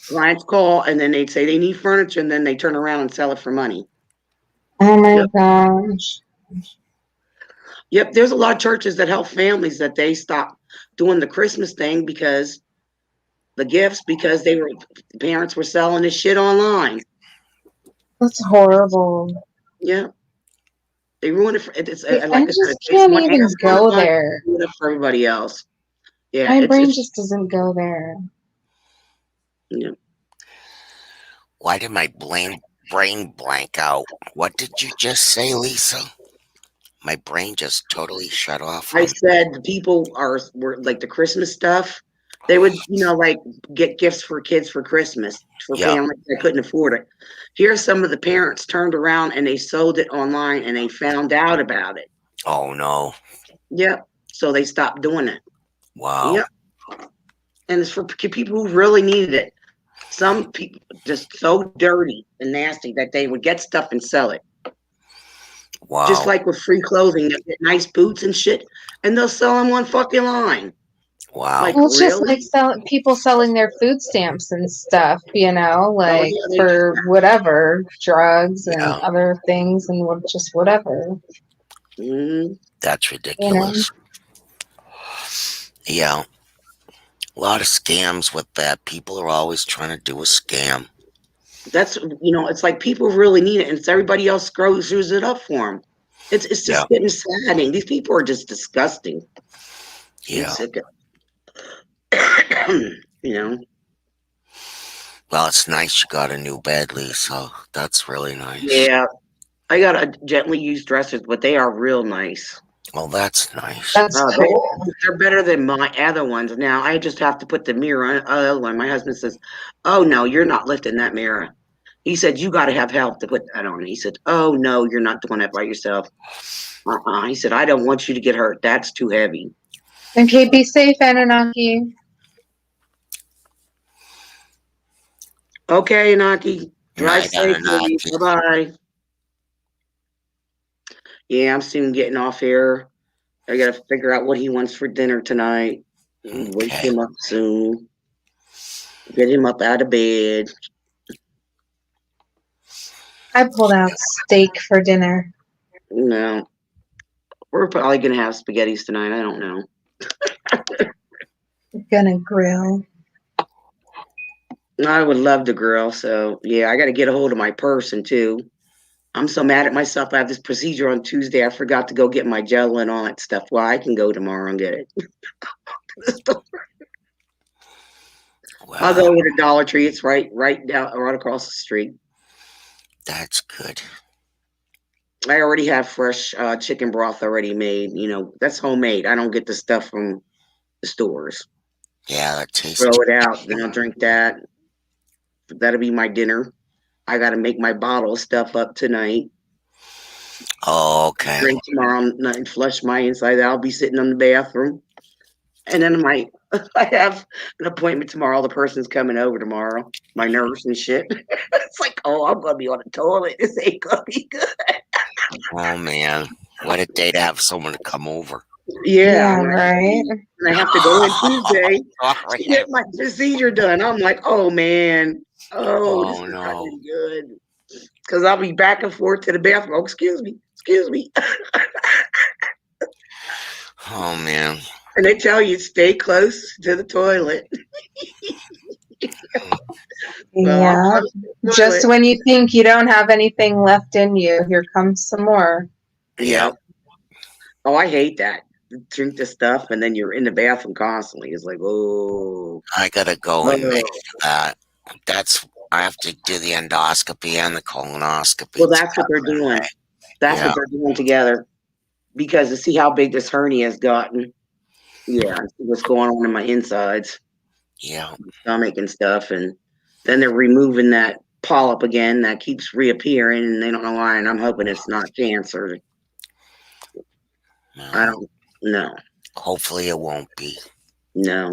Speaker 1: Clients call and then they'd say they need furniture and then they turn around and sell it for money.
Speaker 4: Oh my
Speaker 1: Yep.
Speaker 4: gosh.
Speaker 1: Yep. There's a lot of churches that help families that they stop doing the Christmas thing because the gifts because the parents were selling this shit online.
Speaker 4: That's horrible.
Speaker 1: Yeah. They ruin it for it's
Speaker 4: I
Speaker 1: like I said,
Speaker 4: just
Speaker 1: it's
Speaker 4: can't
Speaker 1: one
Speaker 4: even
Speaker 1: ass one
Speaker 4: go
Speaker 1: time,
Speaker 4: there.
Speaker 1: ruin it for everybody else. Yeah,
Speaker 4: My brain
Speaker 1: it's
Speaker 4: just doesn't go there.
Speaker 1: yeah.
Speaker 3: Why did my brain blank out? What did you just say, Lisa? My brain just totally shut off
Speaker 1: I
Speaker 3: on me.
Speaker 1: said the people were like the Christmas stuff. They would, like get gifts for kids for Christmas for
Speaker 3: Yep.
Speaker 1: families that couldn't afford it. Here's some of the parents turned around and they sold it online and they found out about it.
Speaker 3: Oh no.
Speaker 1: Yep. So they stopped doing it.
Speaker 3: Wow.
Speaker 1: Yep. And it's for people who really needed it. Some people just so dirty and nasty that they would get stuff and sell it.
Speaker 3: Wow.
Speaker 1: Just like with free clothing, they get nice boots and shit, and they'll sell them on fucking line.
Speaker 3: Wow.
Speaker 1: Like,
Speaker 4: Well, it's just
Speaker 1: really?
Speaker 4: like people selling their food stamps and stuff,
Speaker 1: Oh,
Speaker 4: like
Speaker 1: yeah, they do
Speaker 4: for
Speaker 1: that.
Speaker 4: whatever, drugs and
Speaker 3: Yeah.
Speaker 4: other things and just whatever.
Speaker 1: Mhm.
Speaker 3: That's ridiculous. Yeah. A lot of scams with that. People are always trying to do a scam.
Speaker 1: That's it's like people really need it, and it's everybody else screws it up for them. It's
Speaker 3: Yeah.
Speaker 1: just getting saddening. These people are just disgusting.
Speaker 3: Yeah.
Speaker 1: You know.
Speaker 3: Well, it's nice you got a new bed, Lisa. That's really nice.
Speaker 1: Yeah, I got a gently used dressers, but they are real nice.
Speaker 3: Well, that's nice.
Speaker 4: That's cool.
Speaker 1: They're better than my other ones. Now I just have to put the mirror on the other one. My husband says, "Oh no, you're not lifting that mirror." He said, "You got to have help to put that on." He said, "Oh no, you're not doing that by yourself." He said, "I don't want you to get hurt. That's too heavy."
Speaker 4: Okay, be safe, Anunnaki.
Speaker 1: Okay, Naki, drive
Speaker 3: Night,
Speaker 1: safely.
Speaker 3: Anunnaki.
Speaker 1: Bye bye. Yeah, I'm soon getting off here. I got to figure out what he wants for dinner tonight. Wake
Speaker 3: Okay.
Speaker 1: him up soon. Get him up out of bed.
Speaker 4: I pulled out steak for dinner.
Speaker 1: No, we're probably gonna have spaghettis tonight. I don't know.
Speaker 4: Gonna grill.
Speaker 1: I would love to grill. So yeah, I got to get a hold of my person too. I'm so mad at myself. I have this procedure on Tuesday. I forgot to go get my gel and all that stuff. Well, I can go tomorrow and get it. I'll go
Speaker 3: Well,
Speaker 1: to the Dollar Tree. It's right across the street.
Speaker 3: that's good.
Speaker 1: I already have fresh chicken broth already made. You know, that's homemade. I don't get the stuff from the stores.
Speaker 3: Yeah, that tastes.
Speaker 1: Throw it out, then I'll drink that. That'll be my dinner. I got to make my bottle of stuff up tonight.
Speaker 3: Oh, okay.
Speaker 1: Drink tomorrow night and flush my inside. I'll be sitting in the bathroom. And then I have an appointment tomorrow. The person's coming over tomorrow, my nurse and shit. It's like, oh, I'm going to be on the toilet. This ain't going to be good.
Speaker 3: Oh man, what a day to have someone to come over.
Speaker 1: Yeah.
Speaker 4: Right.
Speaker 1: And I have to go in Tuesday to
Speaker 3: Sorry.
Speaker 1: get my procedure done. I'm like, oh, man. Oh, this
Speaker 3: Oh,
Speaker 1: is
Speaker 3: no.
Speaker 1: not gonna be good. Because I'll be back and forth to the bathroom. Oh, excuse me. Excuse me.
Speaker 3: Oh man.
Speaker 1: And they tell you stay close to the toilet. Well, I'm
Speaker 4: Yeah.
Speaker 1: close to the
Speaker 4: Just
Speaker 1: toilet.
Speaker 4: when you think you don't have anything left in you, here comes some more.
Speaker 3: Yeah.
Speaker 1: Oh, I hate that. Drink the stuff and then you're in the bathroom constantly. It's like, oh.
Speaker 3: I gotta go in May
Speaker 1: Oh.
Speaker 3: for that. I have to do the endoscopy and the colonoscopy.
Speaker 1: Well, that's what they're doing. That's
Speaker 3: Yeah.
Speaker 1: what they're doing together. Because to see how big this hernia has gotten. Yeah, see what's going on in my insides,
Speaker 3: Yeah.
Speaker 1: stomach and stuff. And then they're removing that polyp again that keeps reappearing and they don't know why. And I'm hoping it's not cancer. I
Speaker 3: No,
Speaker 1: don't know.
Speaker 3: hopefully it won't be.
Speaker 1: No.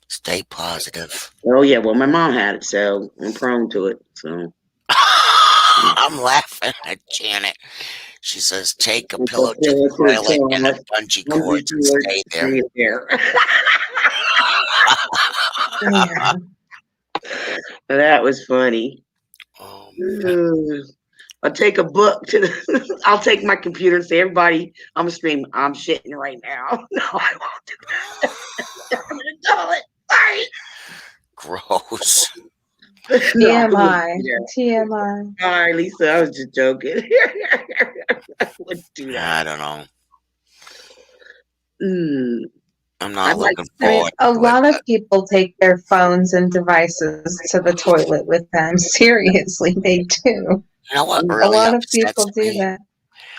Speaker 3: Stay positive.
Speaker 1: Oh, yeah. Well, my mom had it, so I'm prone to it. So.
Speaker 3: I'm laughing at Janet. She says, take a pillow to the toilet and a bungee cord and stay there.
Speaker 4: Yeah.
Speaker 1: That was funny.
Speaker 3: Oh, man.
Speaker 1: I'll take a book to the. I'll take my computer and say, everybody, I'm gonna scream, I'm shitting right now. No, I won't do that. I'm gonna tell it. Sorry.
Speaker 3: Gross.
Speaker 1: No,
Speaker 4: TMI.
Speaker 1: yeah.
Speaker 4: TMI.
Speaker 1: Sorry, Lisa. I was just joking. I wouldn't do that.
Speaker 3: I don't know.
Speaker 1: Mm.
Speaker 3: I'm not
Speaker 1: I'd like
Speaker 3: looking
Speaker 4: I mean,
Speaker 3: forward
Speaker 4: a
Speaker 3: to
Speaker 4: lot
Speaker 3: it.
Speaker 4: of people take their phones and devices to the toilet with them. Seriously, they do.
Speaker 3: You know what
Speaker 1: A
Speaker 4: A
Speaker 3: really
Speaker 4: lot of
Speaker 3: upsets
Speaker 4: people do
Speaker 3: me?
Speaker 4: that.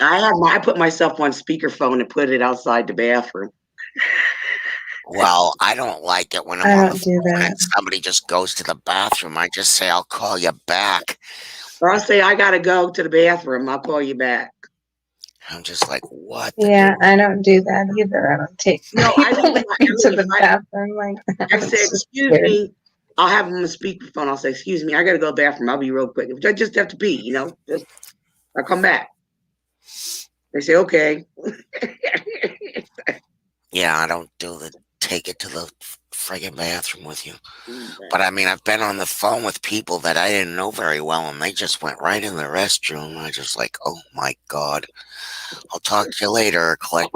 Speaker 1: I put myself on speakerphone and put it outside the bathroom.
Speaker 3: Well, I don't like it when I'm
Speaker 4: I
Speaker 3: on the
Speaker 4: don't do
Speaker 3: phone
Speaker 4: that.
Speaker 3: and somebody just goes to the bathroom. I just say, I'll call you back.
Speaker 1: Or I'll say, I gotta go to the bathroom. I'll call you back.
Speaker 3: I'm just like, what? the
Speaker 4: Yeah, I don't do that either. I don't take
Speaker 1: No, I
Speaker 4: people
Speaker 1: mean,
Speaker 4: with me to the
Speaker 1: if
Speaker 4: bathroom like that.
Speaker 1: I
Speaker 4: It's
Speaker 1: say,
Speaker 4: just
Speaker 1: excuse
Speaker 4: weird.
Speaker 1: me. I'll have them on speakerphone. I'll say, excuse me, I gotta go to the bathroom. I'll be real quick. I just have to pee, just I'll come back. They say, okay.
Speaker 3: Yeah, I don't do the take it to the friggin' bathroom with you. But I mean, I've been on the phone with people that I didn't know very well, and they just went right in the restroom. I just like, oh my God. I'll talk to you later. Click.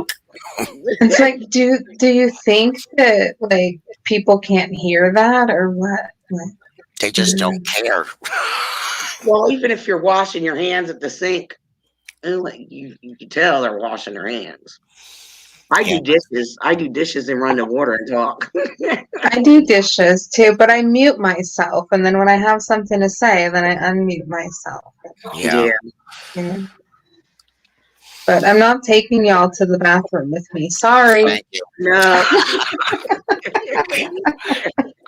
Speaker 4: It's like, do you think that like people can't hear that or what?
Speaker 3: They just don't care.
Speaker 1: Well, even if you're washing your hands at the sink, and like you can tell they're washing their hands. I
Speaker 3: Yeah.
Speaker 1: do dishes. I do dishes and run the water and talk.
Speaker 4: I do dishes too, but I mute myself, and then when I have something to say, then I unmute myself.
Speaker 3: Yeah.
Speaker 4: Yeah. But I'm not taking y'all to the bathroom with me. Sorry.
Speaker 3: Thank you.
Speaker 1: No.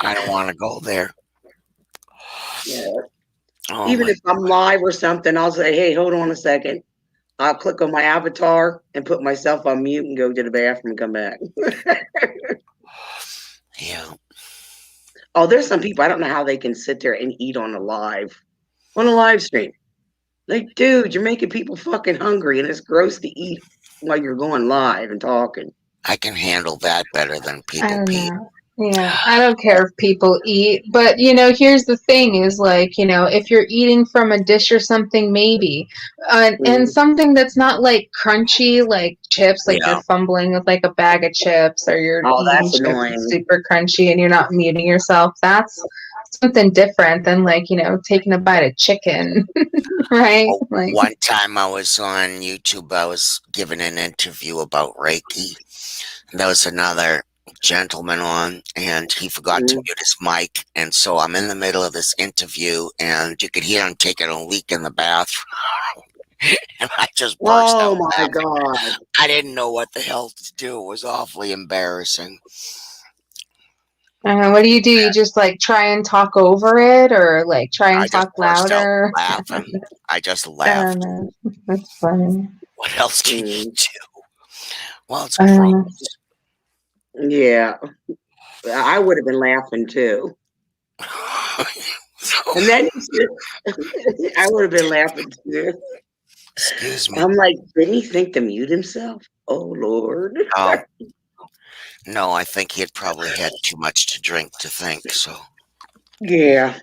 Speaker 3: I don't want to go there.
Speaker 1: Yeah.
Speaker 3: Oh
Speaker 1: Even
Speaker 3: my,
Speaker 1: if I'm live or something, I'll say, hey, hold on a second. I'll click on my avatar and put myself on mute and go to the bathroom and come back.
Speaker 3: yeah.
Speaker 1: Oh, there's some people, I don't know how they can sit there and eat on a live stream. Like, dude, you're making people fucking hungry and it's gross to eat while you're going live and talking.
Speaker 3: I can handle that better than
Speaker 4: I
Speaker 3: people
Speaker 4: don't
Speaker 3: pee.
Speaker 4: know. Yeah, I don't care if people eat, but here's the thing is like, if you're eating from a dish or something, maybe. And
Speaker 1: Mm.
Speaker 4: something that's not like crunchy, like chips, like you're
Speaker 3: Yeah.
Speaker 4: fumbling with like a bag of chips or you're
Speaker 1: Oh,
Speaker 4: eating
Speaker 1: that's
Speaker 4: chips
Speaker 1: annoying.
Speaker 4: that's super crunchy and you're not muting yourself. That's something different than like, taking a bite of chicken, right?
Speaker 3: Well,
Speaker 4: Like,
Speaker 3: one time I was on YouTube, I was giving an interview about Reiki. And there was another gentleman on, and he forgot to
Speaker 1: Mm.
Speaker 3: mute his mic. And so I'm in the middle of this interview, and you could hear him taking a leak in the bathroom. And I just burst
Speaker 1: Oh
Speaker 3: out
Speaker 1: my
Speaker 3: laughing.
Speaker 1: God.
Speaker 3: I didn't know what the hell to do. It was awfully embarrassing.
Speaker 4: what do? You just like try and talk over it or like try
Speaker 3: I
Speaker 4: and
Speaker 3: just
Speaker 4: talk
Speaker 3: burst out
Speaker 4: louder?
Speaker 3: laughing. I just
Speaker 4: I don't
Speaker 3: laughed.
Speaker 4: know. That's funny.
Speaker 3: What else can you
Speaker 1: Mm.
Speaker 3: do? Well, it's
Speaker 4: I don't know.
Speaker 3: gross.
Speaker 1: Yeah, I would have been laughing too. And then I would have been laughing too.
Speaker 3: Excuse me.
Speaker 1: I'm like, didn't he think to mute himself? Oh Lord.
Speaker 3: Oh, no, I think he had probably had too much to drink to think, so
Speaker 1: Yeah,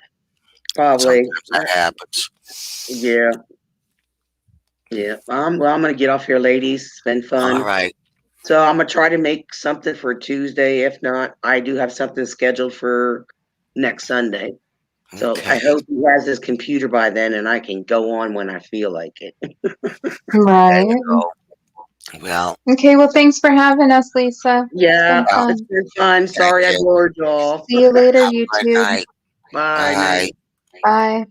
Speaker 1: probably.
Speaker 3: sometimes that happens.
Speaker 1: Yeah, yeah. Well, I'm gonna get off here, ladies. It's been
Speaker 3: All
Speaker 1: fun.
Speaker 3: right.
Speaker 1: So I'm gonna try to make something for Tuesday. If not, I do have something scheduled for next Sunday. So I
Speaker 3: Okay.
Speaker 1: hope he has his computer by then and I can go on when I feel like it.
Speaker 3: There you
Speaker 4: Right.
Speaker 3: go. Well,
Speaker 4: Okay, well, thanks for having us, Lisa.
Speaker 1: Yeah,
Speaker 4: It's been
Speaker 3: well,
Speaker 1: it's
Speaker 4: fun.
Speaker 1: been fun.
Speaker 3: thank
Speaker 1: Sorry I
Speaker 3: you.
Speaker 1: bored y'all.
Speaker 4: See you later,
Speaker 3: Have a good
Speaker 4: YouTube.
Speaker 3: night.
Speaker 1: Bye,
Speaker 3: Bye.
Speaker 1: night.
Speaker 4: Bye.